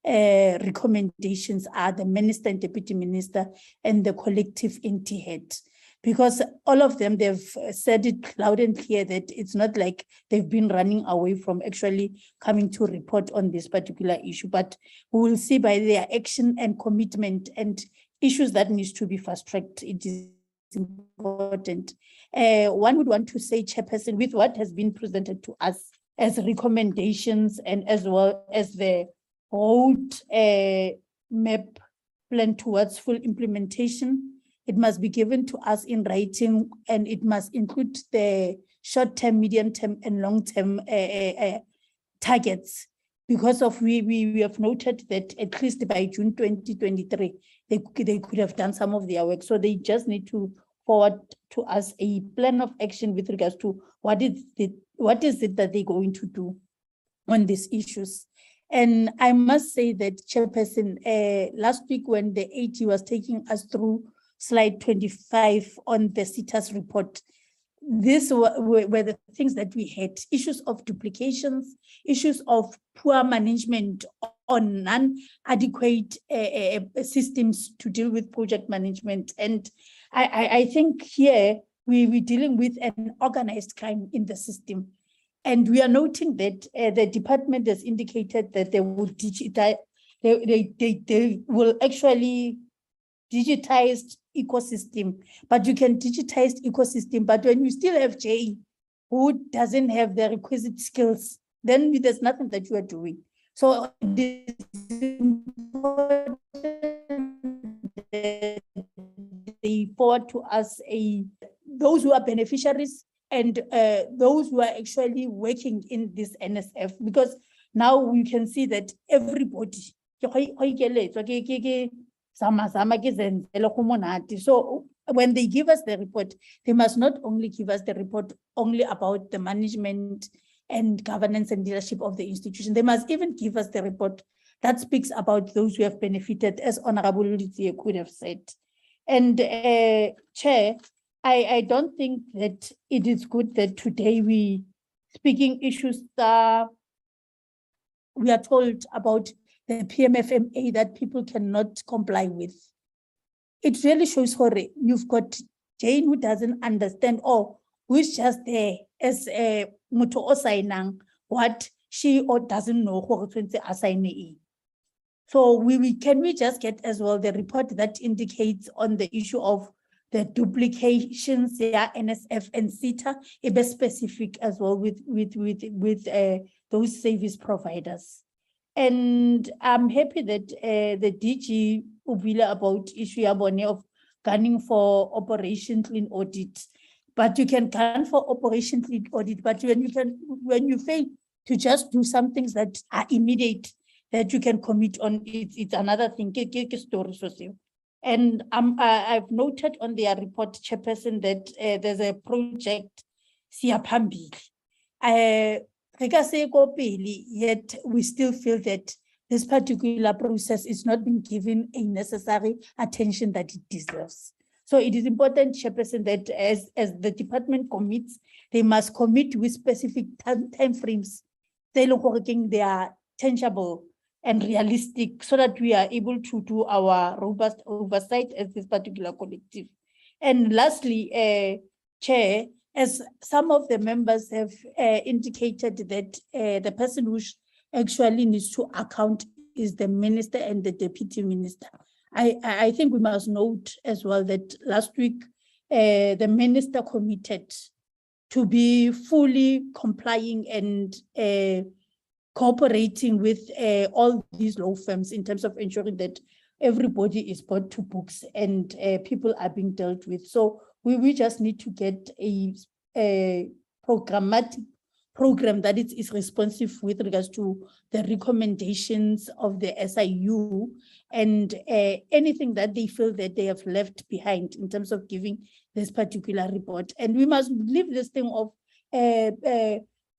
recommendations are the minister and deputy minister and the collective entity head, because all of them, they've said it loud and clear that it's not like they've been running away from actually coming to report on this particular issue, but we will see by their action and commitment and issues that needs to be fast-tracked. It is important. One would want to say, Chairperson, with what has been presented to us as recommendations and as well as the road map plan towards full implementation, it must be given to us in writing, and it must include the short-term, medium-term, and long-term targets. Because of we have noted that at least by June 2023, they could have done some of their work. So they just need to forward to us a plan of action with regards to what is it that they're going to do on these issues. And I must say that, Chairperson, last week when the AG was taking us through slide 25 on the CITAS report, these were the things that we had: issues of duplications, issues of poor management on non-adequate systems to deal with project management. And I think here we're dealing with an organized crime in the system. And we are noting that the department has indicated that they will digitize, they will actually digitize ecosystem, but you can digitize ecosystem, but when you still have Jay who doesn't have the requisite skills, then there's nothing that you are doing. So it is important that they forward to us those who are beneficiaries and those who are actually working in this NSF, because now we can see that everybody, so when they give us the report, they must not only give us the report only about the management and governance and leadership of the institution, they must even give us the report that speaks about those who have benefited, as Honorable Lutie could have said. And Chair, I don't think that it is good that today we speaking issues that we are told about the PMFMA that people cannot comply with. It really shows how you've got Jane who doesn't understand, or who is just there as a moto osainang what she or doesn't know what to assign. So can we just get as well the report that indicates on the issue of the duplications, NSF and CETA, a bit specific as well with those service providers. And I'm happy that the DG Ubila about issue of gunning for Operation Clean Audit. But you can gun for Operation Clean Audit, but when you fail to just do some things that are immediate, that you can commit on, it's another thing. And I've noted on their report, Chairperson, that there's a project, Siapambi. Yet we still feel that this particular process is not being given a necessary attention that it deserves. So it is important, Chairperson, that as the department commits, they must commit with specific time frames. They are tangible and realistic, so that we are able to do our robust oversight as this particular collective. And lastly, Chair, as some of the members have indicated that the person who actually needs to account is the minister and the deputy minister. I think we must note as well that last week, the minister committed to be fully complying and cooperating with all these law firms in terms of ensuring that everybody is brought to books and people are being dealt with. So we just need to get a programmatic program that is responsive with regards to the recommendations of the SIU and anything that they feel that they have left behind in terms of giving this particular report. And we must leave this thing of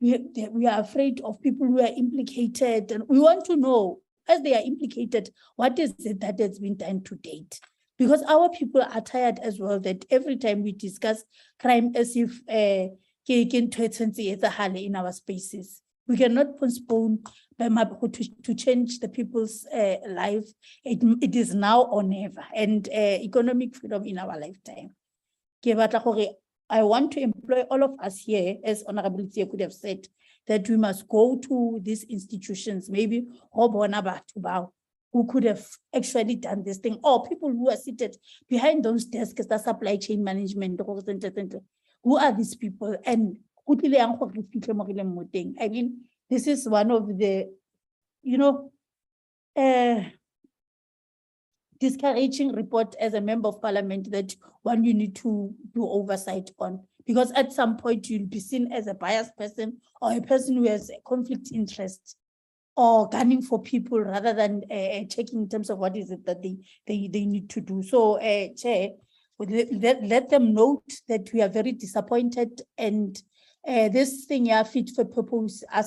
we are afraid of people who are implicated, and we want to know, as they are implicated, what is it that has been done to date? Because our people are tired as well that every time we discuss crime as if in our spaces. We cannot postpone to change the people's life. It is now or never, and economic freedom in our lifetime. I want to employ all of us here, as Honorable Tia could have said, that we must go to these institutions, maybe who could have actually done this thing, or people who are seated behind those desks, the supply chain management, who are these people? And I mean, this is one of the, discouraging report as a member of parliament that one you need to do oversight on, because at some point you'll be seen as a biased person or a person who has a conflict interest or gunning for people rather than checking in terms of what is it that they need to do. So, Chair, let them note that we are very disappointed, and this thing, yeah, fit for purpose. I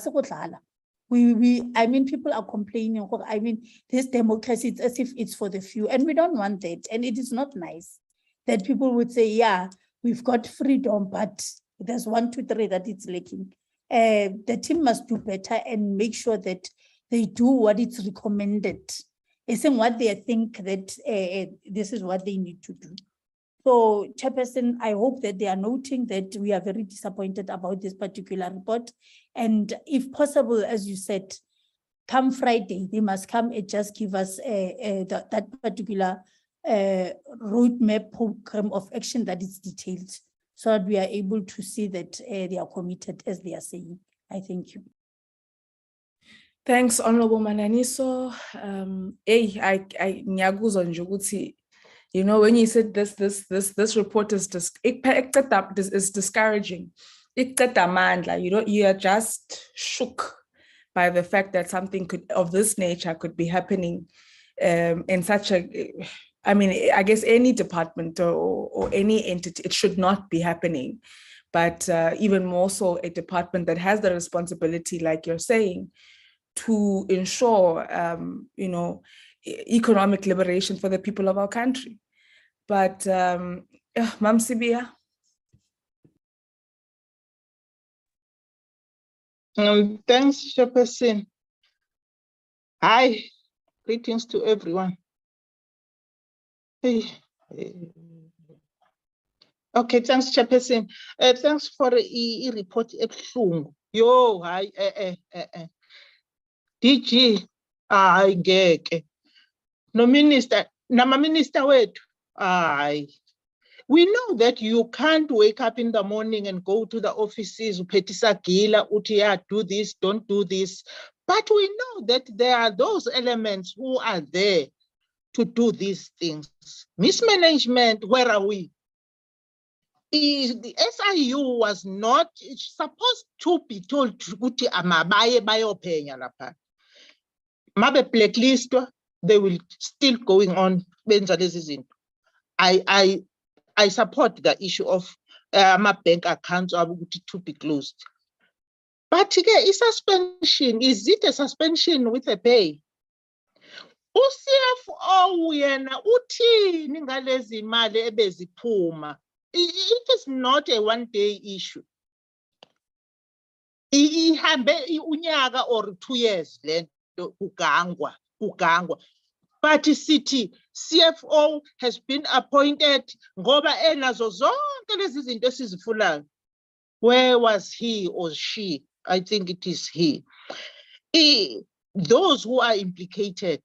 mean, people are complaining. I mean, this democracy, it's as if it's for the few, and we don't want that. And it is not nice that people would say, yeah, we've got freedom, but there's 1, 2, 3 that it's lacking. The team must do better and make sure that they do what it's recommended. It's in what they think that this is what they need to do. So, Chairperson, I hope that they are noting that we are very disappointed about this particular report. And if possible, as you said, come Friday, they must come and just give us that particular roadmap program of action that is detailed, so that we are able to see that they are committed as they are saying. I thank you. Thanks, Honorable Mananiso. You know, when you said this report is discouraging. You know, you are just shook by the fact that something of this nature could be happening in such a, I mean, I guess any department or any entity, it should not be happening. But even more so a department that has the responsibility, like you're saying, to ensure, you know, economic liberation for the people of our country. But Mam Sibia. Thanks, Chairperson. Hi, greetings to everyone. Okay, thanks, Chairperson. Thanks for the report. Yo, hi, DG, I get no minister, nama minister wait. We know that you can't wake up in the morning and go to the offices, petisa gila, utia, do this, don't do this. But we know that there are those elements who are there to do these things. Mismanagement, where are we? The SIU was not supposed to be told to uti amabaye bayopenya lapha. Mabe blacklist, they will still going on. I support the issue of my bank accounts to be closed. But again, suspension, is it a suspension with a pay? UCFO yena uthini ngalezi imali ebeziphuma. It is not a one-day issue. Ihambe unyaka or 2 years lento ugangwa. But city CFO has been appointed ngoba enazo zonke lezi zinto esizifunayo. Where was he or she? I think it is he. Those who are implicated,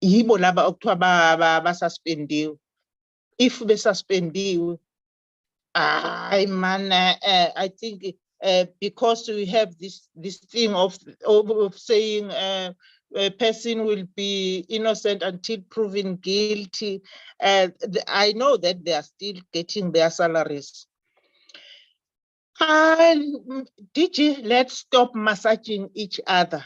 yibo laba okuthiwa basuspendiwe. If they suspendiwe, I think because we have this thing of saying a person will be innocent until proven guilty. I know that they are still getting their salaries. DG, let's stop massaging each other.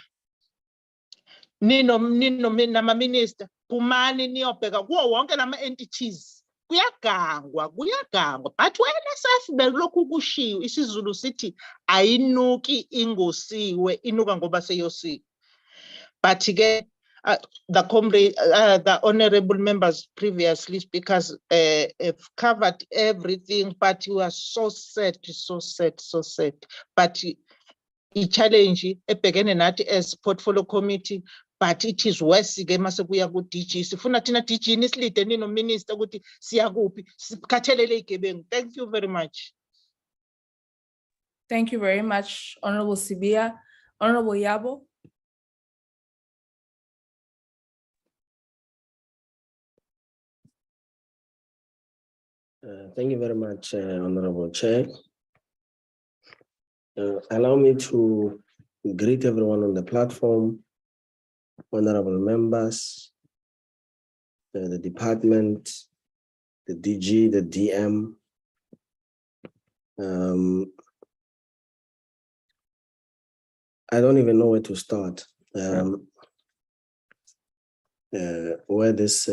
Nino nama minister, kumani niyobheka kuwo wonke lama entities. Kuyagangwa. But when SF belokhu kushiwo isiZulu sithi ayinuki ingosiwe inuka ngoba seyosiwe. But again, the honorable members previously speakers have covered everything, but you are so sad. But the challenge ebhekene nathi as portfolio committee, but it is worse ke mase kuya ku DG. Sifuna thina DG nisilide nino minister ukuthi siya kuphi sikhathelele igebengu. Thank you very much. Thank you very much, Honorable Sibia. Honorable Yabo. Thank you very much, Honorable Chair. Allow me to greet everyone on the platform, honorable members, the department, the DG, the DM. I don't even know where to start, where this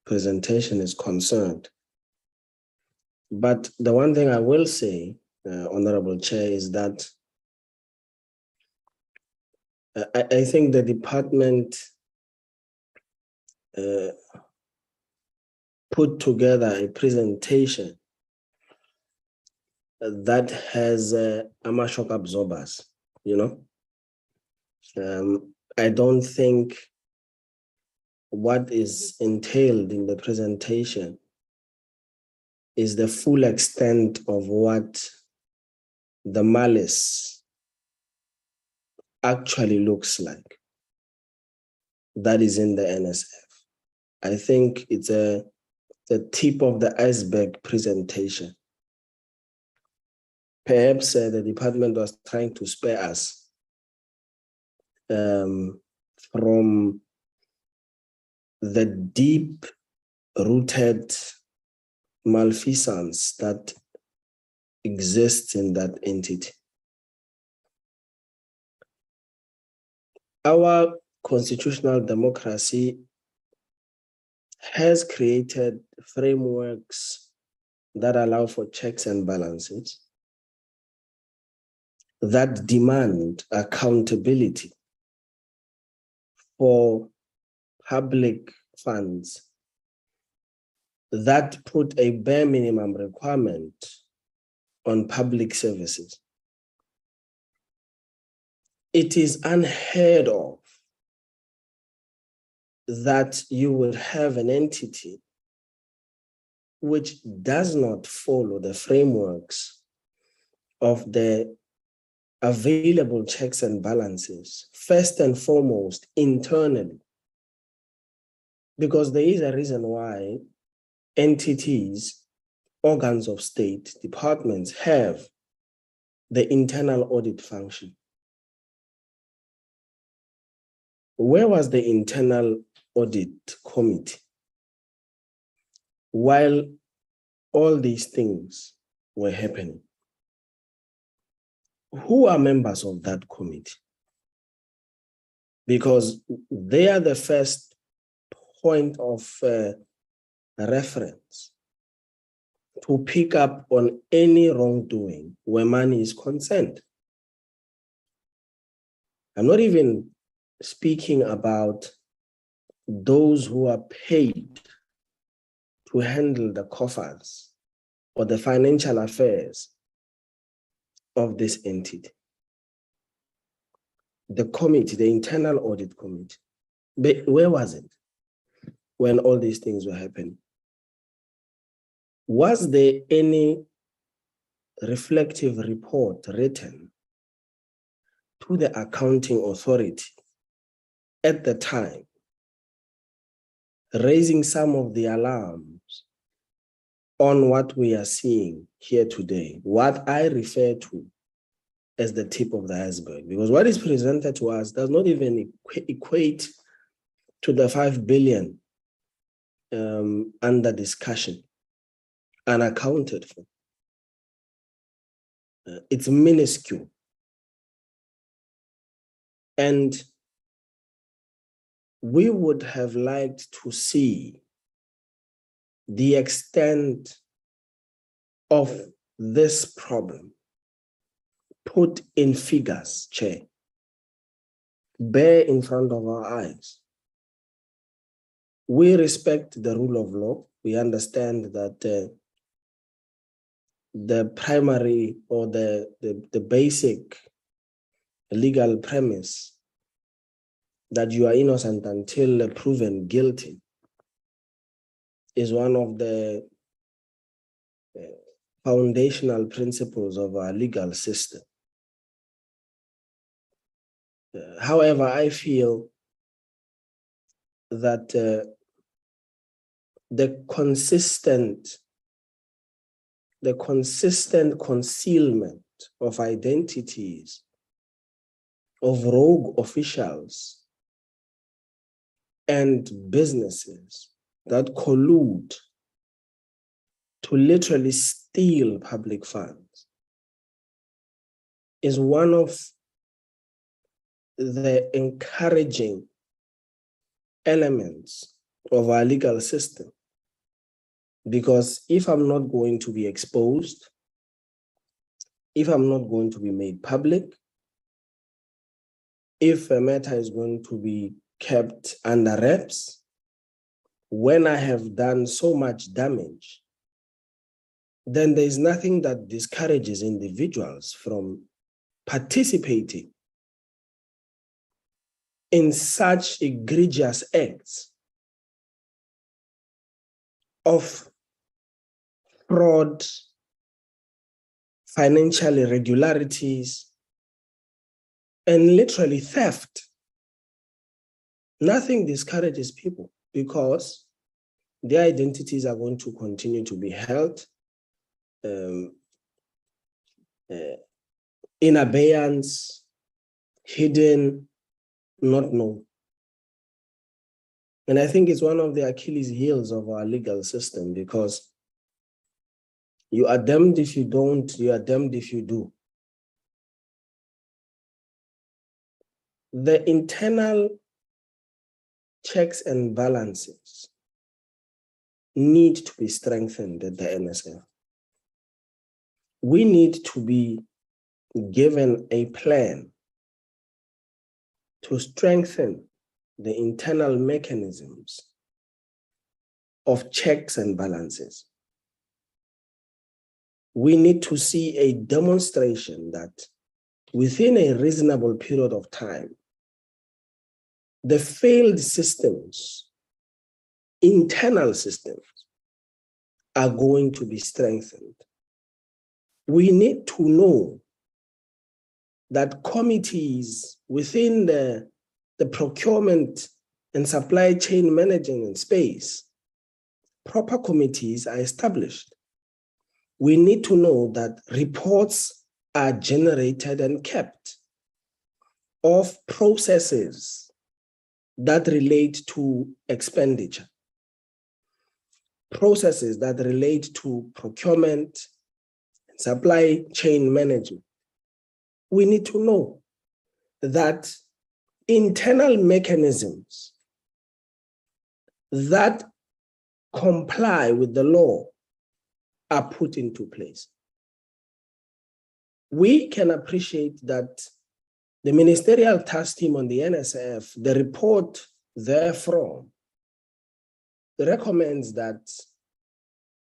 presentation is concerned. But the one thing I will say, Honorable Chair, is that I think the department put together a presentation that has shock absorbers, you know. I don't think what is entailed in the presentation is the full extent of what the malice actually looks like that is in the NSF. I think it's the tip of the iceberg presentation. Perhaps the department was trying to spare us from the deep-rooted malfeasance that exists in that entity. Our constitutional democracy has created frameworks that allow for checks and balances, that demand accountability for public funds, that put a bare minimum requirement on public services. It is unheard of that you would have an entity which does not follow the frameworks of the available checks and balances, first and foremost, internally. Because there is a reason why entities, organs of state, departments have the internal audit function. Where was the internal audit committee while all these things were happening? Who are members of that committee? Because they are the first point of reference to pick up on any wrongdoing where money is concerned. I'm not even speaking about those who are paid to handle the coffers or the financial affairs of this entity. The committee, the internal audit committee, where was it when all these things were happening? Was there any reflective report written to the accounting authority at the time, raising some of the alarms on what we are seeing here today, what I refer to as the tip of the iceberg? Because what is presented to us does not even equate to the 5 billion under discussion, unaccounted for. It's minuscule. And we would have liked to see the extent of this problem put in figures, Chair, bare in front of our eyes. We respect the rule of law. We understand that the primary or the basic legal premise that you are innocent until proven guilty is one of the foundational principles of our legal system. However, I feel that the consistent the consistent concealment of identities of rogue officials and businesses that collude to literally steal public funds is one of the encouraging elements of our legal system. Because if I'm not going to be exposed, if I'm not going to be made public, if a matter is going to be kept under wraps, when I have done so much damage, then there is nothing that discourages individuals from participating in such egregious acts of fraud, financial irregularities, and literally theft. Nothing discourages people because their identities are going to continue to be held in abeyance, hidden, not known. And I think it's one of the Achilles heels of our legal system, because you are damned if you don't, you are damned if you do. The internal checks and balances need to be strengthened at the NSF. We need to be given a plan to strengthen the internal mechanisms of checks and balances. We need to see a demonstration that within a reasonable period of time, the failed systems, internal systems, are going to be strengthened. We need to know that committees within the procurement and supply chain management space, proper committees are established. We need to know that reports are generated and kept of processes that relate to expenditure, processes that relate to procurement and supply chain management. We need to know that internal mechanisms that comply with the law are put into place. We can appreciate that the Ministerial Task Team on the NSF, the report therefrom, recommends that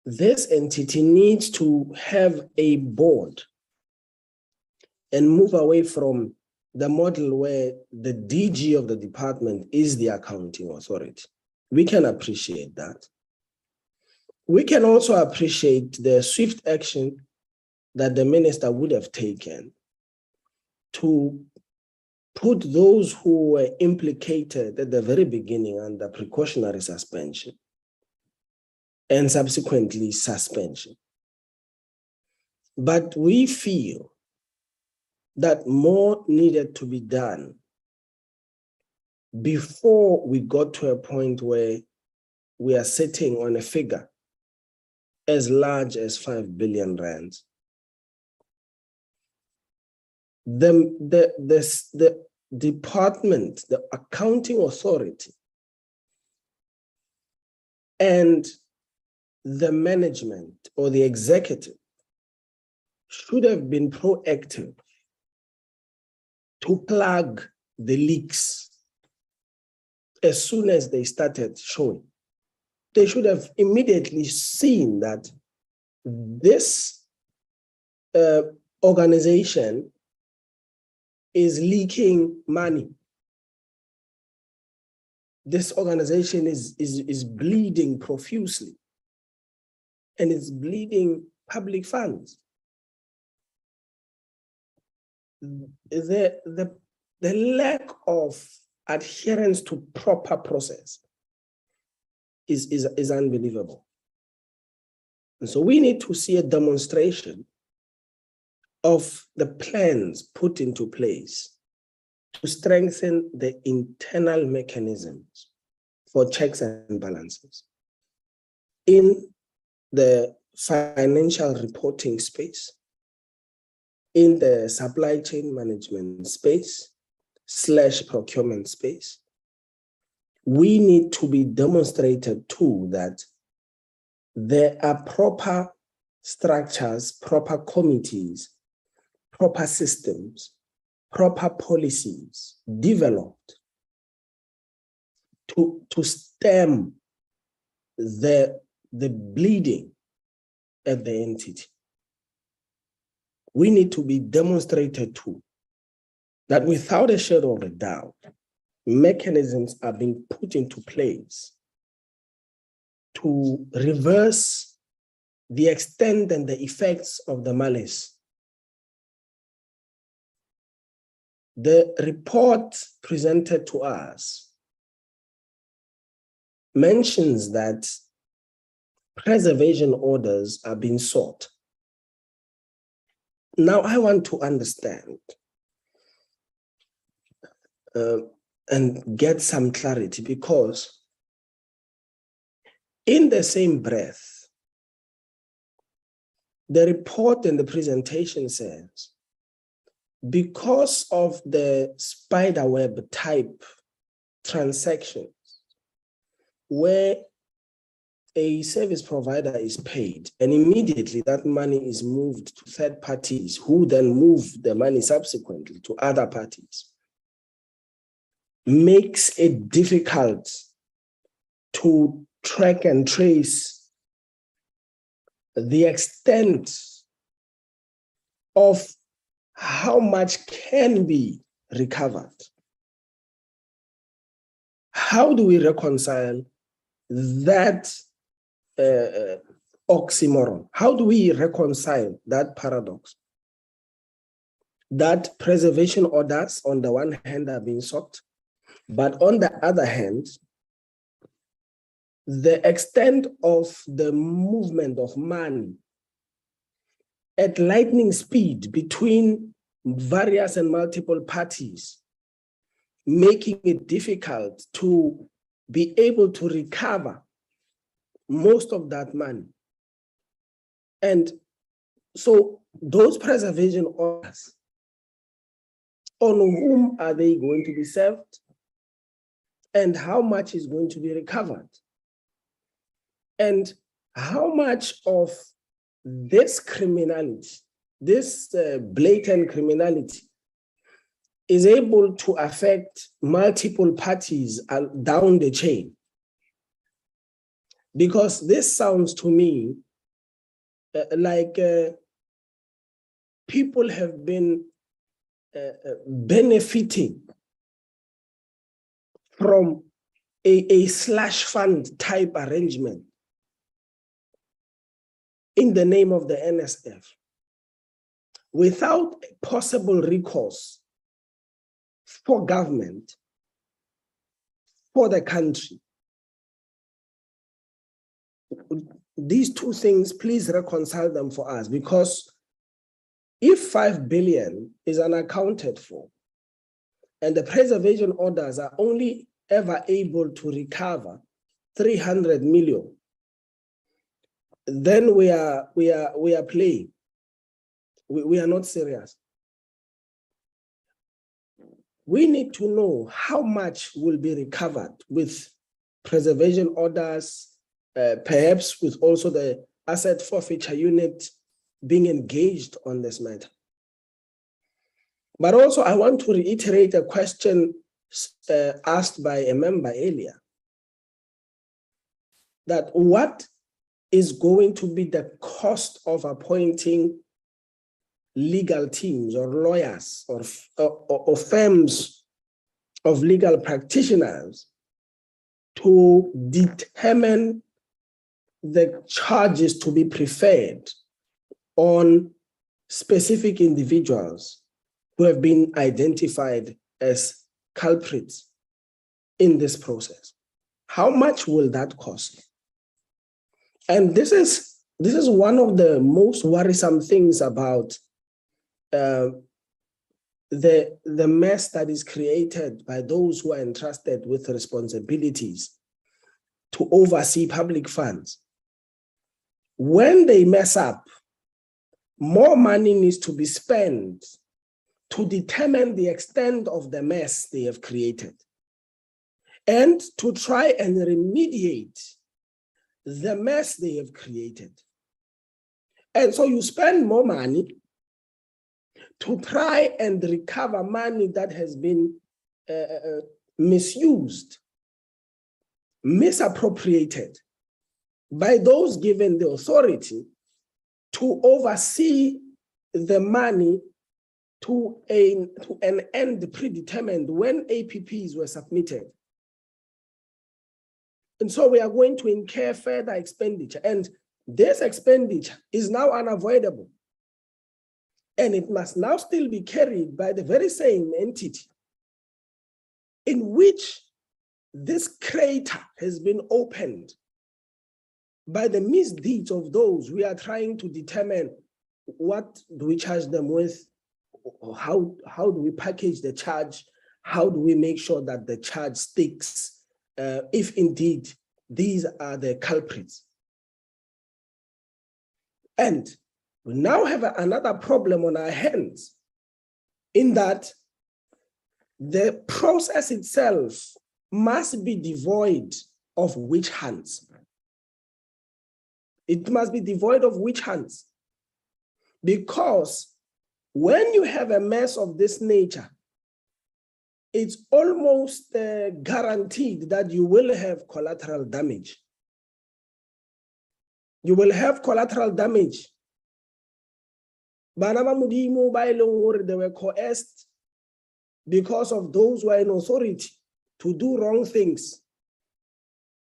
this entity needs to have a board and move away from the model where the DG of the department is the accounting authority. We can appreciate that. We can also appreciate the swift action that the minister would have taken to put those who were implicated at the very beginning under precautionary suspension and subsequently suspension. But we feel that more needed to be done before we got to a point where we are sitting on a figure as large as 5 billion rands. The department, the accounting authority, and the management or the executive should have been proactive to plug the leaks as soon as they started showing. They should have immediately seen that this organization is leaking money. This organization is bleeding profusely, and it's bleeding public funds. The lack of adherence to proper process is unbelievable. And so we need to see a demonstration of the plans put into place to strengthen the internal mechanisms for checks and balances in the financial reporting space, in the supply chain management space / procurement space. We need to be demonstrated too that there are proper structures, proper committees, proper systems, proper policies developed to stem the bleeding at the entity. We need to be demonstrated too that without a shadow of a doubt, mechanisms are being put into place to reverse the extent and the effects of the malice. The report presented to us mentions that preservation orders are being sought. Now, I want to understand and get some clarity, because in the same breath, the report and the presentation says, because of the spiderweb type transactions where a service provider is paid and immediately that money is moved to third parties who then move the money subsequently to other parties, makes it difficult to track and trace the extent of how much can be recovered. How do we reconcile that oxymoron? How do we reconcile that paradox? That preservation orders on the one hand are being sought, but on the other hand, the extent of the movement of money at lightning speed between various and multiple parties, making it difficult to be able to recover most of that money. And so those preservation orders, on whom are they going to be served? And how much is going to be recovered? And how much of this criminality, this blatant criminality, is able to affect multiple parties down the chain? Because this sounds to me like people have been benefiting from a slush fund type arrangement in the name of the NSF without possible recourse for government, for the country. These two things, please reconcile them for us, because if 5 billion is unaccounted for and the preservation orders are only ever able to recover 300 million, then we are playing. We are not serious. We need to know how much will be recovered with preservation orders, perhaps with also the asset forfeiture unit being engaged on this matter. But also I want to reiterate a question asked by a member earlier, that what is going to be the cost of appointing legal teams or lawyers or firms of legal practitioners to determine the charges to be preferred on specific individuals who have been identified as culprits in this process? How much will that cost? And this is this is one of the most worrisome things about the mess that is created by those who are entrusted with responsibilities to oversee public funds. When they mess up, more money needs to be spent to determine the extent of the mess they have created and to try and remediate the mess they have created. And so you spend more money to try and recover money that has been misused, misappropriated by those given the authority to oversee the money to an end predetermined when APPs were submitted. And so we are going to incur further expenditure, and this expenditure is now unavoidable. And it must now still be carried by the very same entity in which this crater has been opened by the misdeeds of those we are trying to determine what do we charge them with, how do we package the charge, how do we make sure that the charge sticks, if indeed these are the culprits. And we now have another problem on our hands in that the process itself must be devoid of witch hunts. It must be devoid of witch hunts, because when you have a mess of this nature, it's almost guaranteed that you will have collateral damage. You will have collateral damage. They were coerced because of those who are in authority to do wrong things,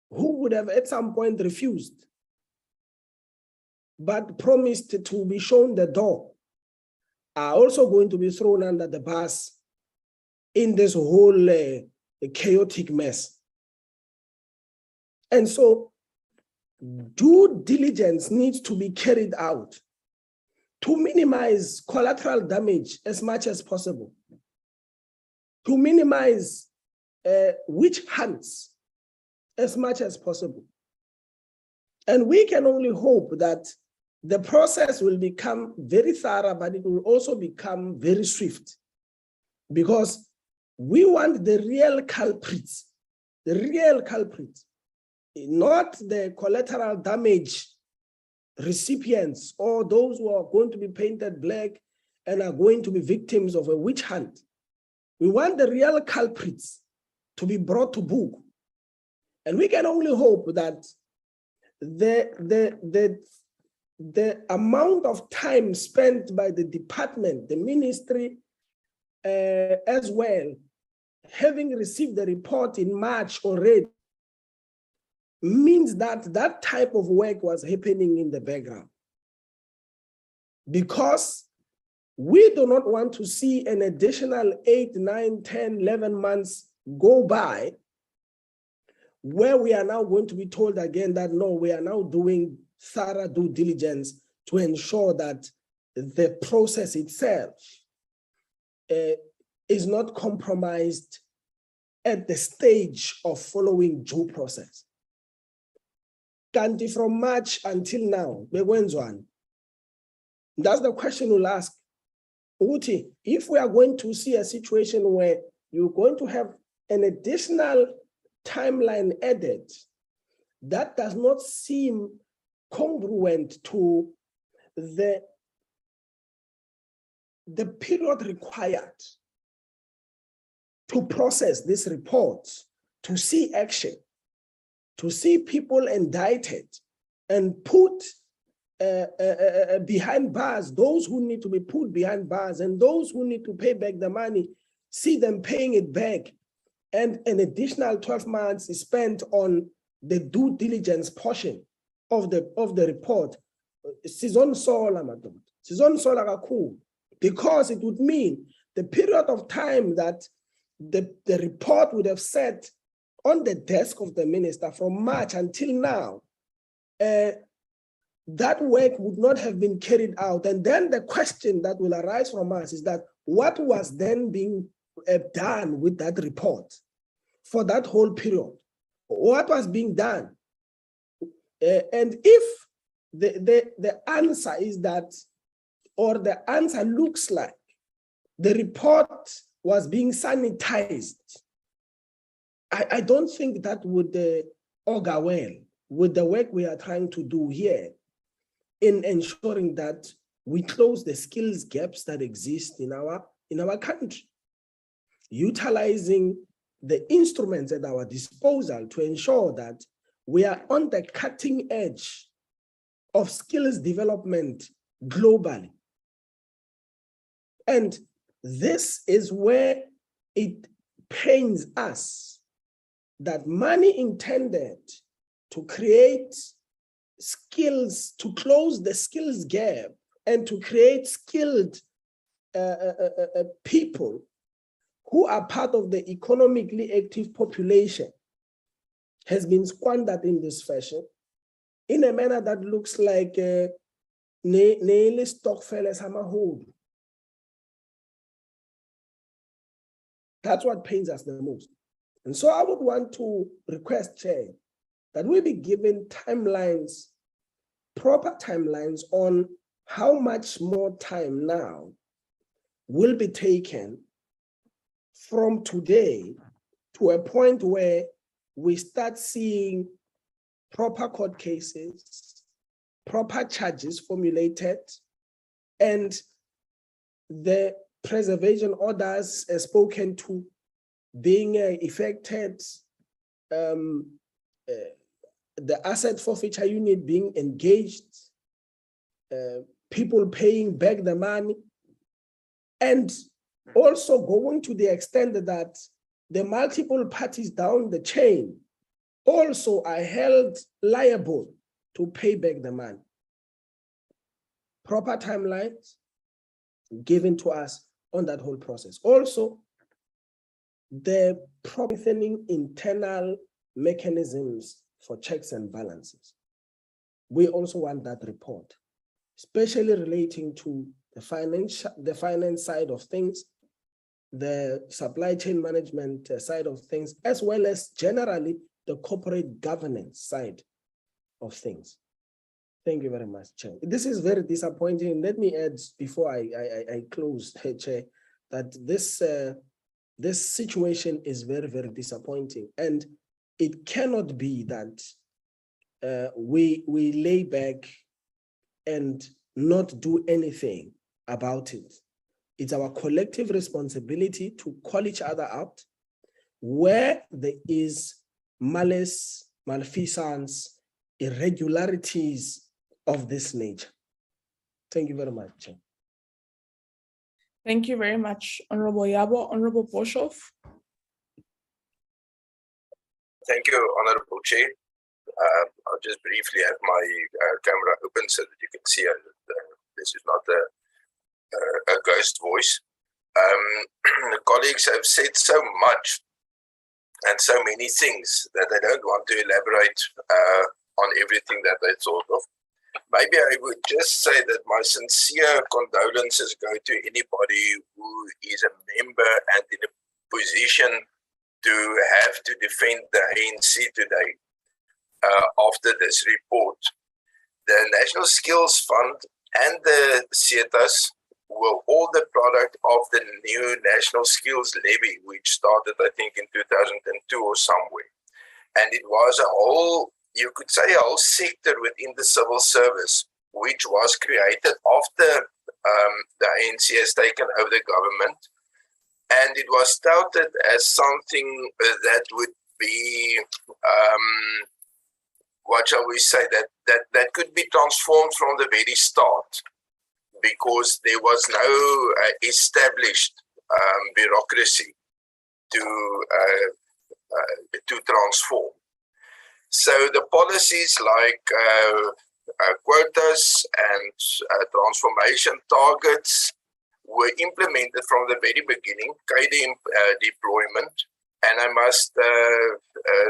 who would have at some point refused, but promised to be shown the door, are also going to be thrown under the bus in this whole chaotic mess. And so due diligence needs to be carried out to minimize collateral damage as much as possible, to minimize witch hunts as much as possible. And we can only hope that the process will become very thorough, but it will also become very swift, because we want the real culprits, not the collateral damage recipients or those who are going to be painted black and are going to be victims of a witch hunt. We want the real culprits to be brought to book. And we can only hope that the amount of time spent by the department, the ministry as well, having received the report in March already, means that that type of work was happening in the background. Because we do not want to see an additional 8, 9, 10, 11 months go by where we are now going to be told again that no, we are now doing thorough due diligence to ensure that the process itself is not compromised at the stage of following due process. Kanti from March until now, that's the question we'll ask. Uti, if we are going to see a situation where you're going to have an additional timeline added, that does not seem congruent to the period required to process this report, to see action, to see people indicted and put behind bars, those who need to be put behind bars, and those who need to pay back the money, see them paying it back, and an additional 12 months is spent on the due diligence portion of the report. Because it would mean the period of time that the report would have sat on the desk of the minister from March until now that work would not have been carried out. And then the question that will arise from us is that what was then being done with that report for that whole period? What was being done? And if the answer is that, or the answer looks like the report was being sanitized, I don't think that would augur well with the work we are trying to do here in ensuring that we close the skills gaps that exist in our country, utilizing the instruments at our disposal to ensure that we are on the cutting edge of skills development globally. And this is where it pains us that money intended to create skills, to close the skills gap and to create skilled people who are part of the economically active population has been squandered in this fashion in a manner that looks like nearly stokvel as hamahodu. That's what pains us the most. And so I would want to request, Chair, that we be given timelines, proper timelines on how much more time now will be taken from today to a point where we start seeing proper court cases, proper charges formulated, and the preservation orders spoken to being effected, the asset forfeiture unit being engaged, people paying back the money, and also going to the extent that the multiple parties down the chain also are held liable to pay back the money. Proper timelines given to us on that whole process. Also, the strengthening internal mechanisms for checks and balances. We also want that report, especially relating to the finance side of things, the supply chain management side of things, as well as generally the corporate governance side of things. Thank you very much, Chair. This is very disappointing. Let me add before I close, Chair, that this situation is very, very disappointing, and it cannot be that we lay back and not do anything about it. It's our collective responsibility to call each other out where there is malice, malfeasance, irregularities of this nature. Thank you very much, Chair. Thank you very much, Honorable Yabo. Honorable Boshoff. Thank you, Honorable Chair. I'll just briefly have my camera open so that you can see this is not a ghost voice. The colleagues have said so much and so many things that I don't want to elaborate on everything that I thought of. Maybe I would just say that my sincere condolences go to anybody who is a member and in a position to have to defend the ANC today after this report. The National Skills Fund and the CETAs were all the product of the new National Skills Levy, which started, I think, in 2002 or somewhere. And it was a whole, you could say, a whole sector within the civil service, which was created after the ANC has taken over the government. And it was touted as something that would be, what shall we say, that could be transformed from the very start, because there was no established bureaucracy to transform. So the policies like quotas and transformation targets were implemented from the very beginning, KD deployment, and I must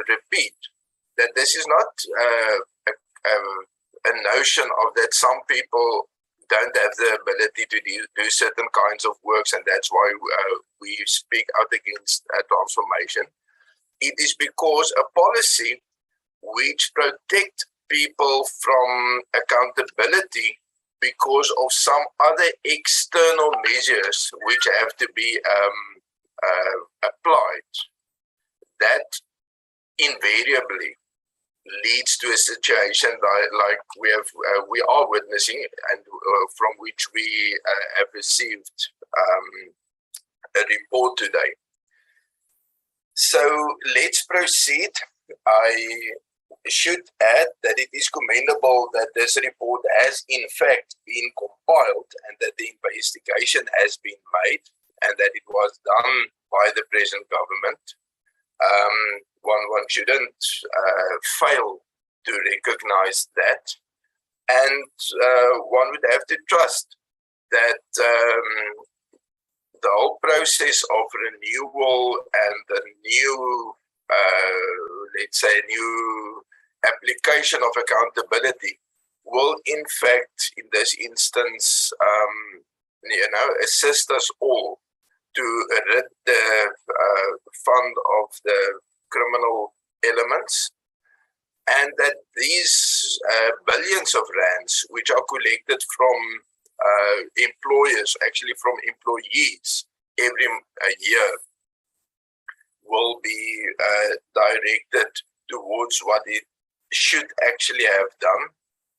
repeat that this is not a notion of that some people don't have the ability to do certain kinds of works, and that's why we speak out against transformation. It is because a policy which protects people from accountability because of some other external measures which have to be applied, that invariably leads to a situation like we are witnessing, and from which we have received a report today. So let's proceed. I should add that it is commendable that this report has in fact been compiled and that the investigation has been made and that it was done by the present government. One shouldn't fail to recognize that, and one would have to trust that the whole process of renewal and the new, let's say, new application of accountability will, in fact, in this instance, assist us all to rid the fund of the criminal elements, and that these billions of rands which are collected from employers, actually from employees every year, will be directed towards what it should actually have done,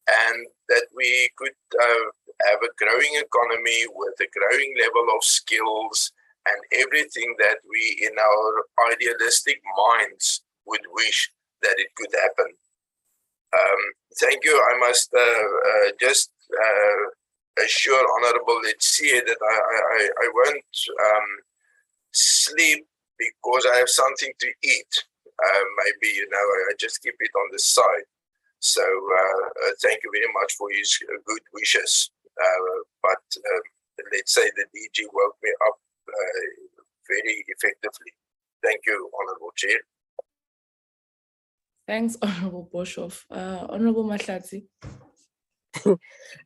and that we could have a growing economy with a growing level of skills and everything that we in our idealistic minds would wish that it could happen. Thank you. I must just assure Honorable Letsie that I won't sleep because I have something to eat. Maybe, I just keep it on the side. So thank you very much for his good wishes. But let's say the DG woke me up very effectively. Thank you, Honorable Chair. Thanks, Honorable Boshoff. Honorable Mahlatsi.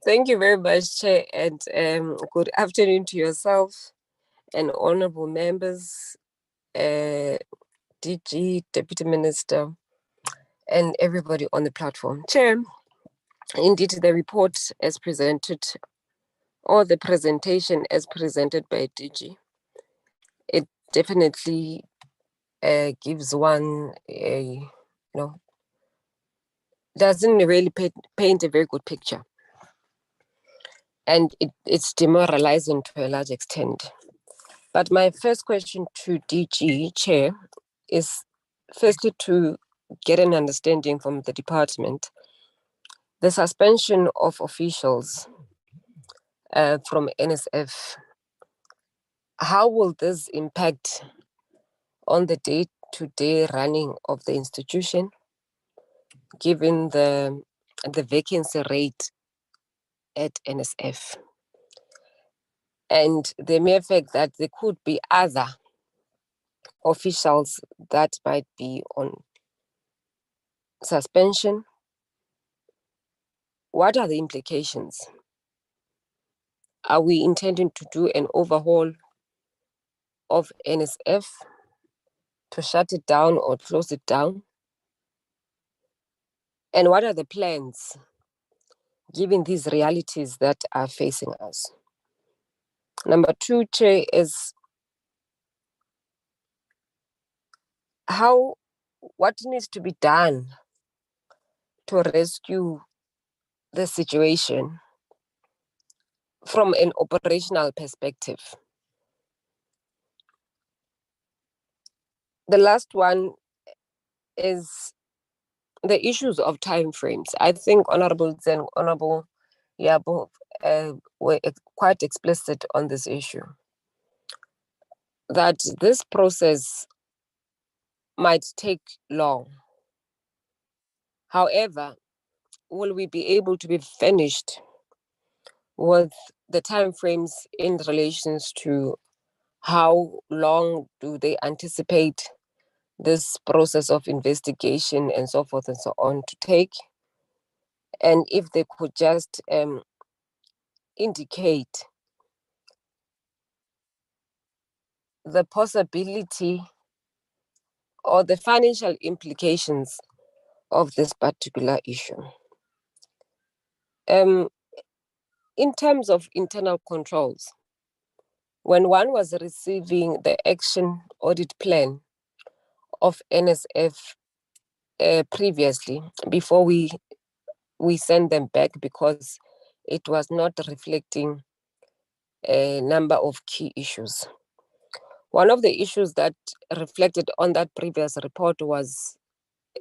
Thank you very much, Chair, and good afternoon to yourself and honorable members, DG, Deputy Minister, and everybody on the platform. Chair, indeed, the report as presented, or the presentation as presented by DG, it definitely gives one doesn't really paint a very good picture. And it's demoralizing to a large extent. But my first question to DG, Chair, is firstly to get an understanding from the department, the suspension of officials from NSF, how will this impact on the day-to-day running of the institution, given the vacancy rate at NSF? And the mere fact that there could be other officials that might be on suspension. What are the implications? Are we intending to do an overhaul of NSF to shut it down or close it down? And what are the plans given these realities that are facing us? Number two, Chair, is what needs to be done to rescue the situation from an operational perspective? The last one is the issues of timeframes. I think Honorable Zen, Honorable Yabo were quite explicit on this issue, that this process might take long. However, will we be able to be finished with the timeframes in relations to how long do they anticipate this process of investigation and so forth and so on to take? And if they could just indicate the possibility or the financial implications of this particular issue. In terms of internal controls, when one was receiving the action audit plan of NSF previously, before we sent them back because it was not reflecting a number of key issues. One of the issues that reflected on that previous report was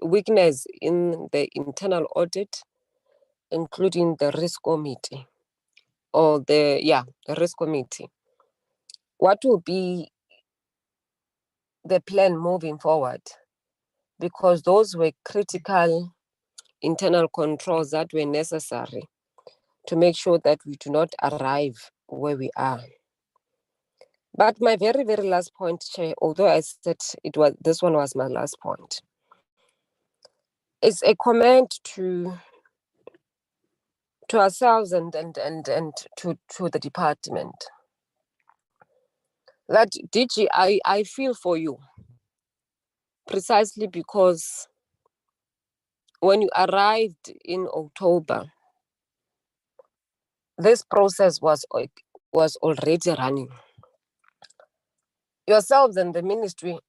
weakness in the internal audit, including the risk committee or the risk committee. What will be the plan moving forward? Because those were critical internal controls that were necessary to make sure that we do not arrive where we are. But my very, very last point, Chair, although I said this one was my last point, is a comment to ourselves and to the department. That DG, I feel for you, precisely because when you arrived in October, this process was already running. Yourselves and the ministry,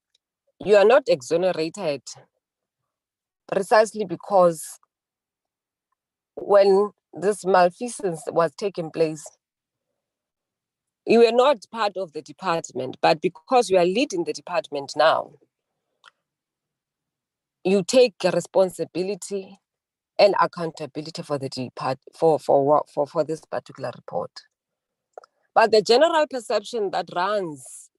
you are not exonerated, precisely because when this malfeasance was taking place, you were not part of the department, but because you are leading the department now, you take responsibility and accountability for the for this particular report. But the general perception that runs,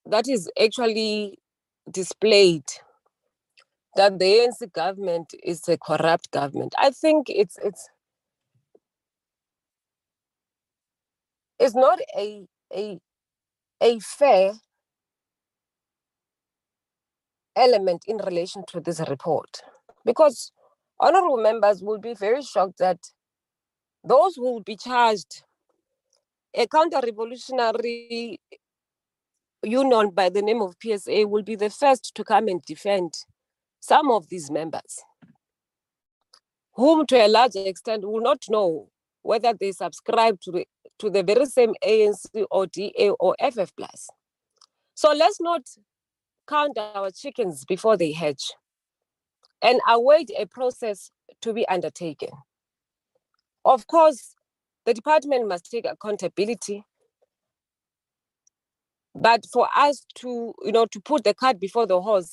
that is actually displayed, that the ANC government is a corrupt government, I think it's not a fair element in relation to this report, because honorable members will be very shocked that those who will be charged, a counter-revolutionary union by the name of PSA, will be the first to come and defend some of these members, whom to a large extent will not know whether they subscribe to the very same ANC or DA or FF+. So let's not count our chickens before they hatch and await a process to be undertaken. Of course, the department must take accountability, but for us to put the cart before the horse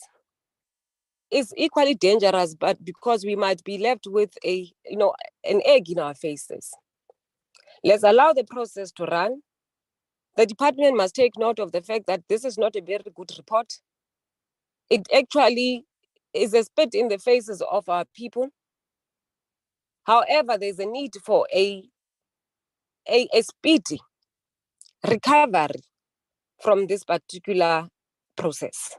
is equally dangerous, but because we might be left with an egg in our faces. Let's allow the process to run. The department must take note of the fact that this is not a very good report. It actually is a spit in the faces of our people. However, there's a need for a speedy recovery from this particular process.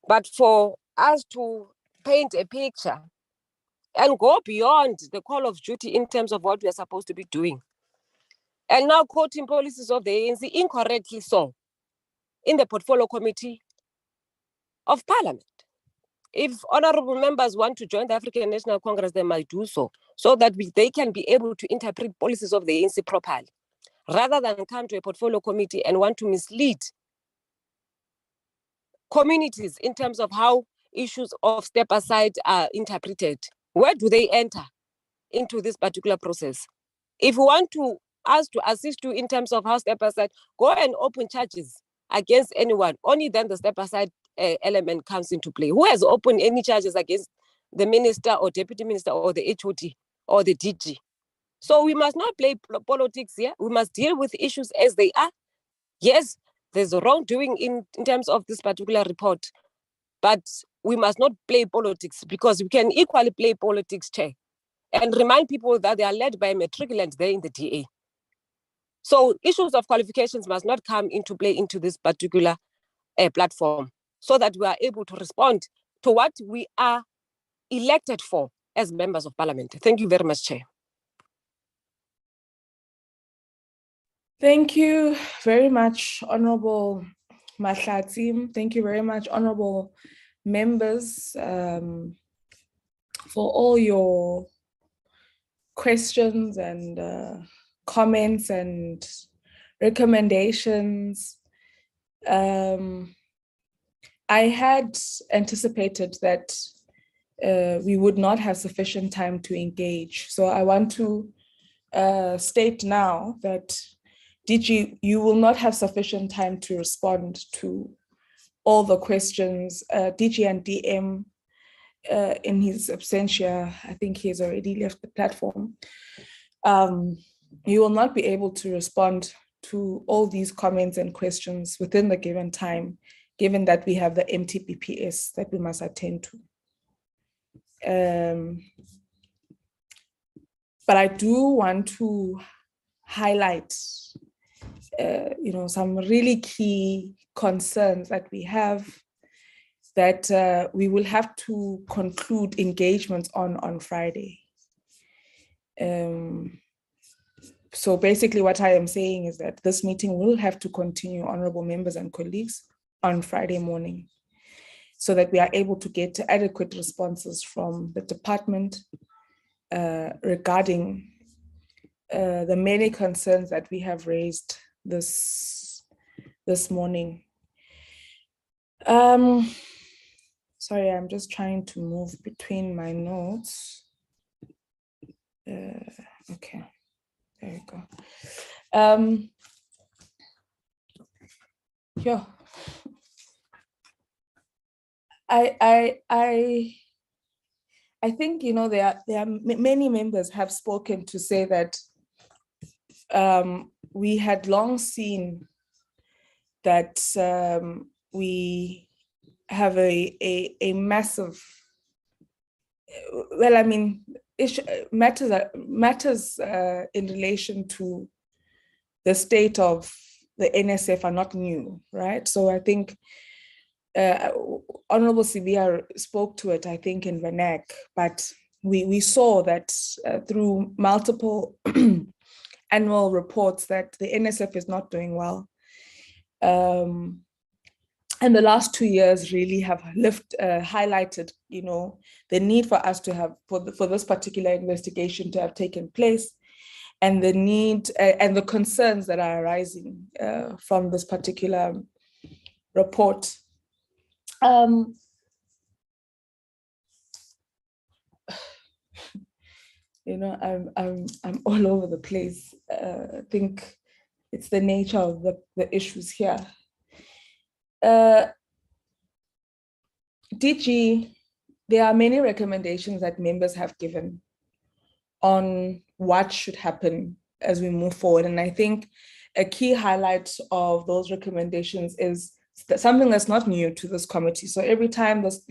But for us to paint a picture and go beyond the call of duty in terms of what we are supposed to be doing, and now quoting policies of the ANC incorrectly so in the portfolio committee of Parliament. If honorable members want to join the African National Congress, they might do so that they can be able to interpret policies of the ANC properly, rather than come to a portfolio committee and want to mislead communities in terms of how issues of step aside are interpreted. Where do they enter into this particular process? If you want us to assist you in terms of how step aside, go and open charges against anyone. Only then the step aside element comes into play. Who has opened any charges against the minister or deputy minister or the HOD or the DG? So we must not play politics here. We must deal with issues as they are. Yes, there's a wrongdoing in terms of this particular report, but we must not play politics, because we can equally play politics, Chair, and remind people that they are led by a matriculant there in the DA. So issues of qualifications must not come into play into this particular platform, so that we are able to respond to what we are elected for as members of parliament. Thank you very much, Chair. Thank you very much, Honorable Mahlatsi. Thank you very much, Honorable members, for all your questions and comments and recommendations. I had anticipated that we would not have sufficient time to engage. So I want to state now that DG, you will not have sufficient time to respond to all the questions. DG and DM, in his absentia, I think he has already left the platform. You will not be able to respond to all these comments and questions within the given time, given that we have the MTBPS that we must attend to. But I do want to highlight some really key concerns that we have that we will have to conclude engagements on Friday. So basically what I am saying is that this meeting will have to continue, honorable members and colleagues, on Friday morning, so that we are able to get adequate responses from the department regarding the many concerns that we have raised this morning. Sorry, I'm just trying to move between my notes. Okay, there we go. Yeah. I think, there are many members have spoken to say that we had long seen that we have a massive, well, I mean, matters in relation to the state of the NSF are not new, right? So I think Honorable Sibia spoke to it, I think, in Vanak, but we saw that through multiple annual reports that the NSF is not doing well. And the last 2 years really have highlighted, the need for us to have, for this particular investigation to have taken place, and the need and the concerns that are arising from this particular report. I'm all over the place. I think it's the nature of the issues here. DG, there are many recommendations that members have given on what should happen as we move forward. And I think a key highlight of those recommendations is something that's not new to this committee. So every time this,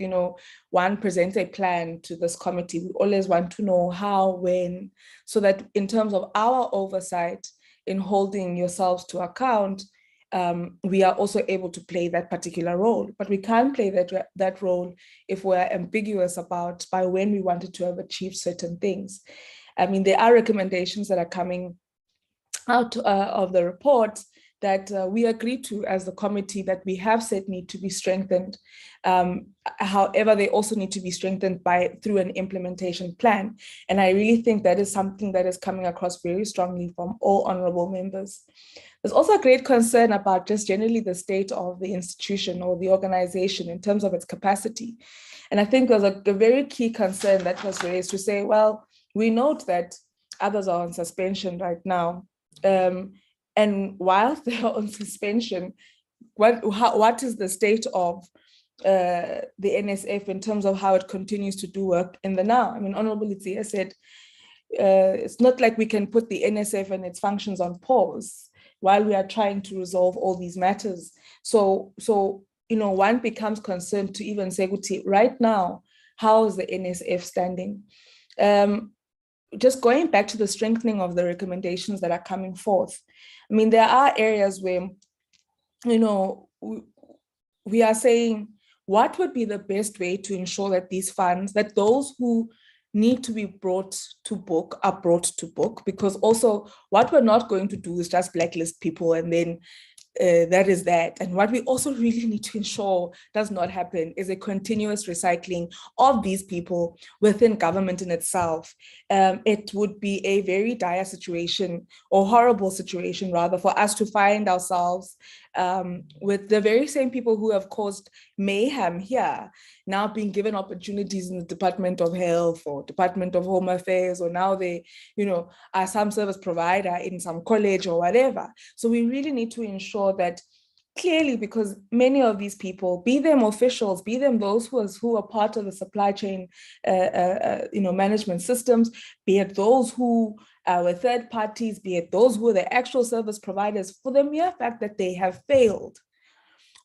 one presents a plan to this committee, we always want to know how, when, so that in terms of our oversight in holding yourselves to account, we are also able to play that particular role. But we can't play that role if we're ambiguous about by when we wanted to have achieved certain things. I mean, there are recommendations that are coming out of the report that we agree to as the committee that we have said need to be strengthened. However, they also need to be strengthened through an implementation plan. And I really think that is something that is coming across very strongly from all honorable members. There's also a great concern about just generally the state of the institution or the organization in terms of its capacity. And I think there's a very key concern that was raised to say, well, we note that others are on suspension right now. And whilst they are on suspension, what is the state of the NSF in terms of how it continues to do work in the now? I mean, Honorable Itzia said, it's not like we can put the NSF and its functions on pause while we are trying to resolve all these matters. So one becomes concerned to even say, right now, how is the NSF standing? Just going back to the strengthening of the recommendations that are coming forth. I mean, there are areas where, we are saying what would be the best way to ensure that these funds, that those who need to be brought to book are brought to book? Because also what we're not going to do is just blacklist people and then that is that. And what we also really need to ensure does not happen is a continuous recycling of these people within government in itself. It would be a very dire situation, or horrible situation rather, for us to find ourselves with the very same people who have caused mayhem here now being given opportunities in the Department of Health or Department of Home Affairs, or now they, are some service provider in some college or whatever. So we really need to ensure that clearly, because many of these people, be them officials, be them those who are part of the supply chain, management systems, be it those who were third parties, be it those who are the actual service providers, for the mere fact that they have failed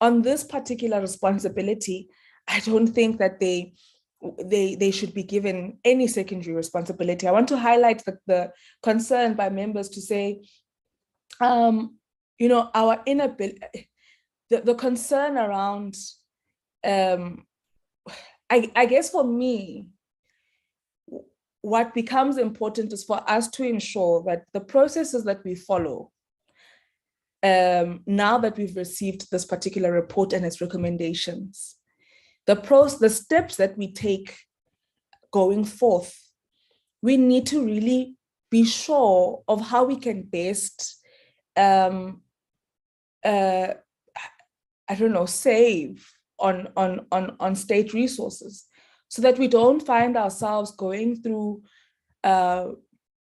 on this particular responsibility, I don't think that they should be given any secondary responsibility. I want to highlight the concern by members to say, our inability, the concern around, I guess for me, what becomes important is for us to ensure that the processes that we follow, now that we've received this particular report and its recommendations, the steps that we take going forth, we need to really be sure of how we can best, save on state resources, so that we don't find ourselves going through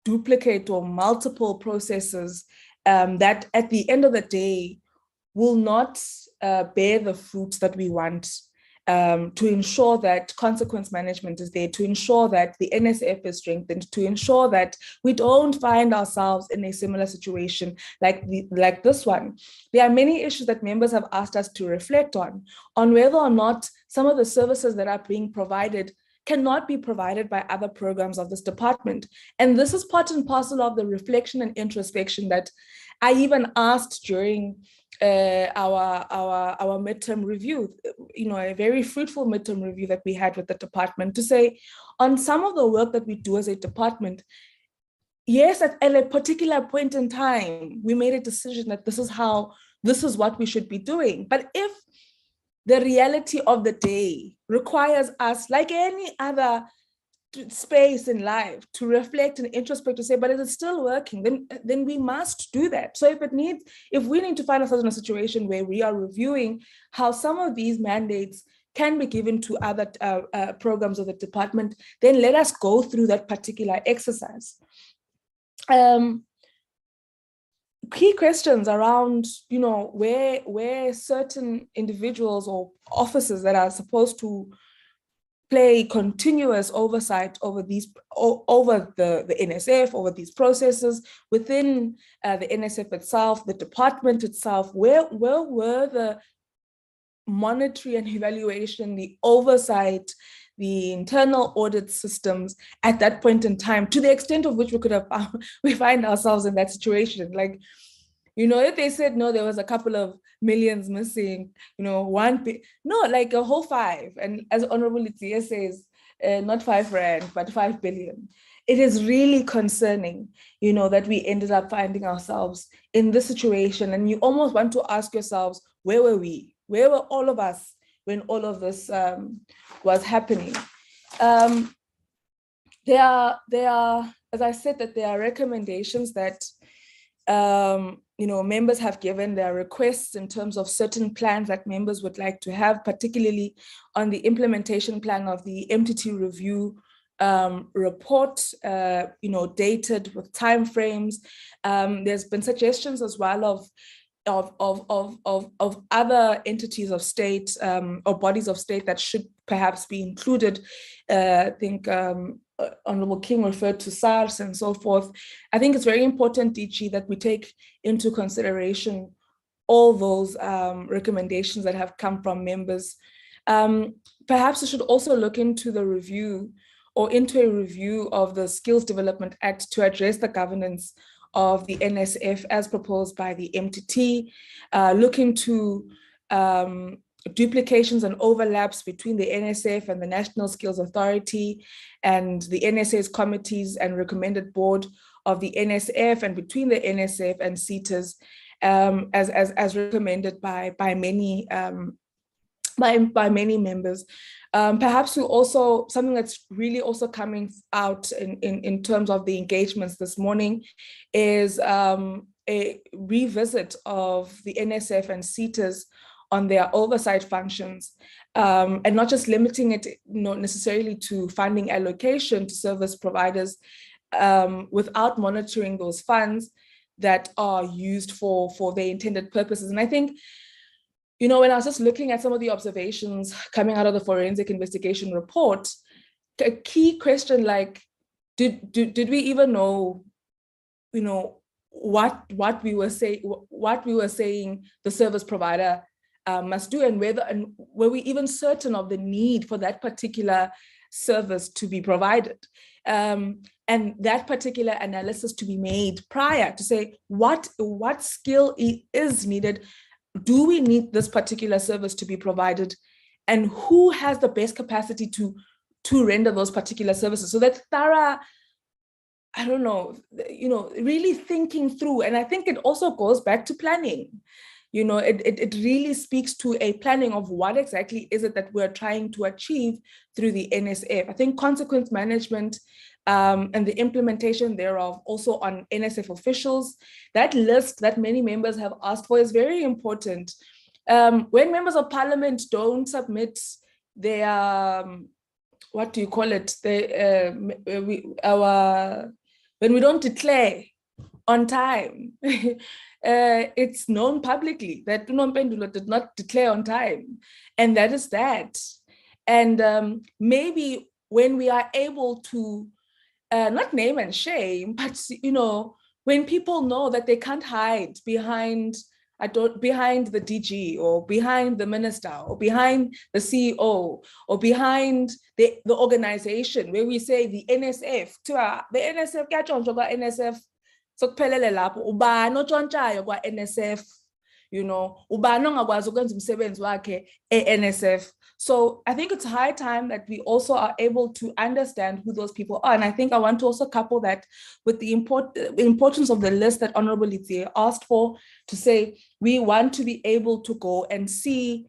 duplicate or multiple processes that at the end of the day will not bear the fruits that we want, to ensure that consequence management is there, to ensure that the NSF is strengthened, to ensure that we don't find ourselves in a similar situation like this one. There are many issues that members have asked us to reflect on whether or not some of the services that are being provided cannot be provided by other programs of this department. And this is part and parcel of the reflection and introspection that I even asked during our midterm review, a very fruitful midterm review that we had with the department, to say, on some of the work that we do as a department, yes, at a particular point in time, we made a decision that this is what we should be doing. But if the reality of the day requires us, like any other space in life, to reflect and introspect, to say, but is it still working? Then we must do that. So if we need to find ourselves in a situation where we are reviewing how some of these mandates can be given to other programs of the department, then let us go through that particular exercise. Key questions around, where certain individuals or officers that are supposed to play continuous oversight over the NSF, over these processes within the NSF itself, the department itself, where were the monitoring and evaluation, the oversight, the internal audit systems at that point in time, to the extent of which we find ourselves in that situation. Like, if they said, no, there was a couple of millions missing, like a whole 5. And as Honorable Litiya says, not 5 rand, but 5 billion. It is really concerning, that we ended up finding ourselves in this situation. And you almost want to ask yourselves, where were we? Where were all of us when all of this was happening? There are, as I said, that there are recommendations that members have given. Their requests in terms of certain plans that members would like to have, particularly on the implementation plan of the MTT review report, dated with timeframes. There's been suggestions as well of other entities of state or bodies of state that should perhaps be included. I think Honorable King referred to SARS and so forth. I think it's very important, DG, that we take into consideration all those recommendations that have come from members. Perhaps we should also look into the review or into a review of the Skills Development Act to address the governance of the NSF as proposed by the MTT, look into duplications and overlaps between the NSF and the National Skills Authority and the NSA's committees and recommended board of the NSF, and between the NSF and CETAs, as recommended by many members. Perhaps we also, something that's really also coming out in terms of the engagements this morning is a revisit of the NSF and CETAs on their oversight functions, and not just limiting it not necessarily to funding allocation to service providers, without monitoring those funds that are used for their intended purposes. And I think, you know, when I was just looking at some of the observations coming out of the forensic investigation report, a key question like, did we even know, you know, what we were saying the service provider must do, and were we even certain of the need for that particular service to be provided, and that particular analysis to be made prior to say what skill is needed. Do we need this particular service to be provided, and who has the best capacity to render those particular services? So that thorough, I don't know, you know, really thinking through. And I think it also goes back to planning. You know, it really speaks to a planning of what exactly is it that we're trying to achieve through the NSF. I think consequence management and the implementation thereof also on NSF officials, that list that many members have asked for is very important. When members of parliament don't submit their, what do you call it? When we don't declare on time, it's known publicly that Unompendulo did not declare on time, and that is that. And maybe when we are able to not name and shame, but you know, when people know that they can't hide behind the DG or behind the minister or behind the CEO or behind the organization, where we say the NSF, the NSF, NSF. So kuphelele lapho ubani otshontshayo kwa NSF, you know, ubani ongakwazi ukwenza umsebenzi wakhe NSF. So I think it's high time that we also are able to understand who those people are. And I think I want to also couple that with the importance of the list that Honorable Litsie asked for, to say we want to be able to go and see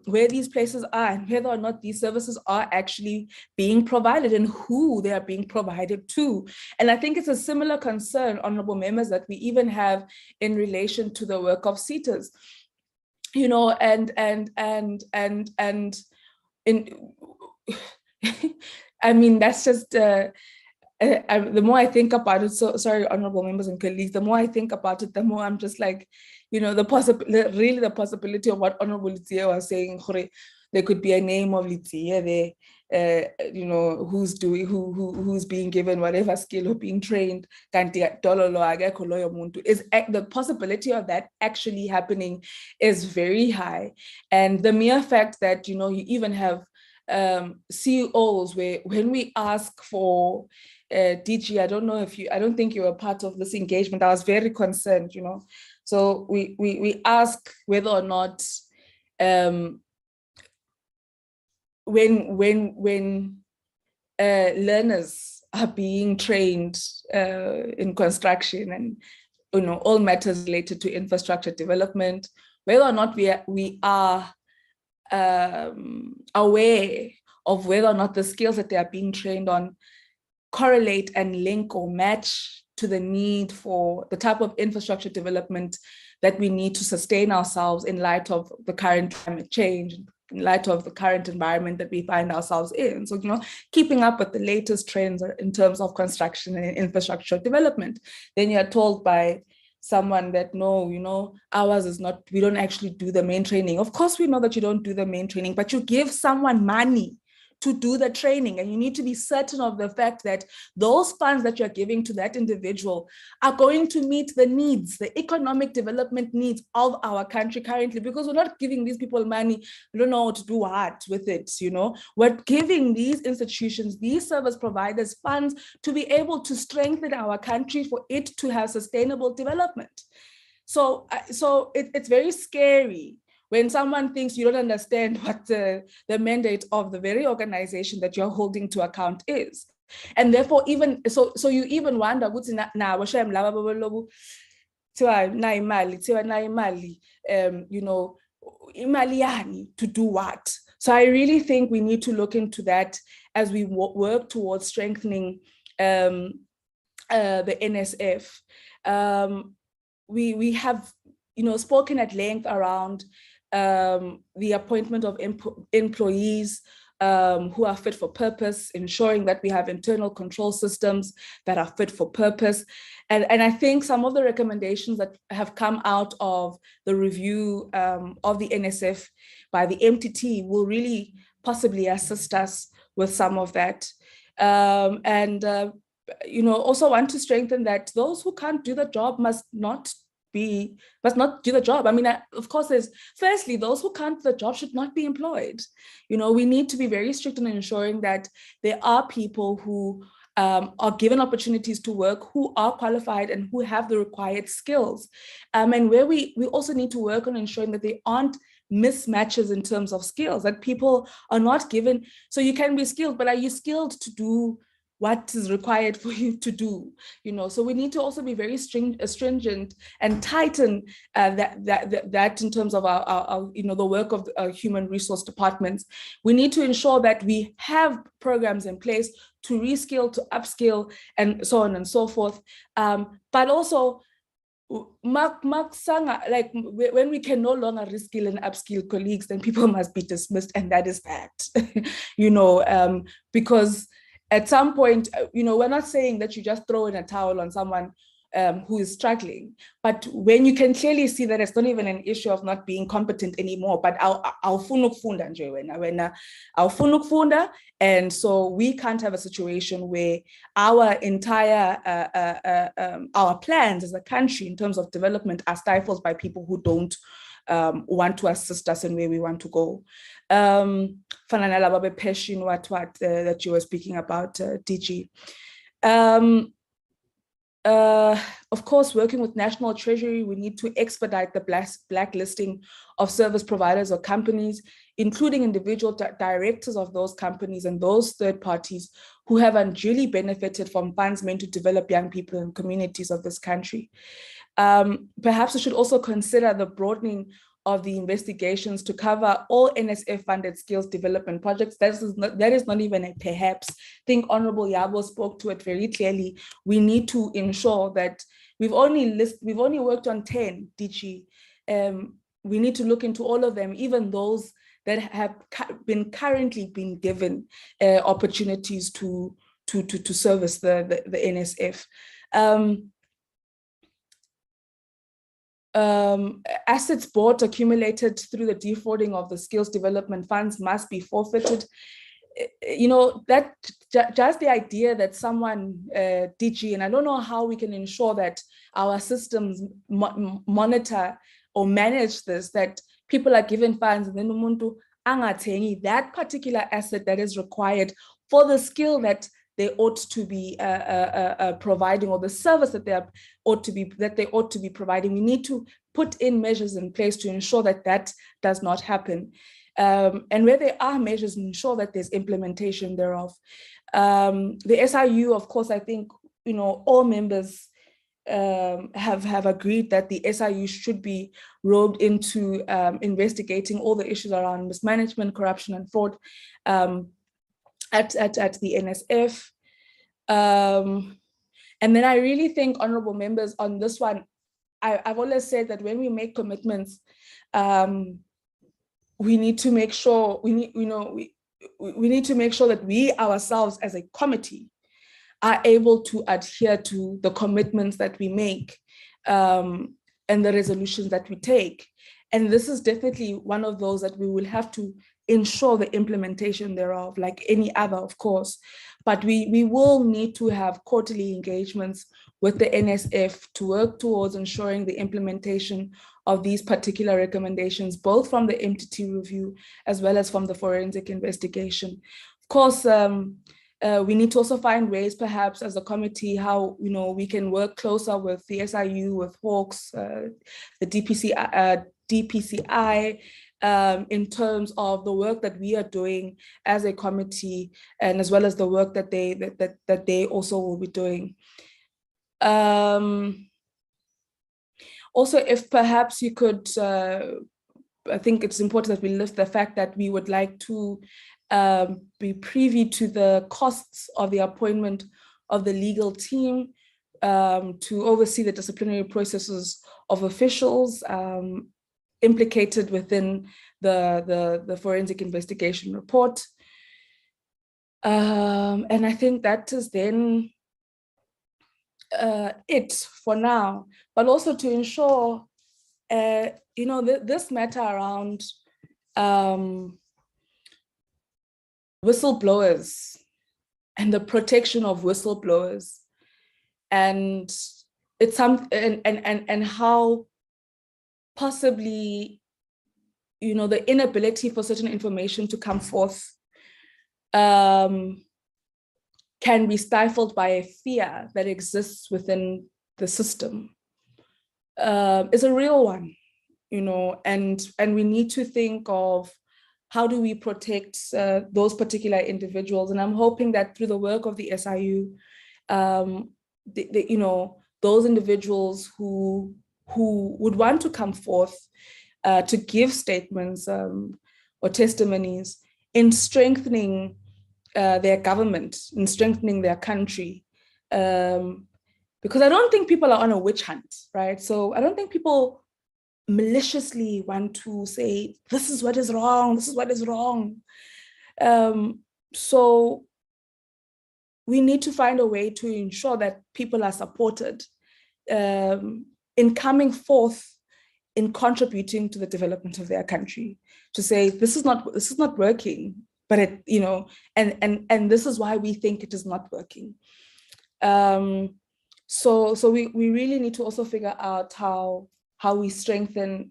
where these places are and whether or not these services are actually being provided and who they are being provided to. And I think it's a similar concern, honorable members, that we even have in relation to the work of CETAs. You know, and I mean, that's just the more I think about it, so sorry, honorable members and colleagues, the more I think about it, the more I'm just like, you know, the possibility of what Honorable Litsie was saying, there could be a name of Litsie there, you know, who's being given whatever skill or being trained. Is the possibility of that actually happening is very high. And the mere fact that, you know, you even have CEOs where when we ask for DG, I don't think you were part of this engagement. I was very concerned, you know. So we ask whether or not when learners are being trained in construction and, you know, all matters related to infrastructure development, whether or not we are aware of whether or not the skills that they are being trained on correlate and link or match to the need for the type of infrastructure development that we need to sustain ourselves in light of the current climate change, in light of the current environment that we find ourselves in. So, you know, keeping up with the latest trends in terms of construction and infrastructure development. Then you're told by someone that, no, you know, ours is not, we don't actually do the main training. Of course, we know that you don't do the main training, but you give someone money to do the training, and you need to be certain of the fact that those funds that you're giving to that individual are going to meet the needs, the economic development needs of our country currently, because we're not giving these people money, we don't know what to do what with it, you know. We're giving these institutions, these service providers, funds to be able to strengthen our country for it to have sustainable development. So it's very scary when someone thinks you don't understand what the mandate of the very organization that you're holding to account is. And therefore, even so you even wonder, you know, to do what? So I really think we need to look into that as we work towards strengthening the NSF. We have, you know, spoken at length around the appointment of employees who are fit for purpose, ensuring that we have internal control systems that are fit for purpose. And I think some of the recommendations that have come out of the review of the NSF by the MTT will really possibly assist us with some of that. You know, also want to strengthen that those who can't do the job must not do the job. I mean, of course, there's firstly, those who can't do the job should not be employed. You know, we need to be very strict in ensuring that there are people who are given opportunities to work, who are qualified and who have the required skills. And where we also need to work on ensuring that there aren't mismatches in terms of skills, that people are not given, so you can be skilled, but are you skilled to do what is required for you to do? You know, so we need to also be very stringent and tighten that in terms of our you know, the work of our human resource departments. We need to ensure that we have programs in place to reskill, to upskill, and so on and so forth. But also, like when we can no longer reskill and upskill colleagues, then people must be dismissed, and that is bad. You know, because at some point, you know, we're not saying that you just throw in a towel on someone who is struggling, but when you can clearly see that it's not even an issue of not being competent anymore, but and so we can't have a situation where our entire our plans as a country in terms of development are stifled by people who don't want to assist us in where we want to go. That you were speaking about, DG. Of course, working with National Treasury, we need to expedite the blacklisting of service providers or companies, including individual directors of those companies and those third parties who have unduly benefited from funds meant to develop young people and communities of this country. Perhaps we should also consider the broadening of the investigations to cover all NSF-funded skills development projects. That is not even a perhaps. I think Honorable Yabo spoke to it very clearly. We need to ensure that we've only worked on 10, DG. We need to look into all of them, even those that have currently been given opportunities to service the NSF. Assets bought accumulated through the defrauding of the skills development funds must be forfeited. You know, that just the idea that someone, DG, and I don't know how we can ensure that our systems monitor or manage this, that people are given funds and then umuntu angathengi that particular asset that is required for the skill that they ought to be providing, or the service that they ought to be providing. We need to put in measures in place to ensure that that does not happen. And where there are measures, ensure that there's implementation thereof. The SIU, of course, I think, you know, all members have agreed that the SIU should be robed into investigating all the issues around mismanagement, corruption, and fraud at the NSF. And then I really think, honorable members, on this one, I've always said that when we make commitments, we need to make sure we need to make sure that we ourselves as a committee are able to adhere to the commitments that we make and the resolutions that we take. And this is definitely one of those that we will have to ensure the implementation thereof, like any other, of course. But we will need to have quarterly engagements with the NSF to work towards ensuring the implementation of these particular recommendations, both from the MTT review as well as from the forensic investigation. Of course, we need to also find ways, perhaps as a committee, how we can work closer with the SIU, with Hawks, the DPCI in terms of the work that we are doing as a committee, and as well as the work that they also will be doing. Also, if perhaps you could, I think it's important that we list the fact that we would like to be privy to the costs of the appointment of the legal team to oversee the disciplinary processes of officials implicated within the forensic investigation report. And I think that is then it for now, but also to ensure, this matter around whistleblowers and the protection of whistleblowers, and it's and how possibly, the inability for certain information to come forth can be stifled by a fear that exists within the system. Is a real one, and we need to think of how do we protect those particular individuals. And I'm hoping that through the work of the SIU, those individuals who would want to come forth to give statements or testimonies in strengthening their government, in strengthening their country. Because I don't think people are on a witch hunt, right? So I don't think people maliciously want to say, this is what is wrong, this is what is wrong. So we need to find a way to ensure that people are supported in coming forth, in contributing to the development of their country, to say, this is not working, but and this is why we think it is not working. So we really need to also figure out how we strengthen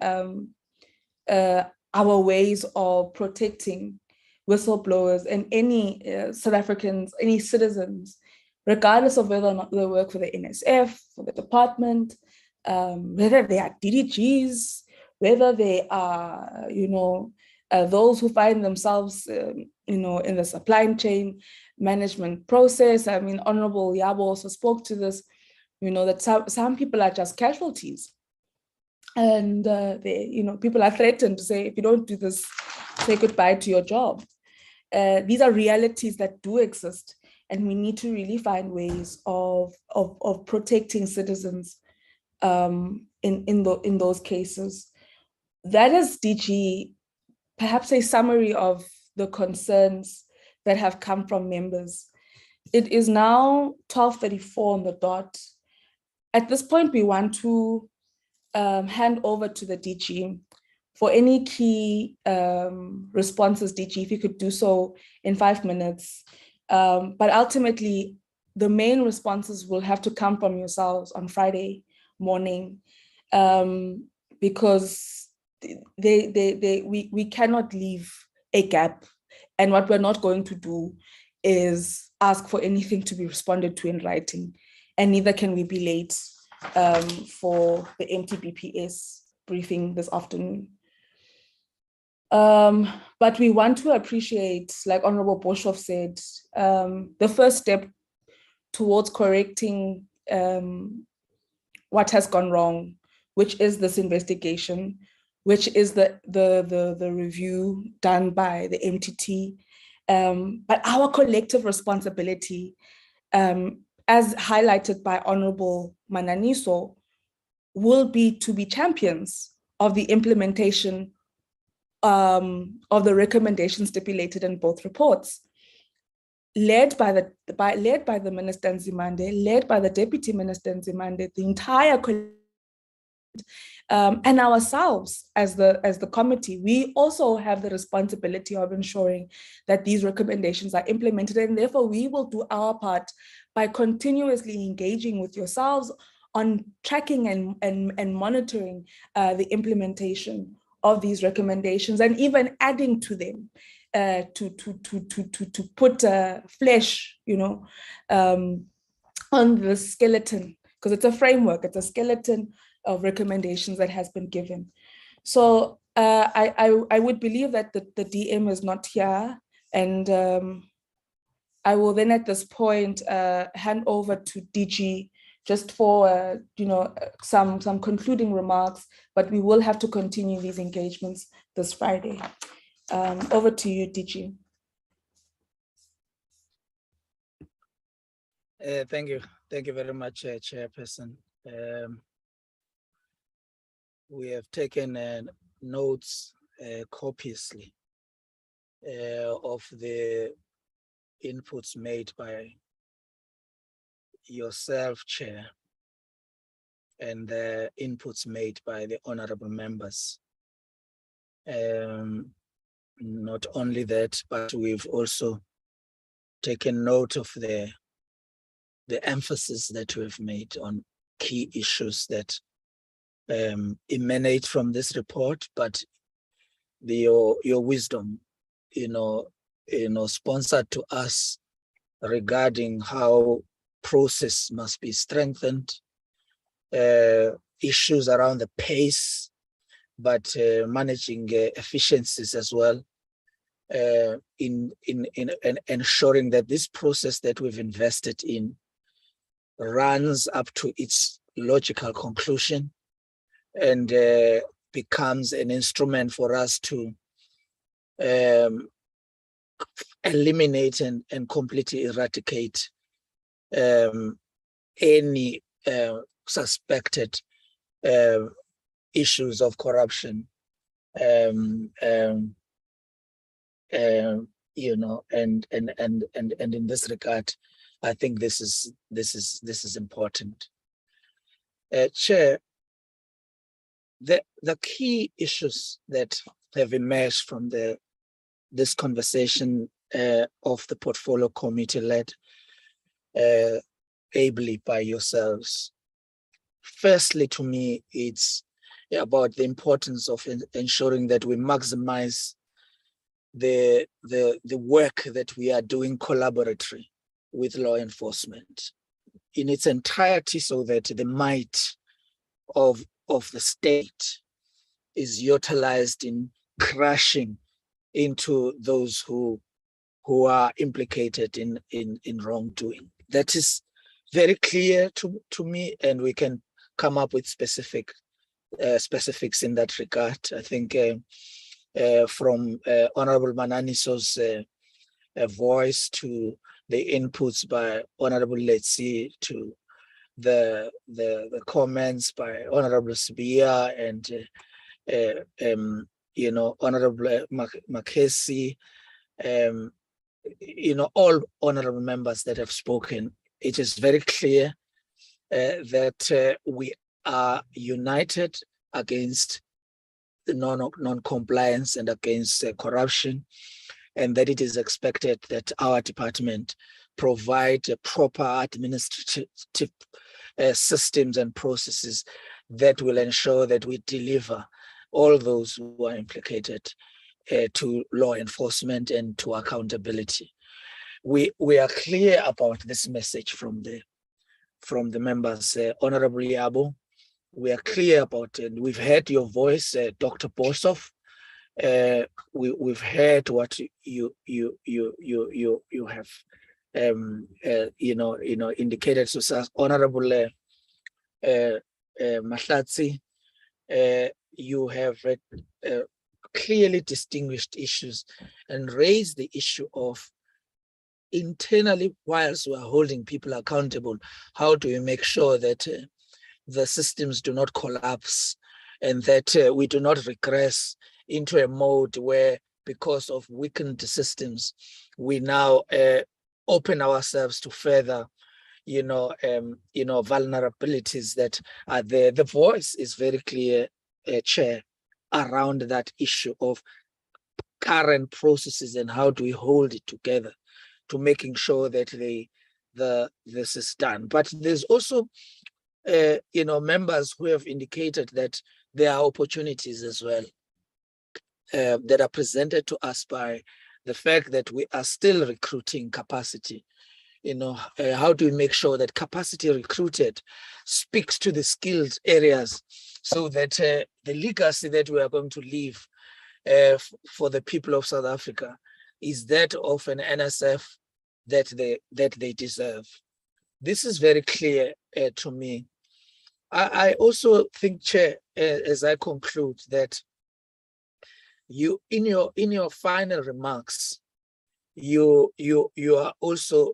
our ways of protecting whistleblowers and any South Africans, any citizens, regardless of whether or not they work for the NSF, for the department, whether they are DDGs, whether they are, those who find themselves, in the supply chain management process. I mean, Honorable Yabo also spoke to this, that some people are just casualties. And people are threatened to say, if you don't do this, say goodbye to your job. These are realities that do exist, and we need to really find ways of protecting citizens in those cases. That is, DG, perhaps a summary of the concerns that have come from members. It is now 12:34 on the dot. At this point, we want to hand over to the DG for any key responses. DG, if you could do so in 5 minutes. But ultimately, the main responses will have to come from yourselves on Friday morning, because we cannot leave a gap. And what we're not going to do is ask for anything to be responded to in writing. And neither can we be late for the MTBPS briefing this afternoon. But we want to appreciate, like Honorable Boshoff said, the first step towards correcting what has gone wrong, which is this investigation, which is the review done by the MTT. But our collective responsibility, as highlighted by Honorable Mananiso, will be to be champions of the implementation of the recommendations stipulated in both reports, led by the Minister Nzimande, led by the Deputy Minister Nzimande, the entire and ourselves as the committee. We also have the responsibility of ensuring that these recommendations are implemented, and therefore we will do our part by continuously engaging with yourselves on tracking and monitoring the implementation of these recommendations, and even adding to them to put flesh, on the skeleton, because it's a framework, it's a skeleton of recommendations that has been given. So I would believe that the DM is not here, and I will then at this point hand over to DG just for some concluding remarks, but we will have to continue these engagements this Friday. Over to you, DG. Thank you very much, Chairperson. We have taken notes copiously of the inputs made by yourself, Chair, and the inputs made by the honorable members. Not only that, but we've also taken note of the emphasis that we've made on key issues that emanate from this report, but your wisdom, sponsored to us regarding how process must be strengthened, issues around the pace, but managing efficiencies as well, in ensuring that this process that we've invested in runs up to its logical conclusion and becomes an instrument for us to eliminate and completely eradicate any suspected issues of corruption, and in this regard, I think this is important. Chair, the key issues that have emerged from this conversation of the portfolio committee led ably by yourselves. Firstly, to me, it's about the importance of ensuring that we maximize the work that we are doing collaboratively with law enforcement in its entirety, so that the might of the state is utilized in crushing into those who are implicated in wrongdoing. That is very clear to me, and we can come up with specifics in that regard. I think from Honorable Mananiso's voice to the inputs by Honorable Letsi to the comments by Honorable Sibia and Honorable Makesi, all honorable members that have spoken, it is very clear that we are united against the non-compliance and against corruption, and that it is expected that our department provide proper administrative systems and processes that will ensure that we deliver all those who are implicated to law enforcement and to accountability. We are clear about this message from the members. Honorable Yabo, we are clear about it. We've heard your voice, Dr. Bosov. We've heard what you have indicated to us. Honorable Mahlatsi, you have clearly distinguished issues and raised the issue of internally, whilst we are holding people accountable, how do we make sure that the systems do not collapse and that we do not regress into a mode where, because of weakened systems, we now open ourselves to further vulnerabilities that are there. The voice is very clear, Chair, around that issue of current processes and how do we hold it together to making sure that this is done. But there's also members who have indicated that there are opportunities as well that are presented to us by the fact that we are still recruiting capacity. How do we make sure that capacity recruited speaks to the skilled areas so that the legacy that we are going to leave for the people of South Africa is that of an NSF that they deserve. This is very clear to me. I also think, Chair, as I conclude, that you in your final remarks, you are also,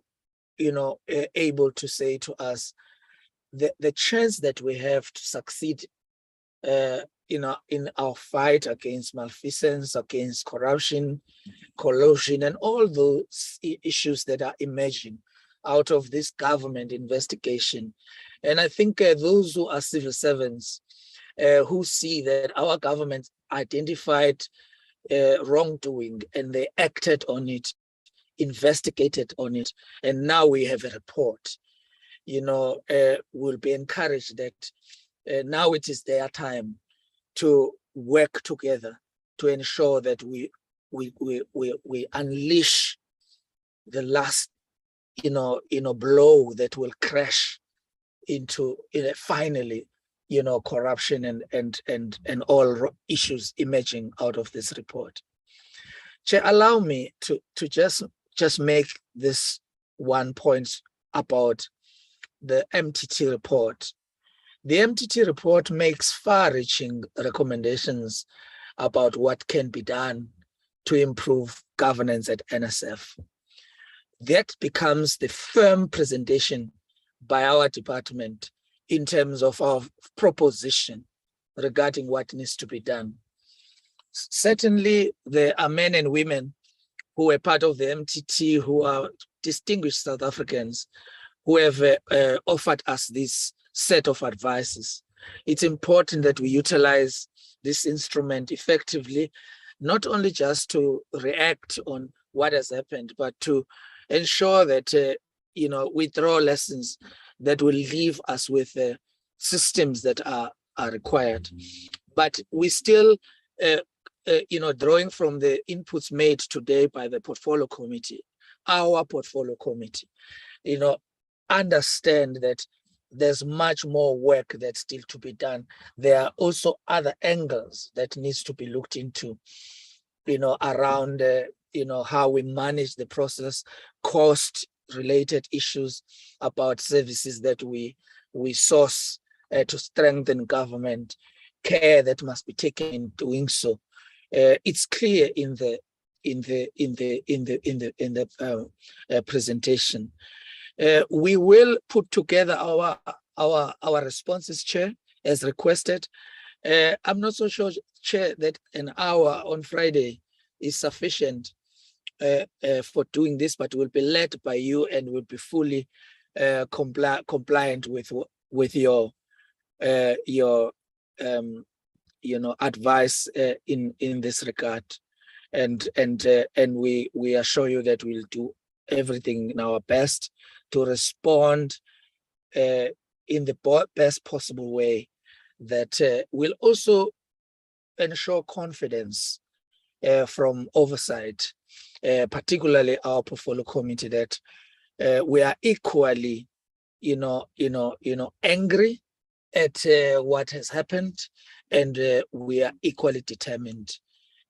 able to say to us the chance that we have to succeed in our fight against malfeasance, against corruption, collusion, and all those issues that are emerging out of this government investigation. And I think those who are civil servants who see that our government identified wrongdoing and they acted on it, investigated on it, and now we have a report, will be encouraged that now it is their time to work together to ensure that we unleash the last blow that will crash into finally corruption and all issues emerging out of this report. Chair, allow me to just make this one point about the MTT report. The MTT report makes far-reaching recommendations about what can be done to improve governance at NSF. That becomes the firm presentation by our department in terms of our proposition regarding what needs to be done. Certainly, there are men and women who are part of the MTT who are distinguished South Africans who have offered us this set of advices. It's important that we utilize this instrument effectively, not only just to react on what has happened, but to ensure that we draw lessons that will leave us with systems that are required. But we still, drawing from the inputs made today by the portfolio committee, our portfolio committee, understand that there's much more work that's still to be done. There are also other angles that needs to be looked into, around, how we manage the process, cost-related issues about services that we source to strengthen government, care that must be taken in doing so. It's clear in the presentation. We will put together our responses, Chair, as requested. I'm not so sure, Chair, that an hour on Friday is sufficient for doing this, but will be led by you and will be fully compliant with your advice in this regard. And we assure you that we'll do everything in our best to respond in the best possible way that will also ensure confidence from oversight, particularly our portfolio committee, that we are equally, angry at what has happened, and we are equally determined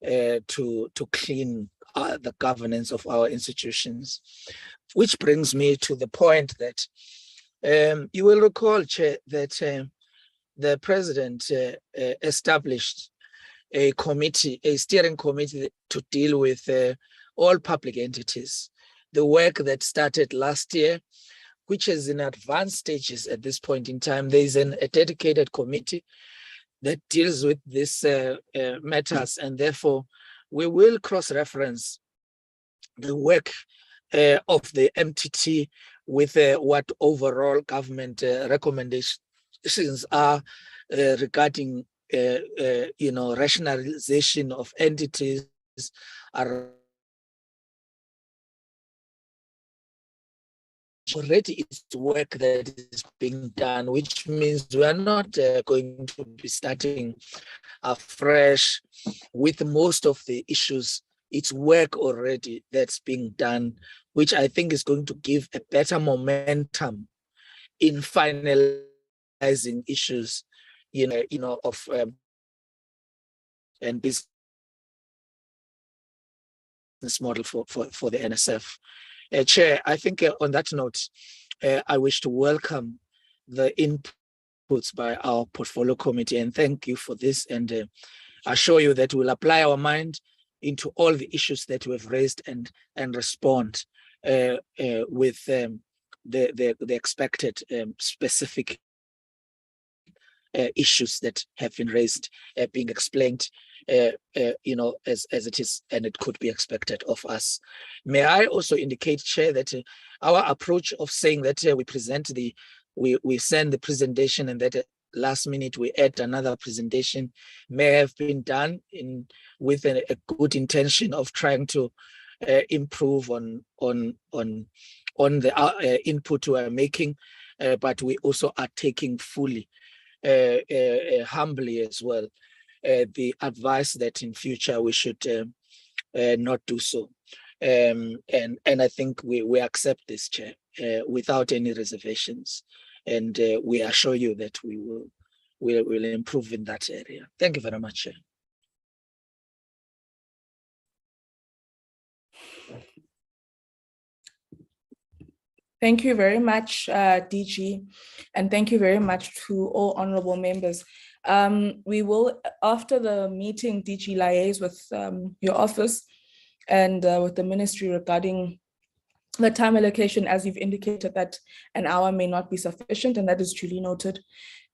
to clean the governance of our institutions. Which brings me to the point that you will recall, Chair, that the President established a committee, a steering committee to deal with all public entities. The work that started last year, which is in advanced stages at this point in time. There is a dedicated committee that deals with these matters, and therefore we will cross-reference the work of the MTT with what overall government recommendations are regarding rationalization of entities. Already it's work that is being done, which means we are not going to be starting afresh with most of the issues. It's work already that's being done, which I think is going to give a better momentum in finalizing issues of and business model for the NSF. Chair, I think on that note, I wish to welcome the inputs by our portfolio committee and thank you for this, and assure you that we'll apply our mind into all the issues that we've raised and respond with the expected specific issues that have been raised being explained as it is and it could be expected of us. May I also indicate, Chair, that our approach of saying that we send the presentation and that last minute we add another presentation may have been done with a good intention of trying to improve on the input we are making, but we also are taking fully humbly as well the advice that in future we should not do so, and I think we accept this, Chair, without any reservations, and we assure you that we will improve in that area. Thank you very much, Chair. Thank you very much, DG, and thank you very much to all honorable members. We will, after the meeting, DG, liaise with your office and with the ministry regarding the time allocation, as you've indicated that an hour may not be sufficient, and that is duly noted.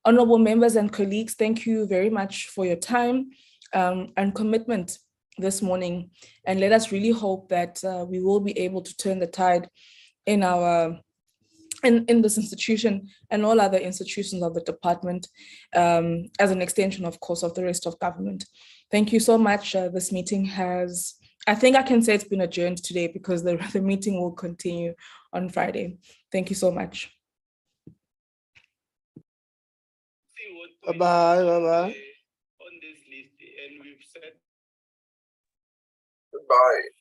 Honorable members and colleagues, thank you very much for your time and commitment this morning. And let us really hope that we will be able to turn the tide in this institution and all other institutions of the department as an extension, of course, of the rest of government. Thank you so much. This meeting has, I think I can say it's been adjourned today because the meeting will continue on Friday. Thank you so much. Bye-bye, bye-bye. Goodbye.